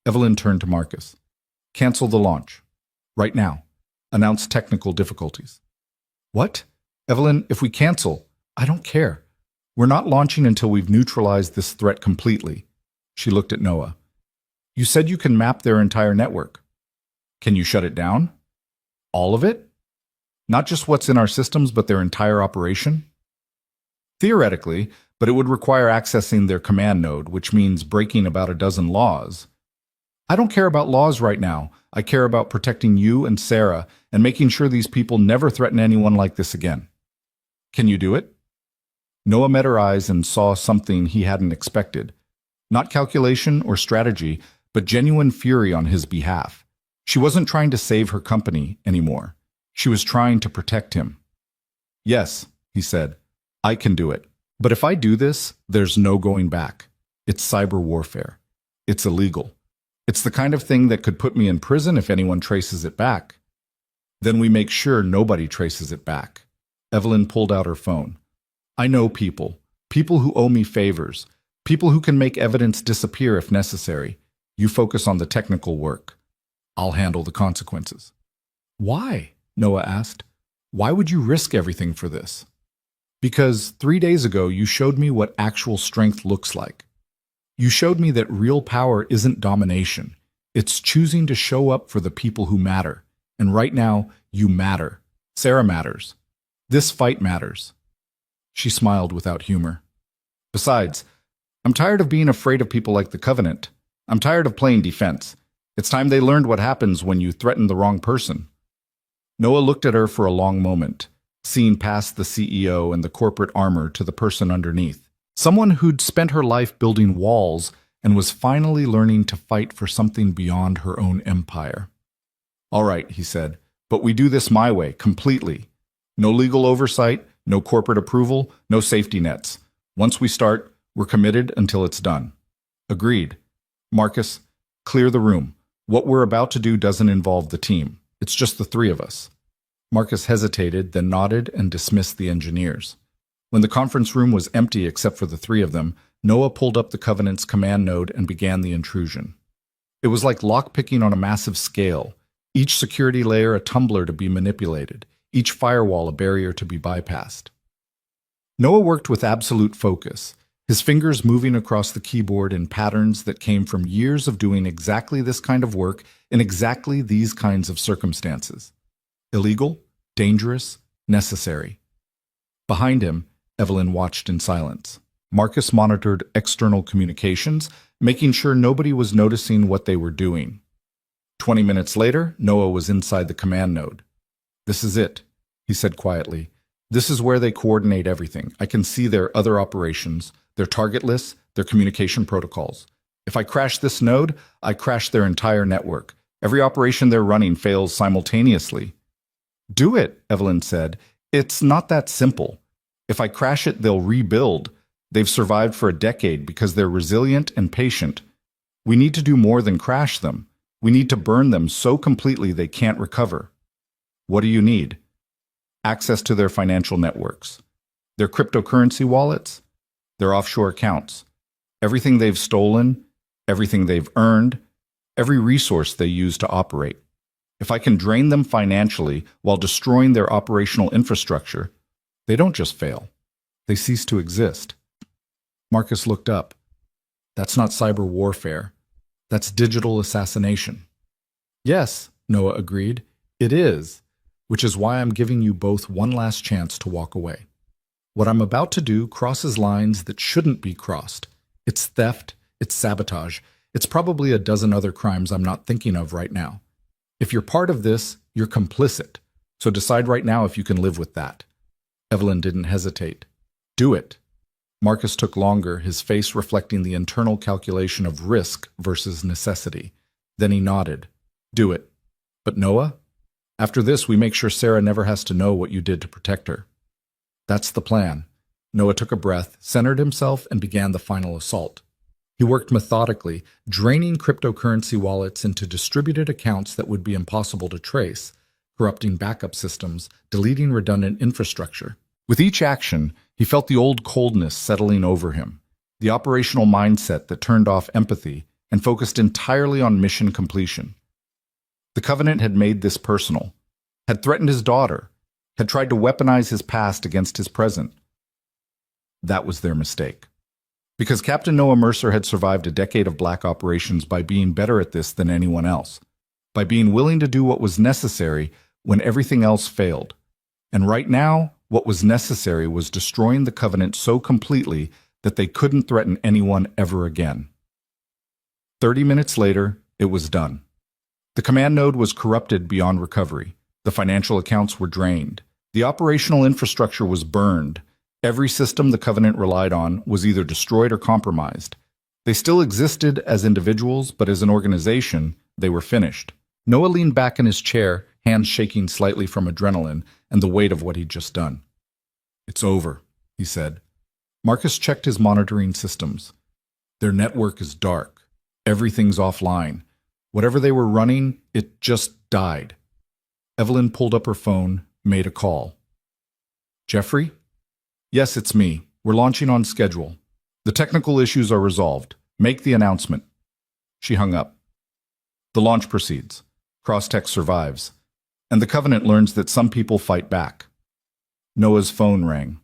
A: Evelyn turned to Marcus. Cancel the launch. Right now. Announce technical difficulties. What? Evelyn, if we cancel, I don't care. We're not launching until we've neutralized this threat completely. She looked at Noah. You said you can map their entire network. Can you shut it down? All of it? Not just what's in our systems, but their entire operation? Theoretically, but it would require accessing their command node, which means breaking about a dozen laws. I don't care about laws right now. I care about protecting you and Sarah and making sure these people never threaten anyone like this again. Can you do it? Noah met her eyes and saw something he hadn't expected. Not calculation or strategy, but genuine fury on his behalf. She wasn't trying to save her company anymore. She was trying to protect him. Yes, he said, I can do it. But if I do this, there's no going back. It's cyber warfare. It's illegal. It's the kind of thing that could put me in prison if anyone traces it back. Then we make sure nobody traces it back. Evelyn pulled out her phone. I know people who owe me favors, people who can make evidence disappear if necessary. You focus on the technical work. I'll handle the consequences. Why? Noah asked. Why would you risk everything for this? Because 3 days ago you showed me what actual strength looks like. You showed me that real power isn't domination. It's choosing to show up for the people who matter. And right now, you matter. Sarah matters. This fight matters. She smiled without humor. Besides, I'm tired of being afraid of people like the Covenant. I'm tired of playing defense. It's time they learned what happens when you threaten the wrong person. Noah looked at her for a long moment, seeing past the CEO and the corporate armor to the person underneath. Someone who'd spent her life building walls and was finally learning to fight for something beyond her own empire. All right, he said, but we do this my way, completely. No legal oversight, no corporate approval, no safety nets. Once we start, we're committed until it's done. Agreed. Marcus, clear the room. What we're about to do doesn't involve the team. It's just the three of us. Marcus hesitated, then nodded and dismissed the engineers. When the conference room was empty except for the three of them, Noah pulled up the Covenant's command node and began the intrusion. It was like lockpicking on a massive scale, each security layer a tumbler to be manipulated, each firewall a barrier to be bypassed. Noah worked with absolute focus, his fingers moving across the keyboard in patterns that came from years of doing exactly this kind of work in exactly these kinds of circumstances. Illegal, dangerous, necessary. Behind him, Evelyn watched in silence. Marcus monitored external communications, making sure nobody was noticing what they were doing. 20 minutes later, Noah was inside the command node. This is it, he said quietly. This is where they coordinate everything. I can see their other operations, their target lists, their communication protocols. If I crash this node, I crash their entire network. Every operation they're running fails simultaneously. Do it, Evelyn said. It's not that simple. If I crash it, they'll rebuild. They've survived for a decade because they're resilient and patient. We need to do more than crash them. We need to burn them so completely they can't recover. What do you need? Access to their financial networks, their cryptocurrency wallets, their offshore accounts, everything they've stolen, everything they've earned, every resource they use to operate. If I can drain them financially while destroying their operational infrastructure, they don't just fail. They cease to exist. Marcus looked up. That's not cyber warfare. That's digital assassination. Yes, Noah agreed. It is, which is why I'm giving you both one last chance to walk away. What I'm about to do crosses lines that shouldn't be crossed. It's theft, it's sabotage, it's probably a dozen other crimes I'm not thinking of right now. If you're part of this, you're complicit, so decide right now if you can live with that. Evelyn didn't hesitate. Do it. Marcus took longer, his face reflecting the internal calculation of risk versus necessity. Then he nodded. Do it. But Noah? After this, we make sure Sarah never has to know what you did to protect her. That's the plan. Noah took a breath, centered himself, and began the final assault. He worked methodically, draining cryptocurrency wallets into distributed accounts that would be impossible to trace, corrupting backup systems, deleting redundant infrastructure. With each action, he felt the old coldness settling over him, the operational mindset that turned off empathy and focused entirely on mission completion. The Covenant had made this personal, had threatened his daughter, had tried to weaponize his past against his present. That was their mistake. Because Captain Noah Mercer had survived a decade of black operations by being better at this than anyone else, by being willing to do what was necessary when everything else failed. And right now, what was necessary was destroying the Covenant so completely that they couldn't threaten anyone ever again. 30 minutes later, it was done. The command node was corrupted beyond recovery. The financial accounts were drained. The operational infrastructure was burned. Every system the Covenant relied on was either destroyed or compromised. They still existed as individuals, but as an organization, they were finished. Noah leaned back in his chair, hands shaking slightly from adrenaline and the weight of what he'd just done. It's over, he said. Marcus checked his monitoring systems. Their network is dark. Everything's offline. Whatever they were running, it just died. Evelyn pulled up her phone, made a call. Jeffrey? Yes, it's me. We're launching on schedule. The technical issues are resolved. Make the announcement. She hung up. The launch proceeds. Crosstech survives. And the Covenant learns that some people fight back. Noah's phone rang.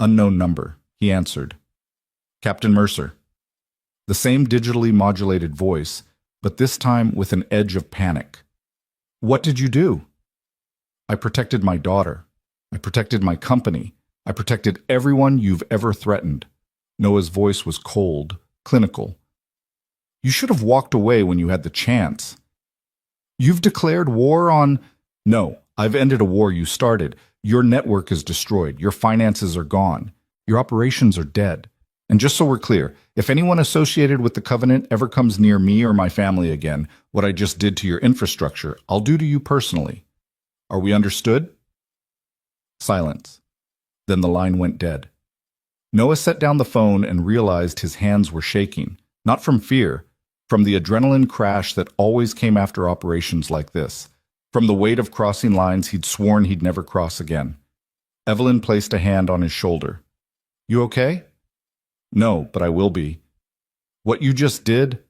A: Unknown number. He answered. Captain Mercer. The same digitally modulated voice, but this time with an edge of panic. What did you do? I protected my daughter. I protected my company. I protected everyone you've ever threatened. Noah's voice was cold, clinical. You should have walked away when you had the chance. You've declared war on... No, I've ended a war you started. Your network is destroyed. Your finances are gone. Your operations are dead. And just so we're clear, if anyone associated with the Covenant ever comes near me or my family again, what I just did to your infrastructure, I'll do to you personally. Are we understood? Silence. Then the line went dead. Noah set down the phone and realized his hands were shaking, not from fear, from the adrenaline crash that always came after operations like this, from the weight of crossing lines he'd sworn he'd never cross again. Evelyn placed a hand on his shoulder. You okay? No, but I will be. What you just did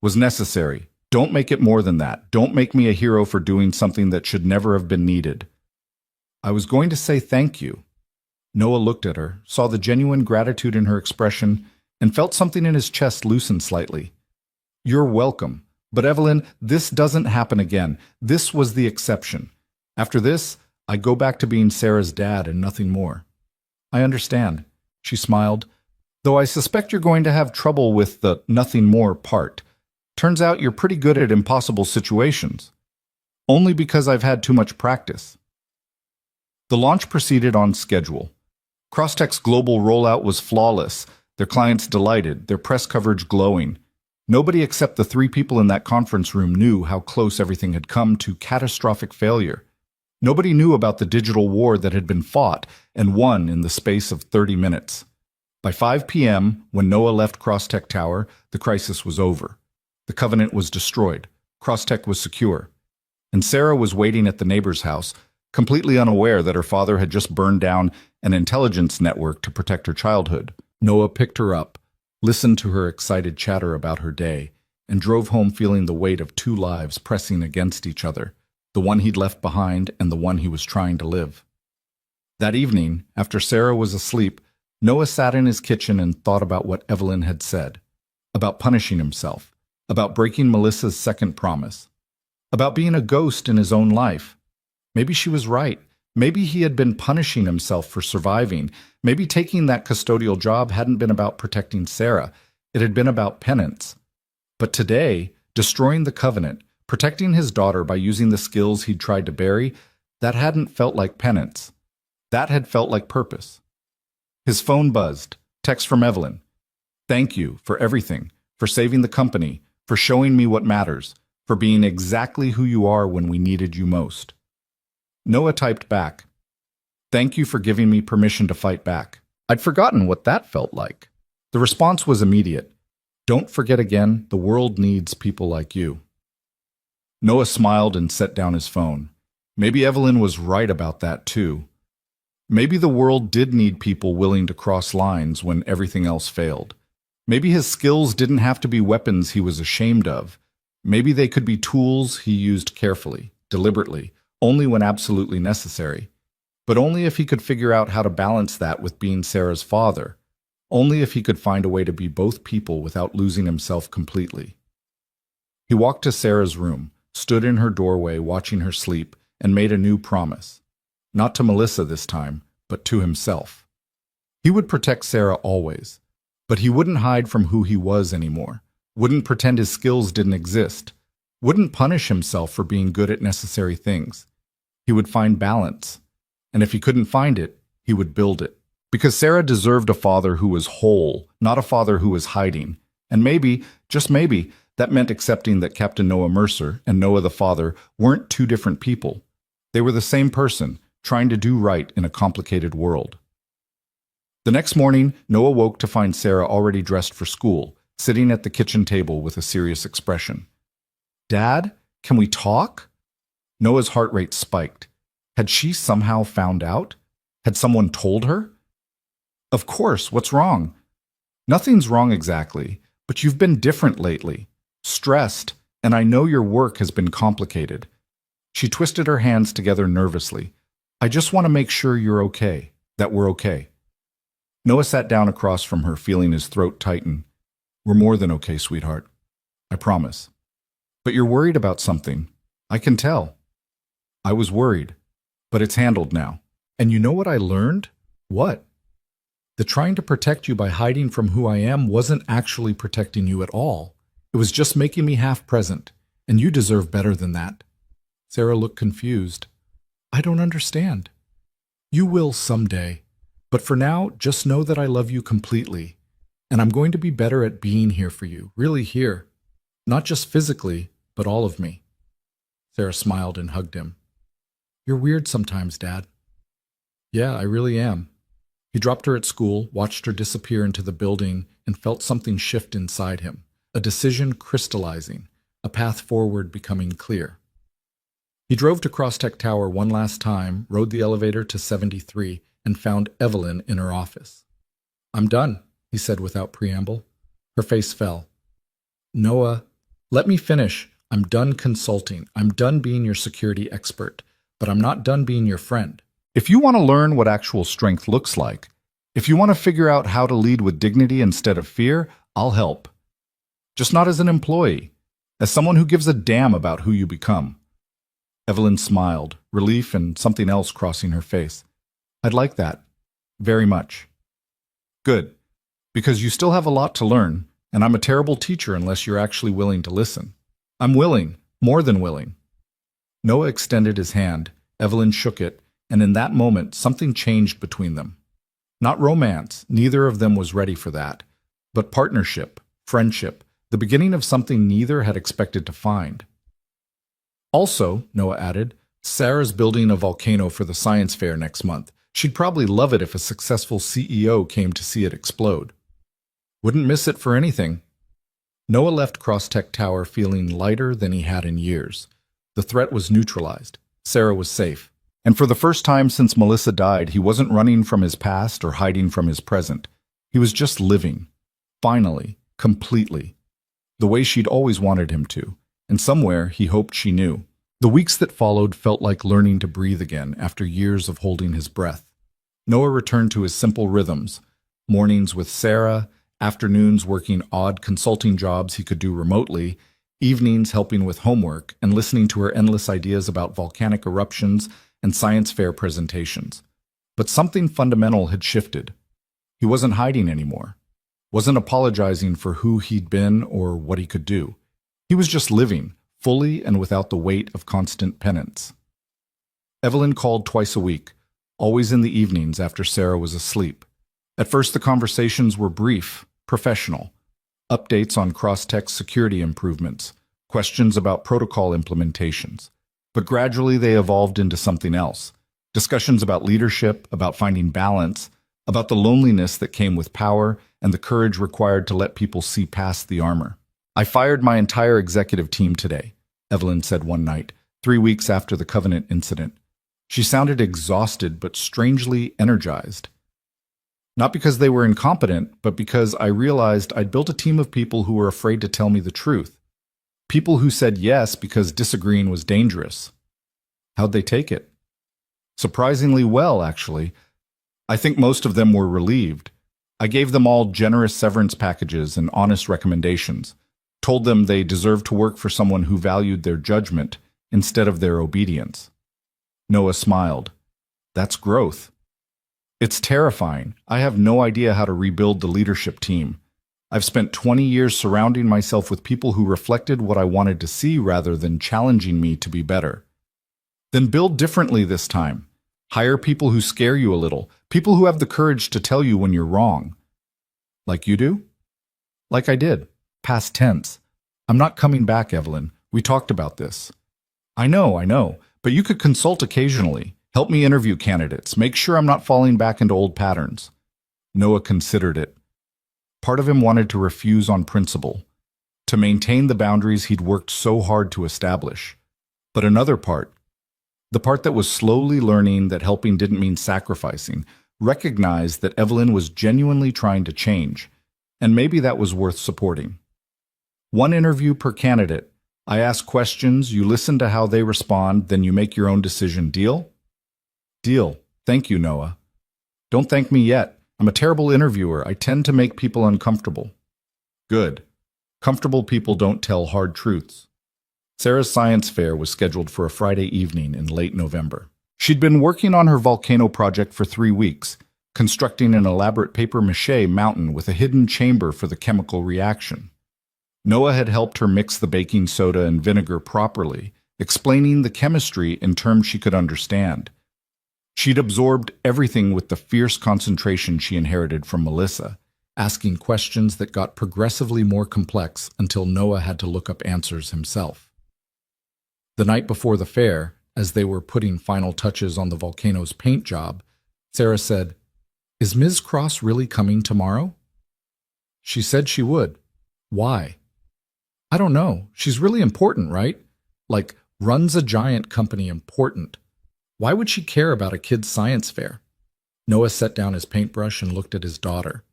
A: was necessary. Don't make it more than that. Don't make me a hero for doing something that should never have been needed. I was going to say thank you. Noah looked at her, saw the genuine gratitude in her expression, and felt something in his chest loosen slightly. You're welcome. But Evelyn, this doesn't happen again. This was the exception. After this, I go back to being Sarah's dad and nothing more. I understand. She smiled. Though I suspect you're going to have trouble with the nothing more part. Turns out you're pretty good at impossible situations. Only because I've had too much practice. The launch proceeded on schedule. Crosstech's global rollout was flawless, their clients delighted, their press coverage glowing. Nobody except the 3 people in that conference room knew how close everything had come to catastrophic failure. Nobody knew about the digital war that had been fought and won in the space of 30 minutes. By 5 p.m., when Noah left Crosstech Tower, the crisis was over. The Covenant was destroyed. Crosstech was secure. And Sarah was waiting at the neighbor's house, completely unaware that her father had just burned down an intelligence network to protect her childhood. Noah picked her up, listened to her excited chatter about her day, and drove home feeling the weight of 2 lives pressing against each other, the one he'd left behind and the one he was trying to live. That evening, after Sarah was asleep, Noah sat in his kitchen and thought about what Evelyn had said, about punishing himself, about breaking Melissa's second promise, about being a ghost in his own life. Maybe she was right. Maybe he had been punishing himself for surviving. Maybe taking that custodial job hadn't been about protecting Sarah. It had been about penance. But today, destroying the Covenant, protecting his daughter by using the skills he'd tried to bury, that hadn't felt like penance. That had felt like purpose. His phone buzzed. Text from Evelyn. Thank you for everything, for saving the company, for showing me what matters, for being exactly who you are when we needed you most. Noah typed back. Thank you for giving me permission to fight back. I'd forgotten what that felt like. The response was immediate. Don't forget again, the world needs people like you. Noah smiled and set down his phone. Maybe Evelyn was right about that too. Maybe the world did need people willing to cross lines when everything else failed. Maybe his skills didn't have to be weapons he was ashamed of. Maybe they could be tools he used carefully, deliberately, only when absolutely necessary. But only if he could figure out how to balance that with being Sarah's father. Only if he could find a way to be both people without losing himself completely. He walked to Sarah's room, stood in her doorway watching her sleep, and made a new promise. Not to Melissa this time, but to himself. He would protect Sarah always, but he wouldn't hide from who he was anymore, wouldn't pretend his skills didn't exist, wouldn't punish himself for being good at necessary things. He would find balance, and if he couldn't find it, he would build it. Because Sarah deserved a father who was whole, not a father who was hiding. And maybe, just maybe, that meant accepting that Captain Noah Mercer and Noah the father weren't 2 different people. They were the same person, trying to do right in a complicated world. The next morning, Noah woke to find Sarah already dressed for school, sitting at the kitchen table with a serious expression. Dad, can we talk? Noah's heart rate spiked. Had she somehow found out? Had someone told her? Of course, what's wrong? Nothing's wrong exactly, but you've been different lately. Stressed, and I know your work has been complicated. She twisted her hands together nervously. I just want to make sure you're okay, that we're okay. Noah sat down across from her, feeling his throat tighten. We're more than okay, sweetheart. I promise. But you're worried about something. I can tell. I was worried, but it's handled now. And you know what I learned? What? The trying to protect you by hiding from who I am wasn't actually protecting you at all. It was just making me half present, and you deserve better than that. Sarah looked confused. I don't understand. You will someday, but for now, just know that I love you completely, and I'm going to be better at being here for you, really here. Not just physically, but all of me. Sarah smiled and hugged him. You're weird sometimes, Dad. Yeah, I really am. He dropped her at school, watched her disappear into the building, and felt something shift inside him, a decision crystallizing, a path forward becoming clear. He drove to Crosstech Tower one last time, rode the elevator to 73, and found Evelyn in her office. I'm done, he said without preamble. Her face fell. Noah, let me finish. I'm done consulting. I'm done being your security expert, but I'm not done being your friend. If you want to learn what actual strength looks like, if you want to figure out how to lead with dignity instead of fear, I'll help. Just not as an employee, as someone who gives a damn about who you become. Evelyn smiled, relief and something else crossing her face. I'd like that. Very much. Good. Because you still have a lot to learn, and I'm a terrible teacher unless you're actually willing to listen. I'm willing, more than willing. Noah extended his hand, Evelyn shook it, and in that moment something changed between them. Not romance, neither of them was ready for that, but partnership, friendship, the beginning of something neither had expected to find. Also, Noah added, Sarah's building a volcano for the science fair next month. She'd probably love it if a successful CEO came to see it explode. Wouldn't miss it for anything. Noah left Crosstech Tower feeling lighter than he had in years. The threat was neutralized. Sarah was safe. And for the first time since Melissa died, he wasn't running from his past or hiding from his present. He was just living. Finally, completely. The way she'd always wanted him to. And somewhere he hoped she knew. The weeks that followed felt like learning to breathe again after years of holding his breath. Noah returned to his simple rhythms. Mornings with Sarah, afternoons working odd consulting jobs he could do remotely, evenings helping with homework and listening to her endless ideas about volcanic eruptions and science fair presentations. But something fundamental had shifted. He wasn't hiding anymore. Wasn't apologizing for who he'd been or what he could do. He was just living, fully and without the weight of constant penance. Evelyn called twice a week, always in the evenings after Sarah was asleep. At first the conversations were brief, professional. Updates on Crosstech security improvements, questions about protocol implementations. But gradually they evolved into something else. Discussions about leadership, about finding balance, about the loneliness that came with power and the courage required to let people see past the armor. I fired my entire executive team today, Evelyn said one night, 3 weeks after the Covenant incident. She sounded exhausted but strangely energized. Not because they were incompetent, but because I realized I'd built a team of people who were afraid to tell me the truth. People who said yes because disagreeing was dangerous. How'd they take it? Surprisingly well, actually. I think most of them were relieved. I gave them all generous severance packages and honest recommendations, told them they deserved to work for someone who valued their judgment instead of their obedience. Noah smiled. That's growth. It's terrifying. I have no idea how to rebuild the leadership team. I've spent 20 years surrounding myself with people who reflected what I wanted to see rather than challenging me to be better. Then build differently this time. Hire people who scare you a little, people who have the courage to tell you when you're wrong. Like you do? Like I did. Past tense. I'm not coming back, Evelyn. We talked about this. I know, but you could consult occasionally. Help me interview candidates. Make sure I'm not falling back into old patterns. Noah considered it. Part of him wanted to refuse on principle, to maintain the boundaries he'd worked so hard to establish. But another part, the part that was slowly learning that helping didn't mean sacrificing, recognized that Evelyn was genuinely trying to change, and maybe that was worth supporting. 1 interview per candidate. I ask questions, you listen to how they respond, then you make your own decision. Deal? Deal. Thank you, Noah. Don't thank me yet. I'm a terrible interviewer. I tend to make people uncomfortable. Good. Comfortable people don't tell hard truths. Sarah's science fair was scheduled for a Friday evening in late November. She'd been working on her volcano project for 3 weeks, constructing an elaborate papier-mâché mountain with a hidden chamber for the chemical reaction. Noah had helped her mix the baking soda and vinegar properly, explaining the chemistry in terms she could understand. She'd absorbed everything with the fierce concentration she inherited from Melissa, asking questions that got progressively more complex until Noah had to look up answers himself. The night before the fair, as they were putting final touches on the volcano's paint job, Sarah said, "Is Ms. Cross really coming tomorrow?" She said she would. Why? I don't know. She's really important, right? Like, runs a giant company important. Why would she care about a kid's science fair? Noah set down his paintbrush and looked at his daughter.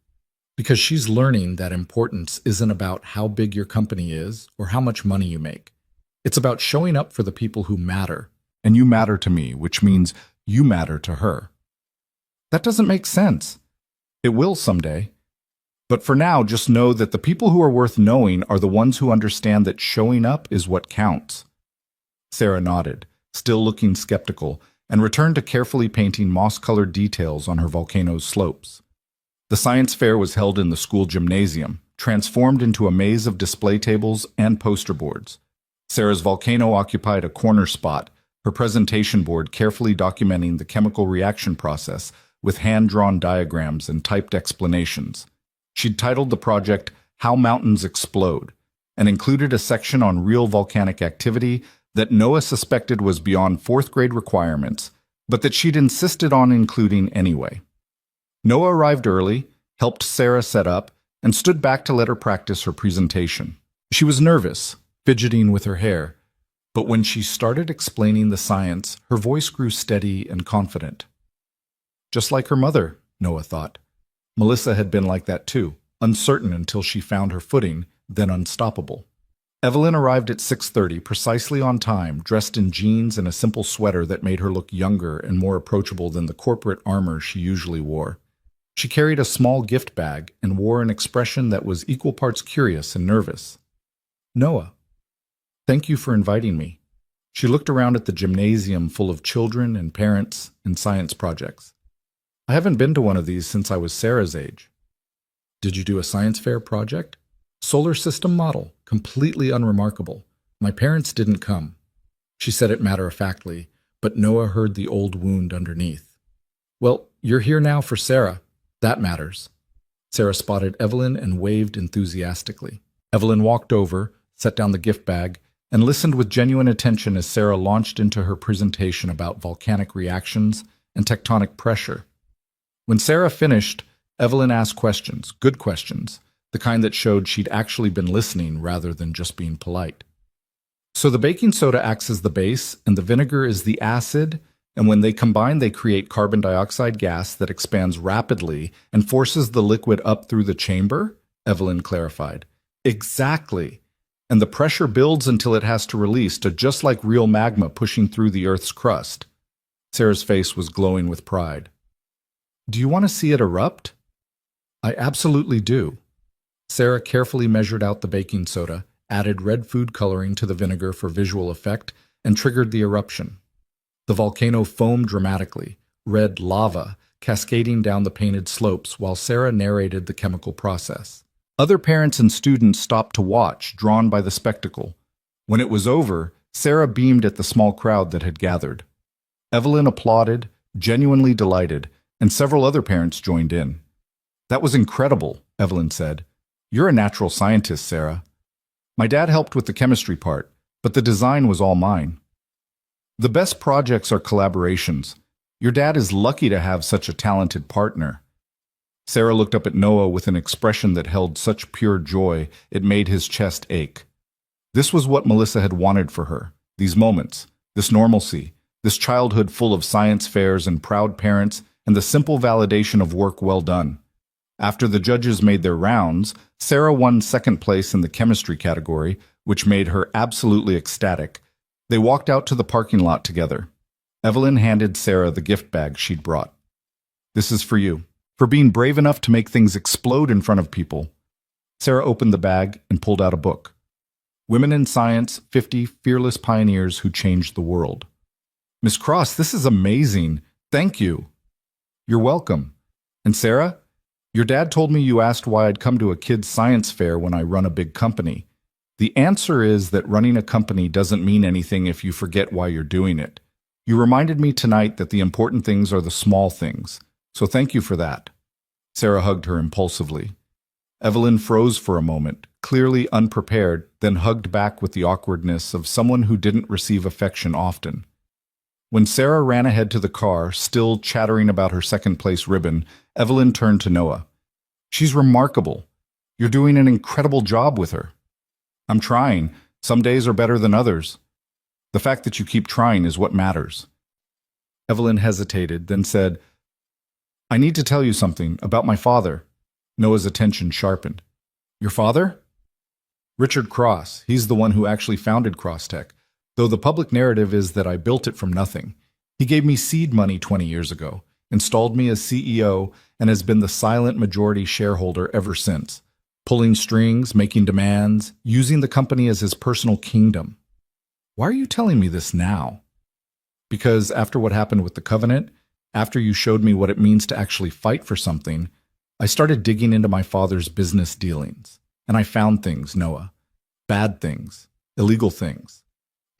A: Because she's learning that importance isn't about how big your company is or how much money you make. It's about showing up for the people who matter. And you matter to me, which means you matter to her. That doesn't make sense. It will someday. But for now, just know that the people who are worth knowing are the ones who understand that showing up is what counts. Sarah nodded, still looking skeptical, and returned to carefully painting moss-colored details on her volcano's slopes. The science fair was held in the school gymnasium, transformed into a maze of display tables and poster boards. Sarah's volcano occupied a corner spot, her presentation board carefully documenting the chemical reaction process with hand-drawn diagrams and typed explanations. She'd titled the project How Mountains Explode and included a section on real volcanic activity that Noah suspected was beyond fourth-grade requirements, but that she'd insisted on including anyway. Noah arrived early, helped Sarah set up, and stood back to let her practice her presentation. She was nervous, fidgeting with her hair, but when she started explaining the science, her voice grew steady and confident. Just like her mother, Noah thought. Melissa had been like that too, uncertain until she found her footing, then unstoppable. Evelyn arrived at 6:30, precisely on time, dressed in jeans and a simple sweater that made her look younger and more approachable than the corporate armor she usually wore. She carried a small gift bag and wore an expression that was equal parts curious and nervous. "Noah, thank you for inviting me." She looked around at the gymnasium full of children and parents and science projects. "I haven't been to one of these since I was Sarah's age." "Did you do a science fair project?" "Solar system model, completely unremarkable. My parents didn't come." She said it matter-of-factly, but Noah heard the old wound underneath. "Well, you're here now for Sarah. That matters." Sarah spotted Evelyn and waved enthusiastically. Evelyn walked over, set down the gift bag, and listened with genuine attention as Sarah launched into her presentation about volcanic reactions and tectonic pressure. When Sarah finished, Evelyn asked questions, good questions, the kind that showed she'd actually been listening rather than just being polite. "So the baking soda acts as the base, and the vinegar is the acid, and when they combine they create carbon dioxide gas that expands rapidly and forces the liquid up through the chamber?" Evelyn clarified. "Exactly. And the pressure builds until it has to release, just like real magma pushing through the Earth's crust." Sarah's face was glowing with pride. "Do you want to see it erupt?" "I absolutely do." Sarah carefully measured out the baking soda, added red food coloring to the vinegar for visual effect, and triggered the eruption. The volcano foamed dramatically, red lava, cascading down the painted slopes while Sarah narrated the chemical process. Other parents and students stopped to watch, drawn by the spectacle. When it was over, Sarah beamed at the small crowd that had gathered. Evelyn applauded, genuinely delighted, and several other parents joined in. "That was incredible," Evelyn said. "You're a natural scientist, Sarah." "My dad helped with the chemistry part, but the design was all mine." "The best projects are collaborations. Your dad is lucky to have such a talented partner." Sarah looked up at Noah with an expression that held such pure joy it made his chest ache. This was what Melissa had wanted for her, these moments, this normalcy, this childhood full of science fairs and proud parents, and the simple validation of work well done. After the judges made their rounds, Sarah won second place in the chemistry category, which made her absolutely ecstatic. They walked out to the parking lot together. Evelyn handed Sarah the gift bag she'd brought. "This is for you, for being brave enough to make things explode in front of people." Sarah opened the bag and pulled out a book. Women in Science, 50 Fearless Pioneers Who Changed the World. Miss Cross, this is amazing. Thank you. You're welcome. And Sarah, your dad told me you asked why I'd come to a kids' science fair when I run a big company. The answer is that running a company doesn't mean anything if you forget why you're doing it. You reminded me tonight that the important things are the small things, so thank you for that. Sarah hugged her impulsively. Evelyn froze for a moment, clearly unprepared, then hugged back with the awkwardness of someone who didn't receive affection often. When Sarah ran ahead to the car, still chattering about her second-place ribbon, Evelyn turned to Noah. She's remarkable. You're doing an incredible job with her. I'm trying. Some days are better than others. The fact that you keep trying is what matters. Evelyn hesitated, then said, I need to tell you something about my father. Noah's attention sharpened. Your father? Richard Cross. He's the one who actually founded CrossTech, though the public narrative is that I built it from nothing. He gave me seed money 20 years ago, installed me as CEO, and has been the silent majority shareholder ever since, pulling strings, making demands, using the company as his personal kingdom. Why are you telling me this now? Because after what happened with the Covenant, after you showed me what it means to actually fight for something, I started digging into my father's business dealings, and I found things, Noah. Bad things, illegal things.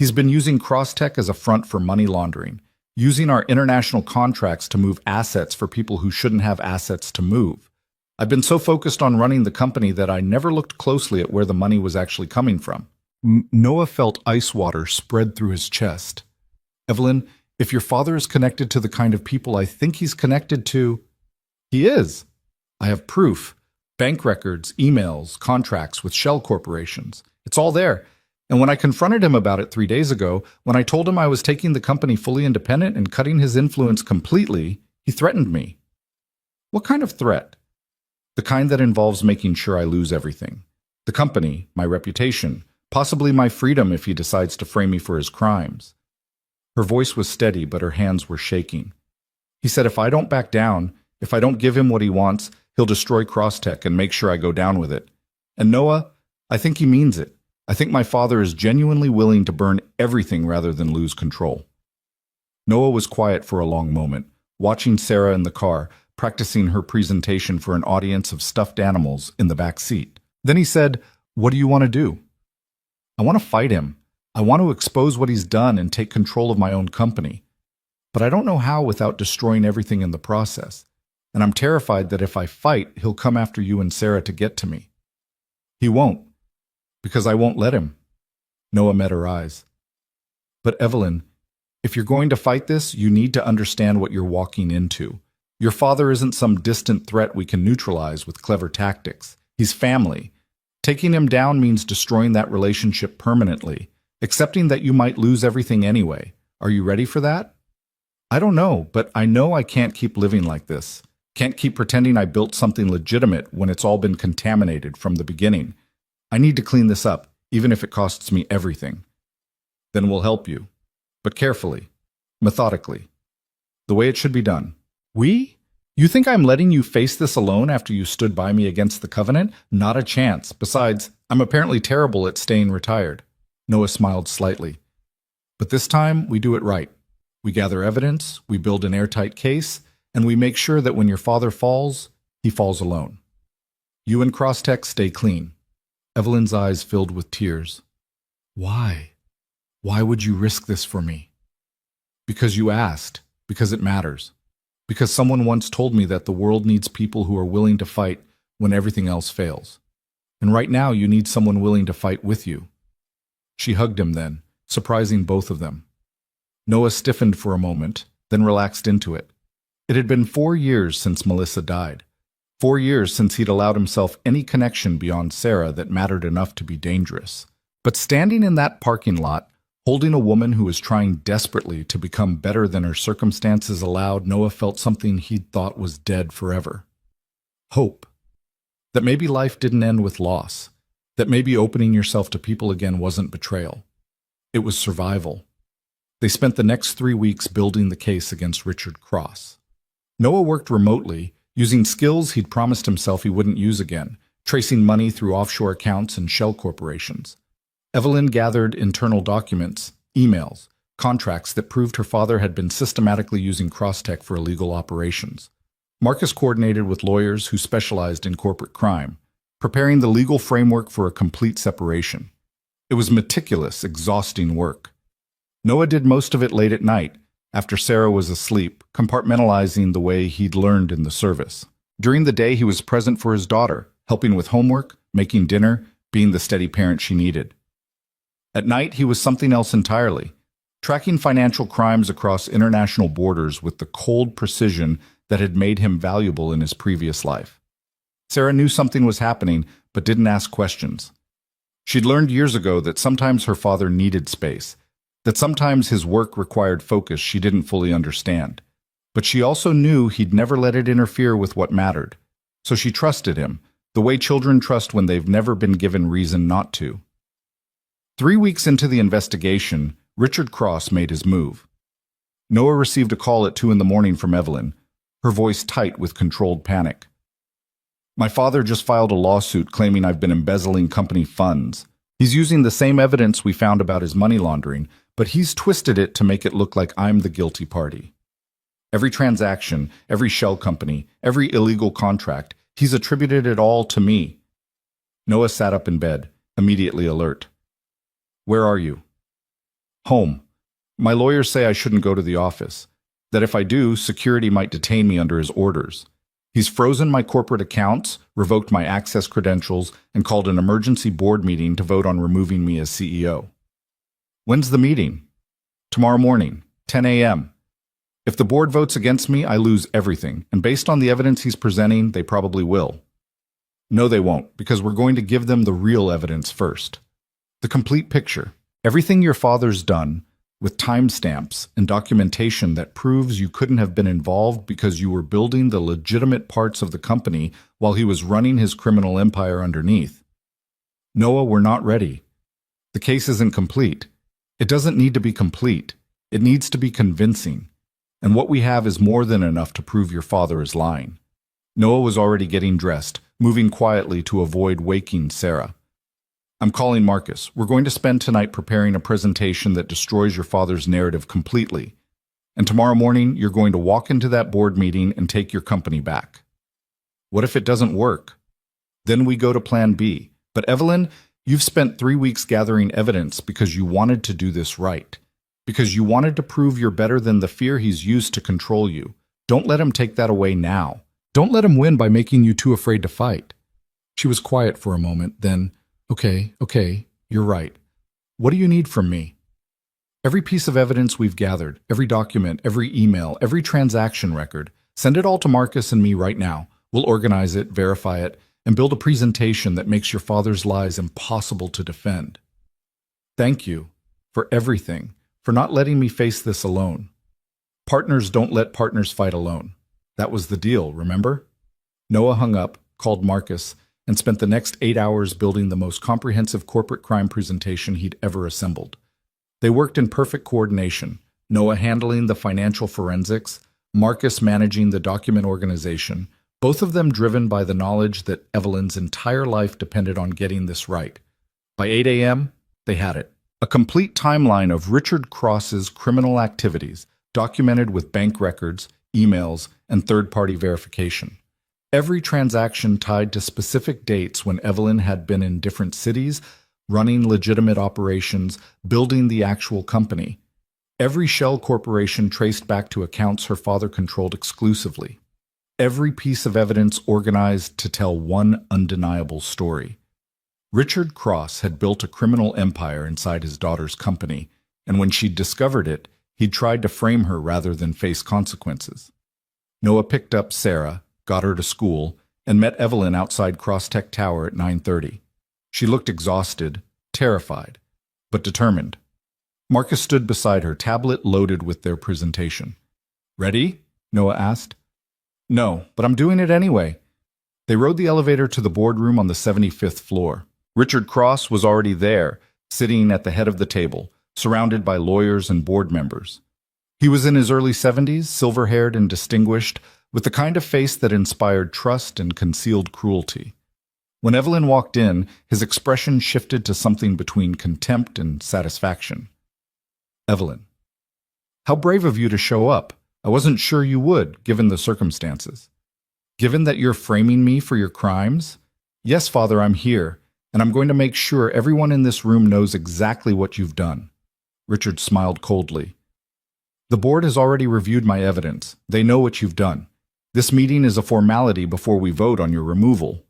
A: He's been using CrossTech as a front for money laundering, using our international contracts to move assets for people who shouldn't have assets to move. I've been so focused on running the company that I never looked closely at where the money was actually coming from. Noah felt ice water spread through his chest. Evelyn, if your father is connected to the kind of people I think he's connected to, he is. I have proof. Bank records, emails, contracts with shell corporations. It's all there. And when I confronted him about it 3 days ago, when I told him I was taking the company fully independent and cutting his influence completely, he threatened me. What kind of threat? The kind that involves making sure I lose everything. The company, my reputation, possibly my freedom if he decides to frame me for his crimes. Her voice was steady, but her hands were shaking. He said if I don't back down, if I don't give him what he wants, he'll destroy CrossTech and make sure I go down with it. And Noah, I think he means it. I think my father is genuinely willing to burn everything rather than lose control. Noah was quiet for a long moment, watching Sarah in the car, practicing her presentation for an audience of stuffed animals in the back seat. Then he said, What do you want to do? I want to fight him. I want to expose what he's done and take control of my own company. But I don't know how without destroying everything in the process. And I'm terrified that if I fight, he'll come after you and Sarah to get to me. He won't, because I won't let him. Noah met her eyes. But Evelyn, if you're going to fight this, you need to understand what you're walking into. Your father isn't some distant threat we can neutralize with clever tactics. He's family. Taking him down means destroying that relationship permanently, accepting that you might lose everything anyway. Are you ready for that? I don't know, but I know I can't keep living like this. Can't keep pretending I built something legitimate when it's all been contaminated from the beginning. I need to clean this up, even if it costs me everything. Then we'll help you, but carefully, methodically, the way it should be done. We? You think I'm letting you face this alone after you stood by me against the Covenant? Not a chance. Besides, I'm apparently terrible at staying retired. Noah smiled slightly. But this time, we do it right. We gather evidence, we build an airtight case, and we make sure that when your father falls, he falls alone. You and CrossTech stay clean. Evelyn's eyes filled with tears. Why? Why would you risk this for me? Because you asked. Because it matters. Because someone once told me that the world needs people who are willing to fight when everything else fails. And right now you need someone willing to fight with you. She hugged him then, surprising both of them. Noah stiffened for a moment, then relaxed into it. It had been 4 years since Melissa died. 4 years since he'd allowed himself any connection beyond Sarah that mattered enough to be dangerous. But standing in that parking lot, holding a woman who was trying desperately to become better than her circumstances allowed, Noah felt something he'd thought was dead forever. Hope. That maybe life didn't end with loss. That maybe opening yourself to people again wasn't betrayal. It was survival. They spent the next 3 weeks building the case against Richard Cross. Noah worked remotely, using skills he'd promised himself he wouldn't use again, tracing money through offshore accounts and shell corporations. Evelyn gathered internal documents, emails, contracts that proved her father had been systematically using Crosstech for illegal operations. Marcus coordinated with lawyers who specialized in corporate crime, preparing the legal framework for a complete separation. It was meticulous, exhausting work. Noah did most of it late at night, after Sarah was asleep, compartmentalizing the way he'd learned in the service. During the day, he was present for his daughter, helping with homework, making dinner, being the steady parent she needed. At night, he was something else entirely, tracking financial crimes across international borders with the cold precision that had made him valuable in his previous life. Sarah knew something was happening, but didn't ask questions. She'd learned years ago that sometimes her father needed space, that sometimes his work required focus she didn't fully understand. But she also knew he'd never let it interfere with what mattered. So she trusted him, the way children trust when they've never been given reason not to. 3 weeks into the investigation, Richard Cross made his move. Noah received a call at 2 a.m. from Evelyn, her voice tight with controlled panic. "My father just filed a lawsuit claiming I've been embezzling company funds. He's using the same evidence we found about his money laundering, but he's twisted it to make it look like I'm the guilty party. Every transaction, every shell company, every illegal contract, he's attributed it all to me." Noah sat up in bed, immediately alert. "Where are you?" "Home. My lawyers say I shouldn't go to the office, that if I do, security might detain me under his orders. He's frozen my corporate accounts, revoked my access credentials, and called an emergency board meeting to vote on removing me as CEO. "When's the meeting?" "Tomorrow morning, 10 a.m. If the board votes against me, I lose everything, and based on the evidence he's presenting, they probably will." "No, they won't, because we're going to give them the real evidence first. The complete picture. Everything your father's done, with timestamps and documentation that proves you couldn't have been involved because you were building the legitimate parts of the company while he was running his criminal empire underneath." "Noah, we're not ready. The case isn't complete. It doesn't need to be complete. It needs to be convincing. And what we have is more than enough to prove your father is lying." Noah was already getting dressed, moving quietly to avoid waking Sarah. "I'm calling Marcus. We're going to spend tonight preparing a presentation that destroys your father's narrative completely. And tomorrow morning, you're going to walk into that board meeting and take your company back." "What if it doesn't work?" "Then we go to plan B. But Evelyn, you've spent 3 weeks gathering evidence because you wanted to do this right. Because you wanted to prove you're better than the fear he's used to control you. Don't let him take that away now. Don't let him win by making you too afraid to fight." She was quiet for a moment, then, Okay, you're right. What do you need from me?" "Every piece of evidence we've gathered, every document, every email, every transaction record, send it all to Marcus and me right now. We'll organize it, verify it, and build a presentation that makes your father's lies impossible to defend." "Thank you for everything, for not letting me face this alone. Partners don't let partners fight alone. That was the deal, remember?" Noah hung up, called Marcus, and spent the next 8 hours building the most comprehensive corporate crime presentation he'd ever assembled. They worked in perfect coordination, Noah handling the financial forensics, Marcus managing the document organization, both of them driven by the knowledge that Evelyn's entire life depended on getting this right. By 8 a.m., they had it. A complete timeline of Richard Cross's criminal activities, documented with bank records, emails, and third-party verification. Every transaction tied to specific dates when Evelyn had been in different cities, running legitimate operations, building the actual company. Every shell corporation traced back to accounts her father controlled exclusively. Every piece of evidence organized to tell one undeniable story. Richard Cross had built a criminal empire inside his daughter's company, and when she'd discovered it, he'd tried to frame her rather than face consequences. Noah picked up Sarah, got her to school, and met Evelyn outside Crosstech Tower at 9:30. She looked exhausted, terrified, but determined. Marcus stood beside her, tablet loaded with their presentation. "Ready?" Noah asked. "No, but I'm doing it anyway." They rode the elevator to the boardroom on the 75th floor. Richard Cross was already there, sitting at the head of the table, surrounded by lawyers and board members. He was in his early 70s, silver-haired and distinguished, with the kind of face that inspired trust and concealed cruelty. When Evelyn walked in, his expression shifted to something between contempt and satisfaction. Evelyn, how brave of you to show up. I wasn't sure you would, given the circumstances. Given that you're framing me for your crimes? Yes, Father, I'm here, and I'm going to make sure everyone in this room knows exactly what you've done. Richard smiled coldly. The board has already reviewed my evidence. They know what you've done. This meeting is a formality before we vote on your removal.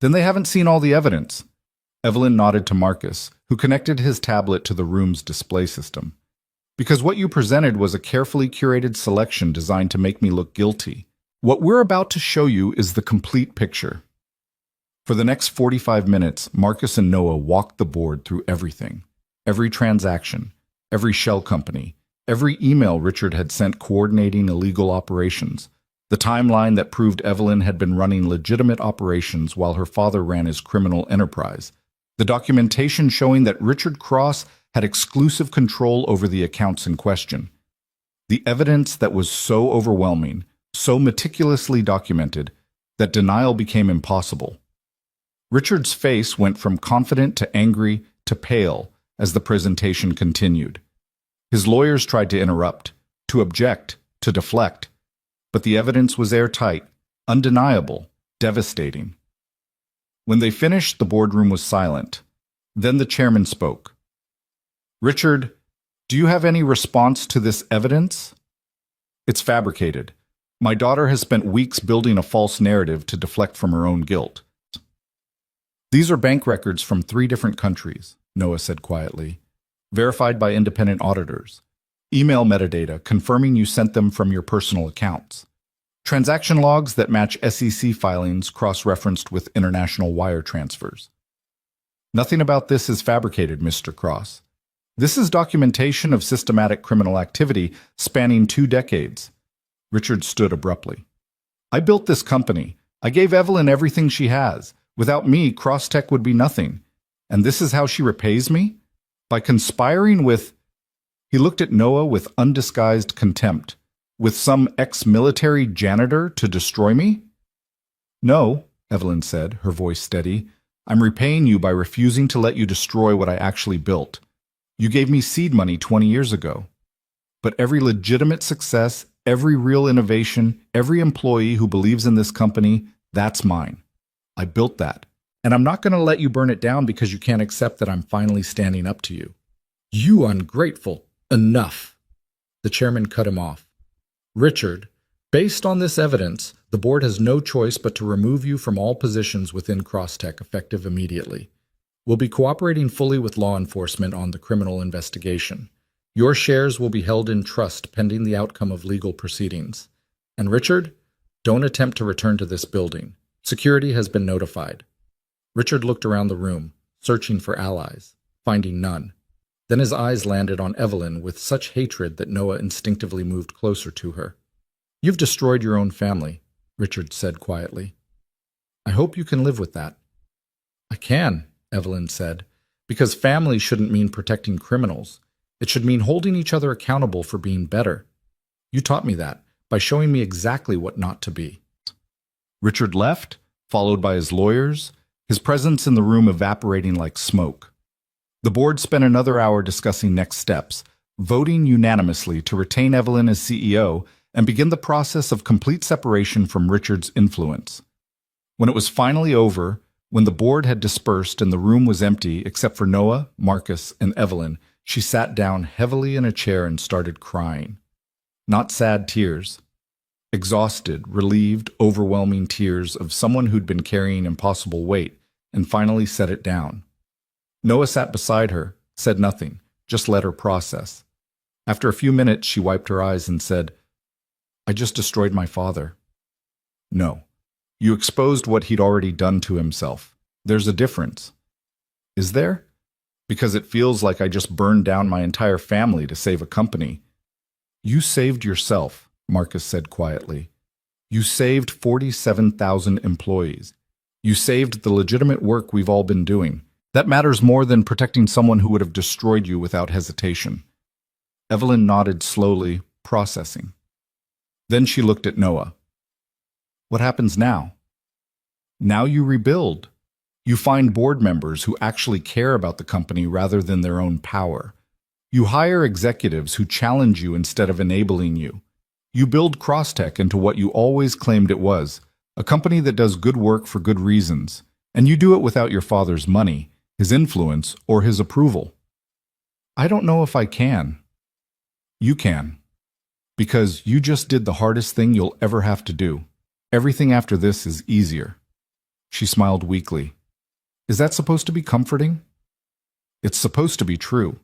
A: Then they haven't seen all the evidence. Evelyn nodded to Marcus, who connected his tablet to the room's display system. Because what you presented was a carefully curated selection designed to make me look guilty. What we're about to show you is the complete picture. For the next 45 minutes, Marcus and Noah walked the board through everything. Every transaction, every shell company, every email Richard had sent coordinating illegal operations, the timeline that proved Evelyn had been running legitimate operations while her father ran his criminal enterprise, the documentation showing that Richard Cross had exclusive control over the accounts in question. The evidence that was so overwhelming, so meticulously documented, that denial became impossible. Richard's face went from confident to angry to pale as the presentation continued. His lawyers tried to interrupt, to object, to deflect, but the evidence was airtight, undeniable, devastating. When they finished, the boardroom was silent. Then the chairman spoke. Richard, do you have any response to this evidence? It's fabricated. My daughter has spent weeks building a false narrative to deflect from her own guilt. These are bank records from 3 different countries, Noah said quietly, verified by independent auditors. Email metadata confirming you sent them from your personal accounts. Transaction logs that match SEC filings cross-referenced with international wire transfers. Nothing about this is fabricated, Mr. Cross. This is documentation of systematic criminal activity spanning 2 decades. Richard stood abruptly. I built this company. I gave Evelyn everything she has. Without me, Crosstech would be nothing. And this is how she repays me? By conspiring with... He looked at Noah with undisguised contempt. With some ex-military janitor to destroy me? No, Evelyn said, her voice steady. I'm repaying you by refusing to let you destroy what I actually built. You gave me seed money 20 years ago. But every legitimate success, every real innovation, every employee who believes in this company, that's mine. I built that. And I'm not going to let you burn it down because you can't accept that I'm finally standing up to you. You ungrateful. Enough. The chairman cut him off. Richard, based on this evidence, the board has no choice but to remove you from all positions within Crosstech effective immediately. We'll be cooperating fully with law enforcement on the criminal investigation. Your shares will be held in trust pending the outcome of legal proceedings. And Richard, don't attempt to return to this building. Security has been notified. Richard looked around the room, searching for allies, finding none. Then his eyes landed on Evelyn with such hatred that Noah instinctively moved closer to her. You've destroyed your own family, Richard said quietly. I hope you can live with that. I can, Evelyn said, because family shouldn't mean protecting criminals. It should mean holding each other accountable for being better. You taught me that by showing me exactly what not to be. Richard left, followed by his lawyers, his presence in the room evaporating like smoke. The board spent another hour discussing next steps, voting unanimously to retain Evelyn as CEO and begin the process of complete separation from Richard's influence. When it was finally over, when the board had dispersed and the room was empty except for Noah, Marcus, and Evelyn, she sat down heavily in a chair and started crying. Not sad tears. Exhausted, relieved, overwhelming tears of someone who'd been carrying impossible weight and finally set it down. Noah sat beside her, said nothing, just let her process. After a few minutes, she wiped her eyes and said, I just destroyed my father. No. You exposed what he'd already done to himself. There's a difference. Is there? Because it feels like I just burned down my entire family to save a company. You saved yourself, Marcus said quietly. You saved 47,000 employees. You saved the legitimate work we've all been doing. That matters more than protecting someone who would have destroyed you without hesitation. Evelyn nodded slowly, processing. Then she looked at Noah. What happens now? Now you rebuild. You find board members who actually care about the company rather than their own power. You hire executives who challenge you instead of enabling you. You build Crosstech into what you always claimed it was, a company that does good work for good reasons, and you do it without your father's money, his influence, or his approval. I don't know if I can. You can. Because you just did the hardest thing you'll ever have to do. Everything after this is easier. She smiled weakly. Is that supposed to be comforting? It's supposed to be true.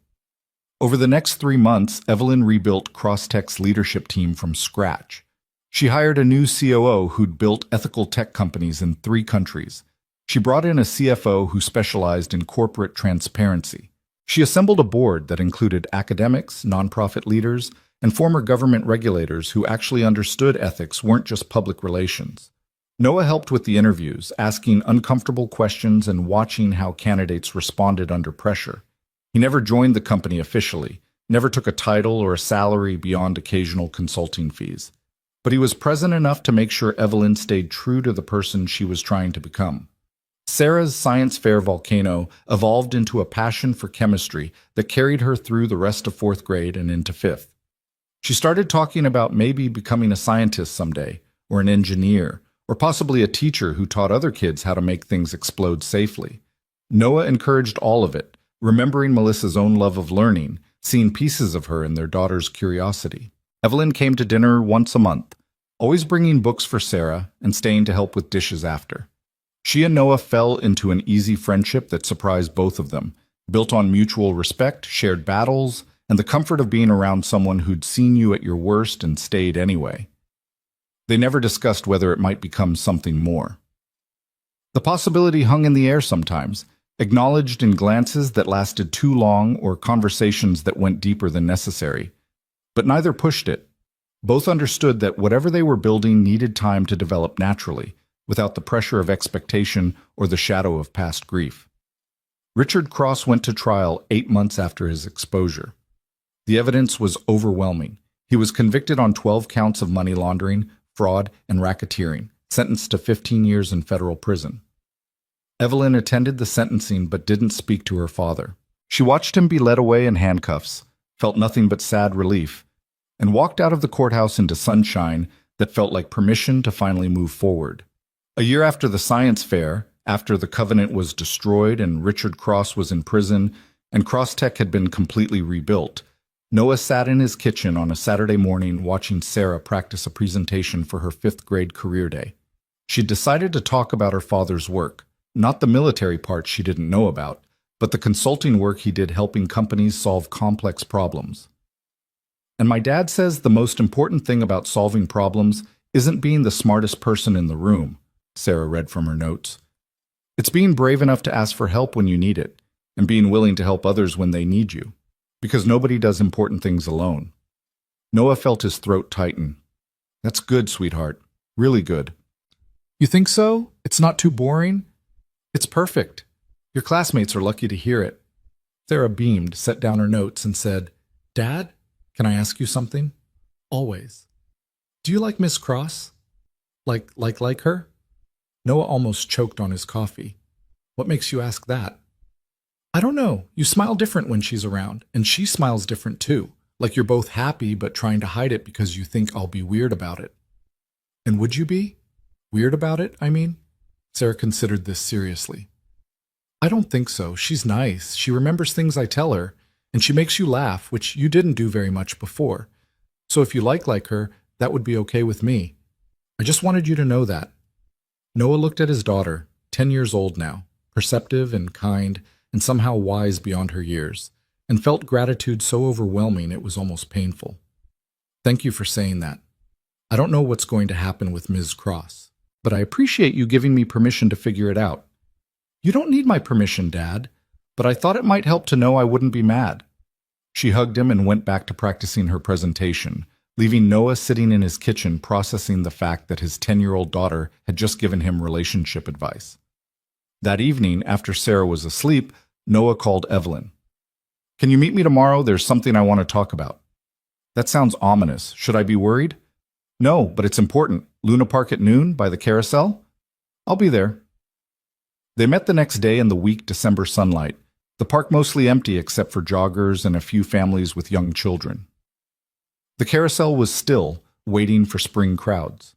A: Over the next 3 months, Evelyn rebuilt Crosstech's leadership team from scratch. She hired a new COO who'd built ethical tech companies in 3 countries. She brought in a CFO who specialized in corporate transparency. She assembled a board that included academics, nonprofit leaders, and former government regulators who actually understood ethics weren't just public relations. Noah helped with the interviews, asking uncomfortable questions and watching how candidates responded under pressure. He never joined the company officially, never took a title or a salary beyond occasional consulting fees. But he was present enough to make sure Evelyn stayed true to the person she was trying to become. Sarah's science fair volcano evolved into a passion for chemistry that carried her through the rest of 4th grade and into 5th. She started talking about maybe becoming a scientist someday, or an engineer, or possibly a teacher who taught other kids how to make things explode safely. Noah encouraged all of it, remembering Melissa's own love of learning, seeing pieces of her in their daughter's curiosity. Evelyn came to dinner once a month, always bringing books for Sarah and staying to help with dishes after. She and Noah fell into an easy friendship that surprised both of them, built on mutual respect, shared battles, and the comfort of being around someone who'd seen you at your worst and stayed anyway. They never discussed whether it might become something more. The possibility hung in the air sometimes, acknowledged in glances that lasted too long or conversations that went deeper than necessary. But neither pushed it. Both understood that whatever they were building needed time to develop naturally, without the pressure of expectation or the shadow of past grief. Richard Cross went to trial 8 months after his exposure. The evidence was overwhelming. He was convicted on 12 counts of money laundering, fraud, and racketeering, sentenced to 15 years in federal prison. Evelyn attended the sentencing but didn't speak to her father. She watched him be led away in handcuffs, felt nothing but sad relief, and walked out of the courthouse into sunshine that felt like permission to finally move forward. A year after the science fair, after the Covenant was destroyed and Richard Cross was in prison and Crosstech had been completely rebuilt, Noah sat in his kitchen on a Saturday morning watching Sarah practice a presentation for her 5th grade career day. She'd decided to talk about her father's work, not the military parts she didn't know about, but the consulting work he did helping companies solve complex problems. And my dad says the most important thing about solving problems isn't being the smartest person in the room, Sarah read from her notes. It's being brave enough to ask for help when you need it, and being willing to help others when they need you, because nobody does important things alone. Noah felt his throat tighten. That's good, sweetheart. Really good. You think so? It's not too boring? It's perfect. Your classmates are lucky to hear it. Sarah beamed, set down her notes, and said, Dad, can I ask you something? Always. Do you like Miss Cross? Like her? Noah almost choked on his coffee. What makes you ask that? I don't know. You smile different when she's around, and she smiles different too. Like you're both happy but trying to hide it because you think I'll be weird about it. And would you be? Weird about it, I mean? Sarah considered this seriously. I don't think so. She's nice. She remembers things I tell her, and she makes you laugh, which you didn't do very much before. So if you like her, that would be okay with me. I just wanted you to know that. Noah looked at his daughter, 10 years old now, perceptive and kind, and somehow wise beyond her years, and felt gratitude so overwhelming it was almost painful. Thank you for saying that. I don't know what's going to happen with Ms. Cross, but I appreciate you giving me permission to figure it out. You don't need my permission, Dad, but I thought it might help to know I wouldn't be mad. She hugged him and went back to practicing her presentation, leaving Noah sitting in his kitchen processing the fact that his 10-year-old daughter had just given him relationship advice. That evening, after Sarah was asleep, Noah called Evelyn. Can you meet me tomorrow? There's something I want to talk about. That sounds ominous. Should I be worried? No, but it's important. Luna Park at noon by the carousel? I'll be there. They met the next day in the weak December sunlight, the park mostly empty except for joggers and a few families with young children. The carousel was still, waiting for spring crowds.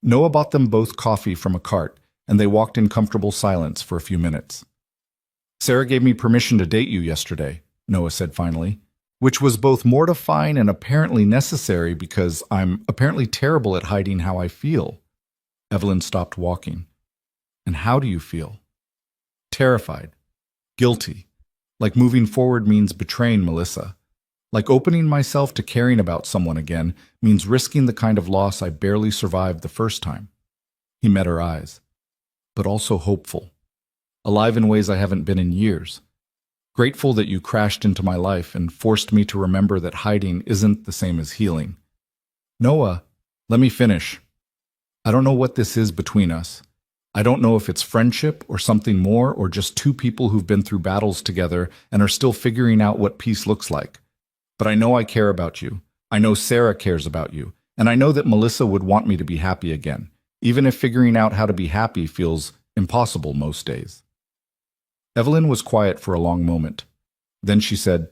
A: Noah bought them both coffee from a cart, and they walked in comfortable silence for a few minutes. "Sarah gave me permission to date you yesterday," Noah said finally, which was both mortifying and apparently necessary because I'm apparently terrible at hiding how I feel. Evelyn stopped walking. "And how do you feel?" "Terrified. Guilty. Like moving forward means betraying Melissa. Like opening myself to caring about someone again means risking the kind of loss I barely survived the first time." He met her eyes. "But also hopeful. Alive in ways I haven't been in years. Grateful that you crashed into my life and forced me to remember that hiding isn't the same as healing." "Noah, let me finish. I don't know what this is between us. I don't know if it's friendship or something more or just two people who've been through battles together and are still figuring out what peace looks like. But I know I care about you. I know Sarah cares about you. And I know that Melissa would want me to be happy again, even if figuring out how to be happy feels impossible most days." Evelyn was quiet for a long moment. Then she said,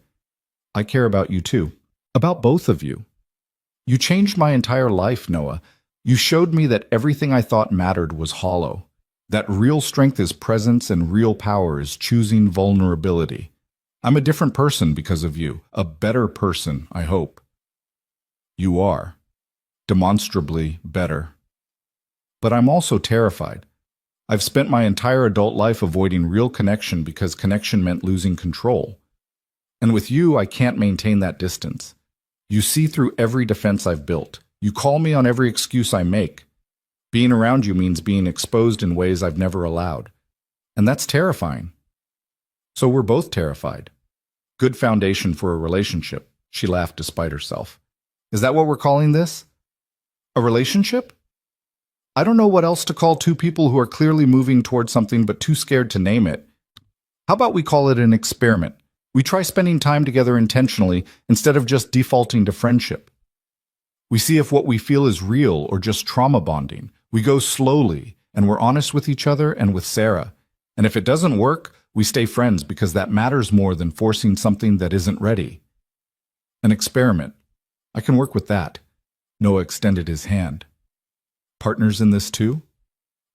A: "I care about you too. About both of you. You changed my entire life, Noah. You showed me that everything I thought mattered was hollow. That real strength is presence and real power is choosing vulnerability. I'm a different person because of you. A better person, I hope." "You are. Demonstrably better. But I'm also terrified. I've spent my entire adult life avoiding real connection because connection meant losing control. And with you, I can't maintain that distance. You see through every defense I've built. You call me on every excuse I make. Being around you means being exposed in ways I've never allowed. And that's terrifying. So we're both terrified. Good foundation for a relationship." She laughed despite herself. "Is that what we're calling this? A relationship? I don't know what else to call two people who are clearly moving toward something but too scared to name it. How about we call it an experiment? We try spending time together intentionally instead of just defaulting to friendship. We see if what we feel is real or just trauma bonding. We go slowly, and we're honest with each other and with Sarah. And if it doesn't work, we stay friends because that matters more than forcing something that isn't ready." "An experiment. I can work with that." Noah extended his hand. "Partners in this too?"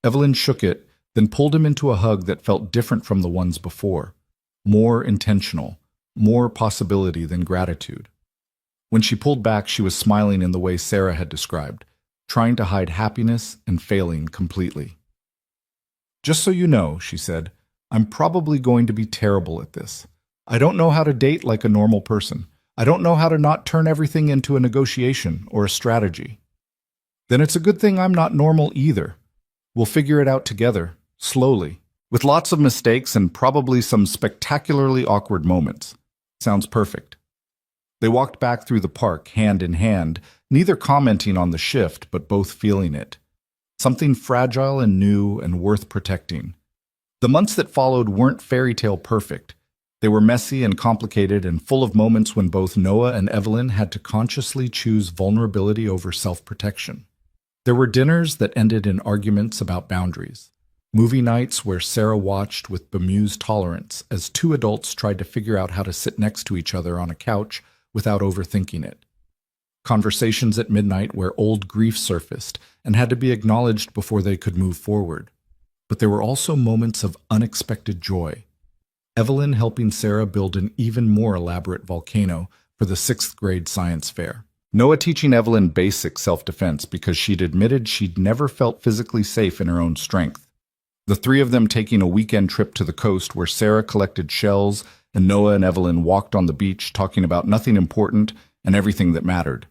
A: Evelyn shook it, then pulled him into a hug that felt different from the ones before. More intentional, more possibility than gratitude. When she pulled back, she was smiling in the way Sarah had described, trying to hide happiness and failing completely. "Just so you know," she said, "I'm probably going to be terrible at this. I don't know how to date like a normal person. I don't know how to not turn everything into a negotiation or a strategy. Then it's a good thing I'm not normal either. We'll figure it out together, slowly, with lots of mistakes and probably some spectacularly awkward moments. Sounds perfect." They walked back through the park, hand in hand, neither commenting on the shift, but both feeling it. Something fragile and new and worth protecting. The months that followed weren't fairy tale perfect. They were messy and complicated and full of moments when both Noah and Evelyn had to consciously choose vulnerability over self-protection. There were dinners that ended in arguments about boundaries. Movie nights where Sarah watched with bemused tolerance as two adults tried to figure out how to sit next to each other on a couch without overthinking it. Conversations at midnight where old grief surfaced and had to be acknowledged before they could move forward. But there were also moments of unexpected joy. Evelyn helping Sarah build an even more elaborate volcano for the 6th grade science fair. Noah teaching Evelyn basic self-defense because she'd admitted she'd never felt physically safe in her own strength. The three of them taking a weekend trip to the coast where Sarah collected shells and Noah and Evelyn walked on the beach talking about nothing important and everything that mattered.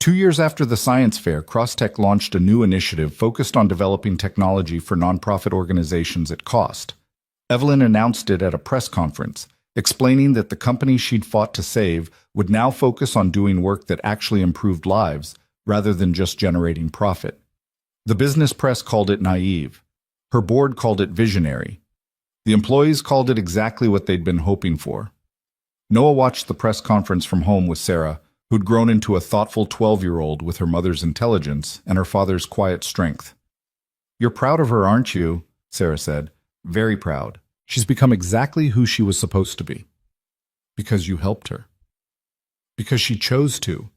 A: 2 years after the science fair, Crosstech launched a new initiative focused on developing technology for nonprofit organizations at cost. Evelyn announced it at a press conference, explaining that the company she'd fought to save would now focus on doing work that actually improved lives rather than just generating profit. The business press called it naive. Her board called it visionary. The employees called it exactly what they'd been hoping for. Noah watched the press conference from home with Sarah, who'd grown into a thoughtful 12-year-old with her mother's intelligence and her father's quiet strength. "You're proud of her, aren't you?" Sarah said. very proud. She's become exactly who she was supposed to be. Because you helped her. Because she chose to.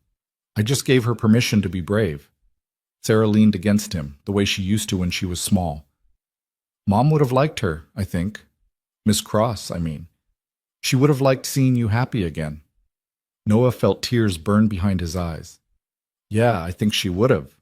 A: I just gave her permission to be brave. Sarah leaned against him, the way she used to when she was small. Mom would have liked her, I think. Miss Cross, I mean. She would have liked seeing you happy again. Noah felt tears burn behind his eyes. Yeah, I think she would have.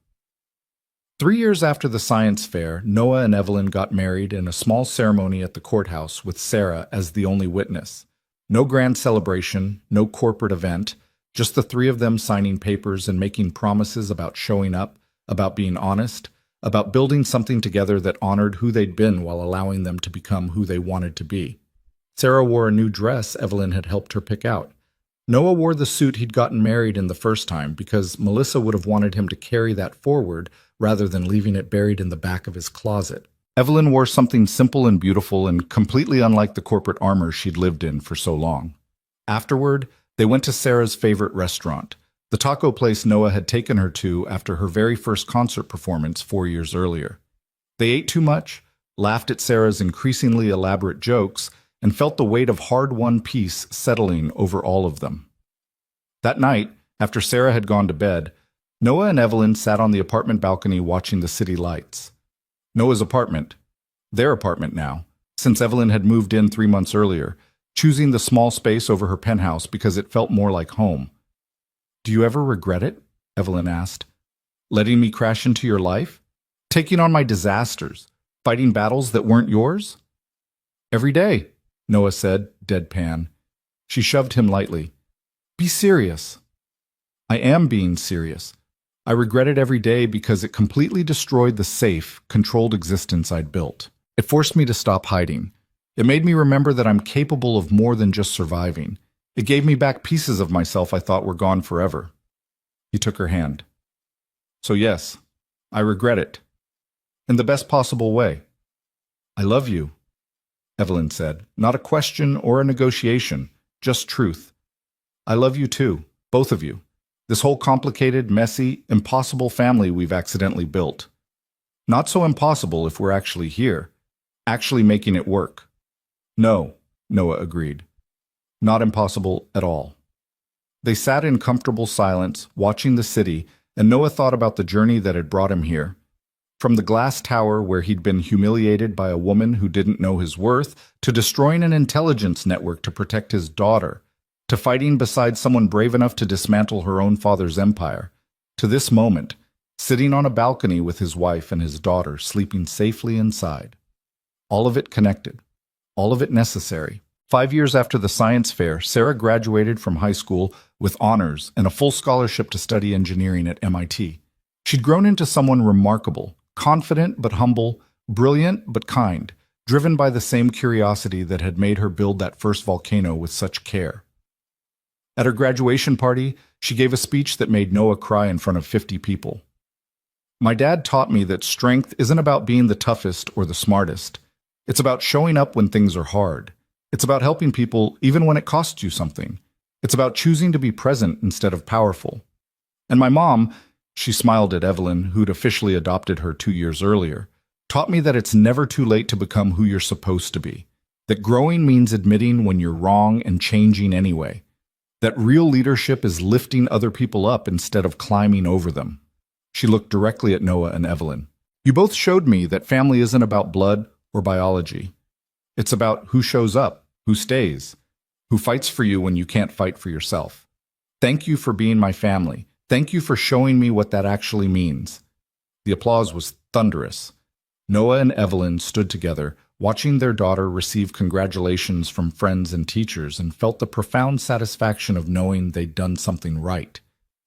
A: 3 years after the science fair, Noah and Evelyn got married in a small ceremony at the courthouse with Sarah as the only witness. No grand celebration, no corporate event, just the three of them signing papers and making promises about showing up, about being honest, about building something together that honored who they'd been while allowing them to become who they wanted to be. Sarah wore a new dress Evelyn had helped her pick out. Noah wore the suit he'd gotten married in the first time because Melissa would have wanted him to carry that forward rather than leaving it buried in the back of his closet. Evelyn wore something simple and beautiful and completely unlike the corporate armor she'd lived in for so long. Afterward, they went to Sarah's favorite restaurant, the taco place Noah had taken her to after her very first concert performance 4 years earlier. They ate too much, laughed at Sarah's increasingly elaborate jokes, and felt the weight of hard-won peace settling over all of them. That night, after Sarah had gone to bed, Noah and Evelyn sat on the apartment balcony watching the city lights. Noah's apartment, their apartment now, since Evelyn had moved in 3 months earlier, choosing the small space over her penthouse because it felt more like home. Do you ever regret it? Evelyn asked. Letting me crash into your life? Taking on my disasters? Fighting battles that weren't yours? Every day, Noah said, deadpan. She shoved him lightly. Be serious. I am being serious. I regret it every day because it completely destroyed the safe, controlled existence I'd built. It forced me to stop hiding. It made me remember that I'm capable of more than just surviving. It gave me back pieces of myself I thought were gone forever. He took her hand. So yes, I regret it. In the best possible way. I love you, Evelyn said. Not a question or a negotiation, just truth. I love you too, both of you. This whole complicated, messy, impossible family we've accidentally built. Not so impossible if we're actually here, actually making it work. No, Noah agreed. Not impossible at all. They sat in comfortable silence, watching the city, and Noah thought about the journey that had brought him here. From the glass tower where he'd been humiliated by a woman who didn't know his worth, to destroying an intelligence network to protect his daughter, to fighting beside someone brave enough to dismantle her own father's empire, to this moment, sitting on a balcony with his wife and his daughter sleeping safely inside. All of it connected, all of it necessary. 5 years after the science fair, Sarah graduated from high school with honors and a full scholarship to study engineering at MIT. She'd grown into someone remarkable, confident but humble, brilliant but kind, driven by the same curiosity that had made her build that first volcano with such care. At her graduation party, she gave a speech that made Noah cry in front of 50 people. My dad taught me that strength isn't about being the toughest or the smartest. It's about showing up when things are hard. It's about helping people even when it costs you something. It's about choosing to be present instead of powerful. And my mom, she smiled at Evelyn, who'd officially adopted her 2 years earlier, taught me that it's never too late to become who you're supposed to be. That growing means admitting when you're wrong and changing anyway. That real leadership is lifting other people up instead of climbing over them. She looked directly at Noah and Evelyn. You both showed me that family isn't about blood or biology. It's about who shows up, who stays, who fights for you when you can't fight for yourself. Thank you for being my family. Thank you for showing me what that actually means. The applause was thunderous. Noah and Evelyn stood together, watching their daughter receive congratulations from friends and teachers, and felt the profound satisfaction of knowing they'd done something right.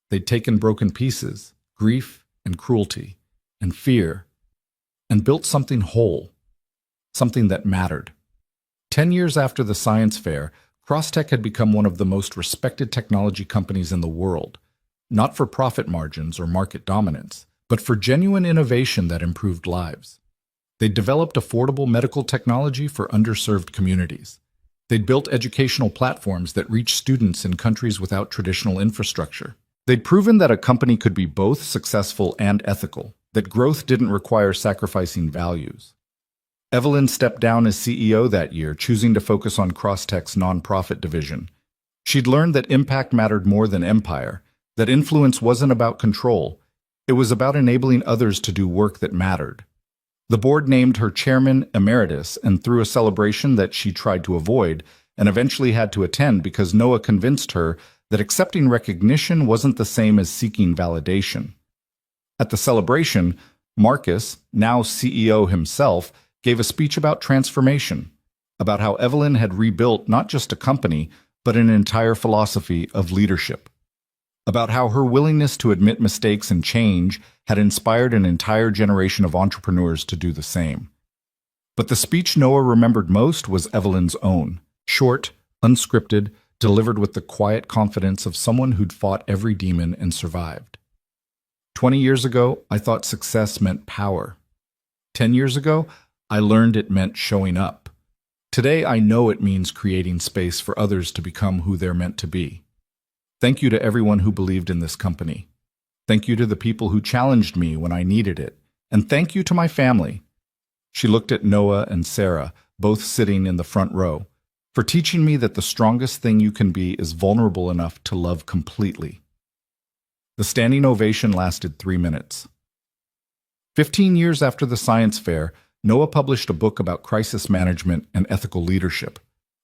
A: They'd taken broken pieces, grief and cruelty, and fear, and built something whole, something that mattered. 10 years after the science fair, Crosstech had become one of the most respected technology companies in the world, not for profit margins or market dominance, but for genuine innovation that improved lives. They'd developed affordable medical technology for underserved communities. They'd built educational platforms that reached students in countries without traditional infrastructure. They'd proven that a company could be both successful and ethical, that growth didn't require sacrificing values. Evelyn stepped down as CEO that year, choosing to focus on Crosstech's nonprofit division. She'd learned that impact mattered more than empire, that influence wasn't about control. It was about enabling others to do work that mattered. The board named her chairman emeritus, and threw a celebration that she tried to avoid and eventually had to attend because Noah convinced her that accepting recognition wasn't the same as seeking validation. At the celebration, Marcus, now CEO himself, gave a speech about transformation, about how Evelyn had rebuilt not just a company, but an entire philosophy of leadership, about how her willingness to admit mistakes and change had inspired an entire generation of entrepreneurs to do the same. But the speech Noah remembered most was Evelyn's own, short, unscripted, delivered with the quiet confidence of someone who'd fought every demon and survived. 20 years ago, I thought success meant power. 10 years ago, I learned it meant showing up. Today, I know it means creating space for others to become who they're meant to be. Thank you to everyone who believed in this company. Thank you to the people who challenged me when I needed it. And thank you to my family. She looked at Noah and Sarah, both sitting in the front row, for teaching me that the strongest thing you can be is vulnerable enough to love completely. The standing ovation lasted 3 minutes. 15 years after the science fair, Noah published a book about crisis management and ethical leadership.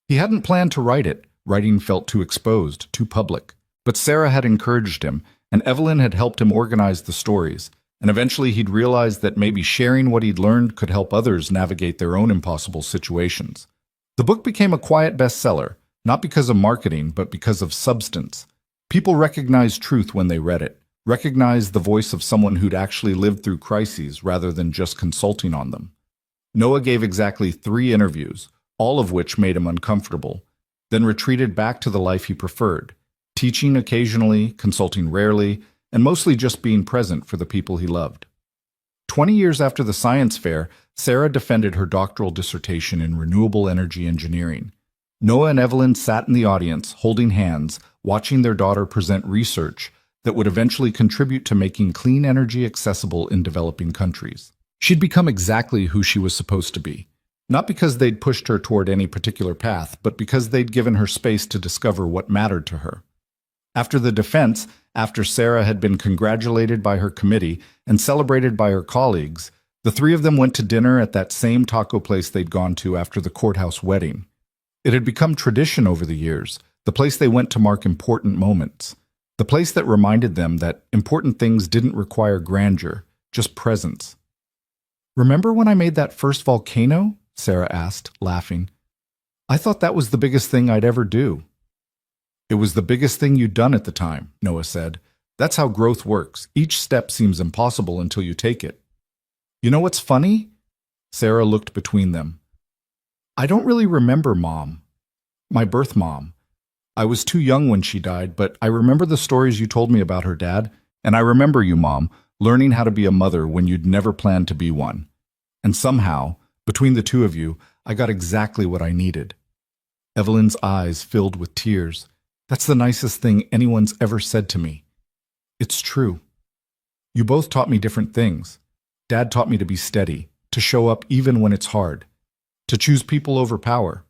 A: He hadn't planned to write it. Writing felt too exposed, too public. But Sarah had encouraged him, and Evelyn had helped him organize the stories, and eventually he'd realized that maybe sharing what he'd learned could help others navigate their own impossible situations. The book became a quiet bestseller, not because of marketing, but because of substance. People recognized truth when they read it, recognized the voice of someone who'd actually lived through crises rather than just consulting on them. Noah gave exactly 3 interviews, all of which made him uncomfortable, then retreated back to the life he preferred, teaching occasionally, consulting rarely, and mostly just being present for the people he loved. 20 years after the science fair, Sarah defended her doctoral dissertation in renewable energy engineering. Noah and Evelyn sat in the audience, holding hands, watching their daughter present research that would eventually contribute to making clean energy accessible in developing countries. She'd become exactly who she was supposed to be, not because they'd pushed her toward any particular path, but because they'd given her space to discover what mattered to her. After the defense, after Sarah had been congratulated by her committee and celebrated by her colleagues, the 3 of them went to dinner at that same taco place they'd gone to after the courthouse wedding. It had become tradition over the years, the place they went to mark important moments, the place that reminded them that important things didn't require grandeur, just presence. "Remember when I made that first volcano?" Sarah asked, laughing. "I thought that was the biggest thing I'd ever do." "It was the biggest thing you'd done at the time," Noah said. "That's how growth works. Each step seems impossible until you take it." "You know what's funny?" Sarah looked between them. "I don't really remember Mom. My birth mom. I was too young when she died, but I remember the stories you told me about her dad, and I remember you, Mom, learning how to be a mother when you'd never planned to be one. And somehow, between the 2 of you, I got exactly what I needed." Evelyn's eyes filled with tears. "That's the nicest thing anyone's ever said to me." "It's true. You both taught me different things. Dad taught me to be steady, to show up even when it's hard, to choose people over power.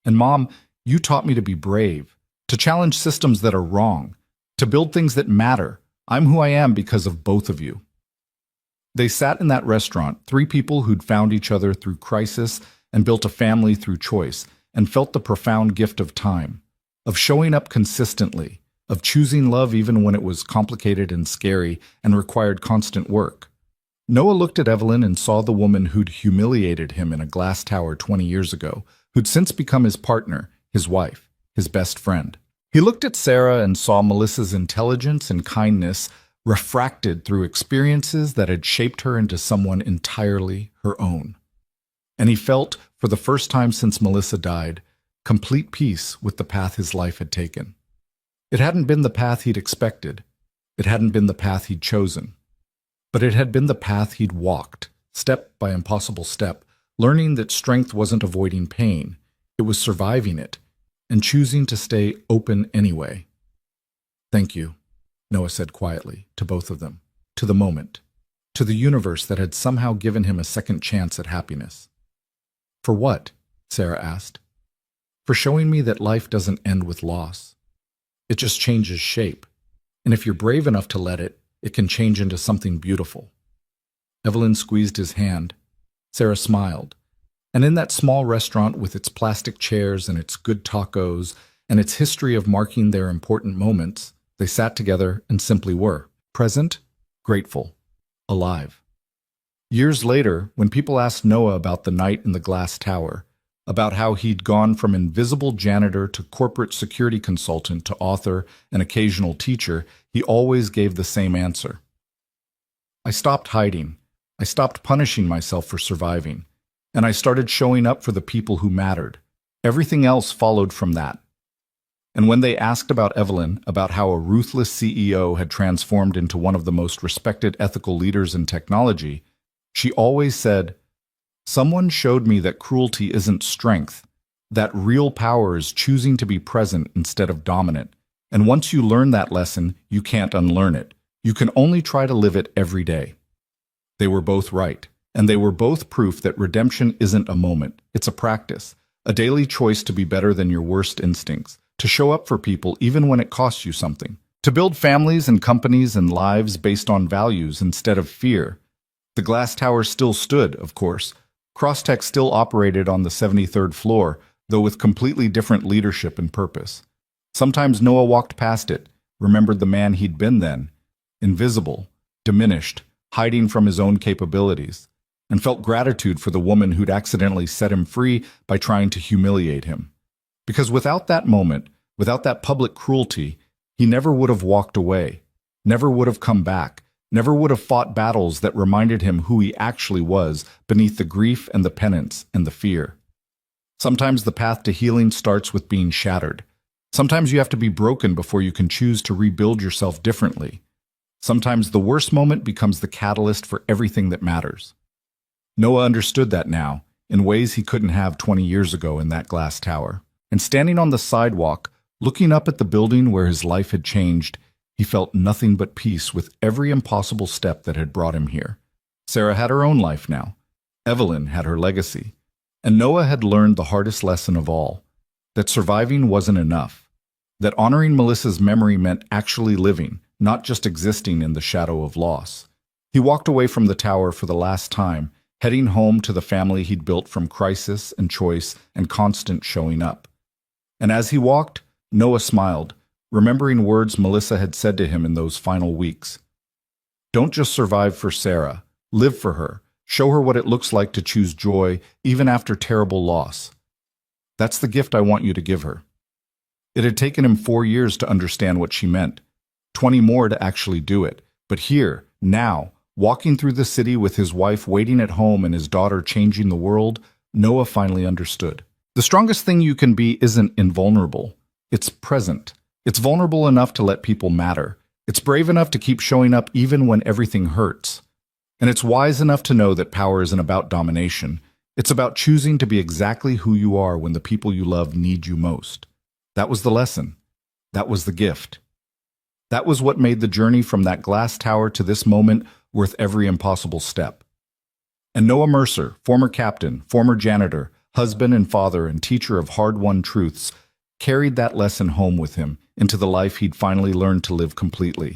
A: And Mom, you taught me to be brave, to challenge systems that are wrong, to build things that matter. I'm who I am because of both of you." They sat in that restaurant, 3 people who'd found each other through crisis and built a family through choice, and felt the profound gift of time, of showing up consistently, of choosing love even when it was complicated and scary and required constant work. Noah looked at Evelyn and saw the woman who'd humiliated him in a glass tower 20 years ago, who'd since become his partner, his wife, his best friend. He looked at Sarah and saw Melissa's intelligence and kindness refracted through experiences that had shaped her into someone entirely her own. And he felt, for the first time since Melissa died, complete peace with the path his life had taken. It hadn't been the path he'd expected. It hadn't been the path he'd chosen. But it had been the path he'd walked, step by impossible step, learning that strength wasn't avoiding pain. It was surviving it, and choosing to stay open anyway. "Thank you," Noah said quietly, to both of them, to the moment, to the universe that had somehow given him a second chance at happiness. For what? Sarah asked. For showing me that life doesn't end with loss. It just changes shape. And if you're brave enough to let it, it can change into something beautiful. Evelyn squeezed his hand. Sarah smiled. And in that small restaurant with its plastic chairs and its good tacos and its history of marking their important moments, they sat together and simply were. Present, grateful, alive. Years later, when people asked Noah about the night in the glass tower, about how he'd gone from invisible janitor to corporate security consultant to author and occasional teacher, he always gave the same answer. I stopped hiding. I stopped punishing myself for surviving. And I started showing up for the people who mattered. Everything else followed from that. And when they asked about Evelyn, about how a ruthless CEO had transformed into one of the most respected ethical leaders in technology, she always said, "Someone showed me that cruelty isn't strength, that real power is choosing to be present instead of dominant. And once you learn that lesson, you can't unlearn it. You can only try to live it every day." They were both right, and they were both proof that redemption isn't a moment, it's a practice, a daily choice to be better than your worst instincts, to show up for people even when it costs you something, to build families and companies and lives based on values instead of fear. The glass tower still stood, of course. Crosstech still operated on the 73rd floor, though with completely different leadership and purpose. Sometimes Noah walked past it, remembered the man he'd been then, invisible, diminished, hiding from his own capabilities, and felt gratitude for the woman who'd accidentally set him free by trying to humiliate him. Because without that moment, without that public cruelty, he never would have walked away, never would have come back, never would have fought battles that reminded him who he actually was beneath the grief and the penance and the fear. Sometimes the path to healing starts with being shattered. Sometimes you have to be broken before you can choose to rebuild yourself differently. Sometimes the worst moment becomes the catalyst for everything that matters. Noah understood that now, in ways he couldn't have 20 years ago in that glass tower. And standing on the sidewalk, looking up at the building where his life had changed, he felt nothing but peace with every impossible step that had brought him here. Sarah had her own life now. Evelyn had her legacy. And Noah had learned the hardest lesson of all, that surviving wasn't enough, that honoring Melissa's memory meant actually living, not just existing in the shadow of loss. He walked away from the tower for the last time, heading home to the family he'd built from crisis and choice and constant showing up. And as he walked, Noah smiled, remembering words Melissa had said to him in those final weeks. Don't just survive for Sarah, live for her, show her what it looks like to choose joy even after terrible loss. That's the gift I want you to give her. It had taken him 4 years to understand what she meant, 20 more to actually do it. But here, now, walking through the city with his wife waiting at home and his daughter changing the world, Noah finally understood. The strongest thing you can be isn't invulnerable. It's present. It's vulnerable enough to let people matter. It's brave enough to keep showing up even when everything hurts. And it's wise enough to know that power isn't about domination. It's about choosing to be exactly who you are when the people you love need you most. That was the lesson. That was the gift. That was what made the journey from that glass tower to this moment worth every impossible step. And Noah Mercer, former captain, former janitor, husband and father and teacher of hard-won truths, carried that lesson home with him into the life he'd finally learned to live completely.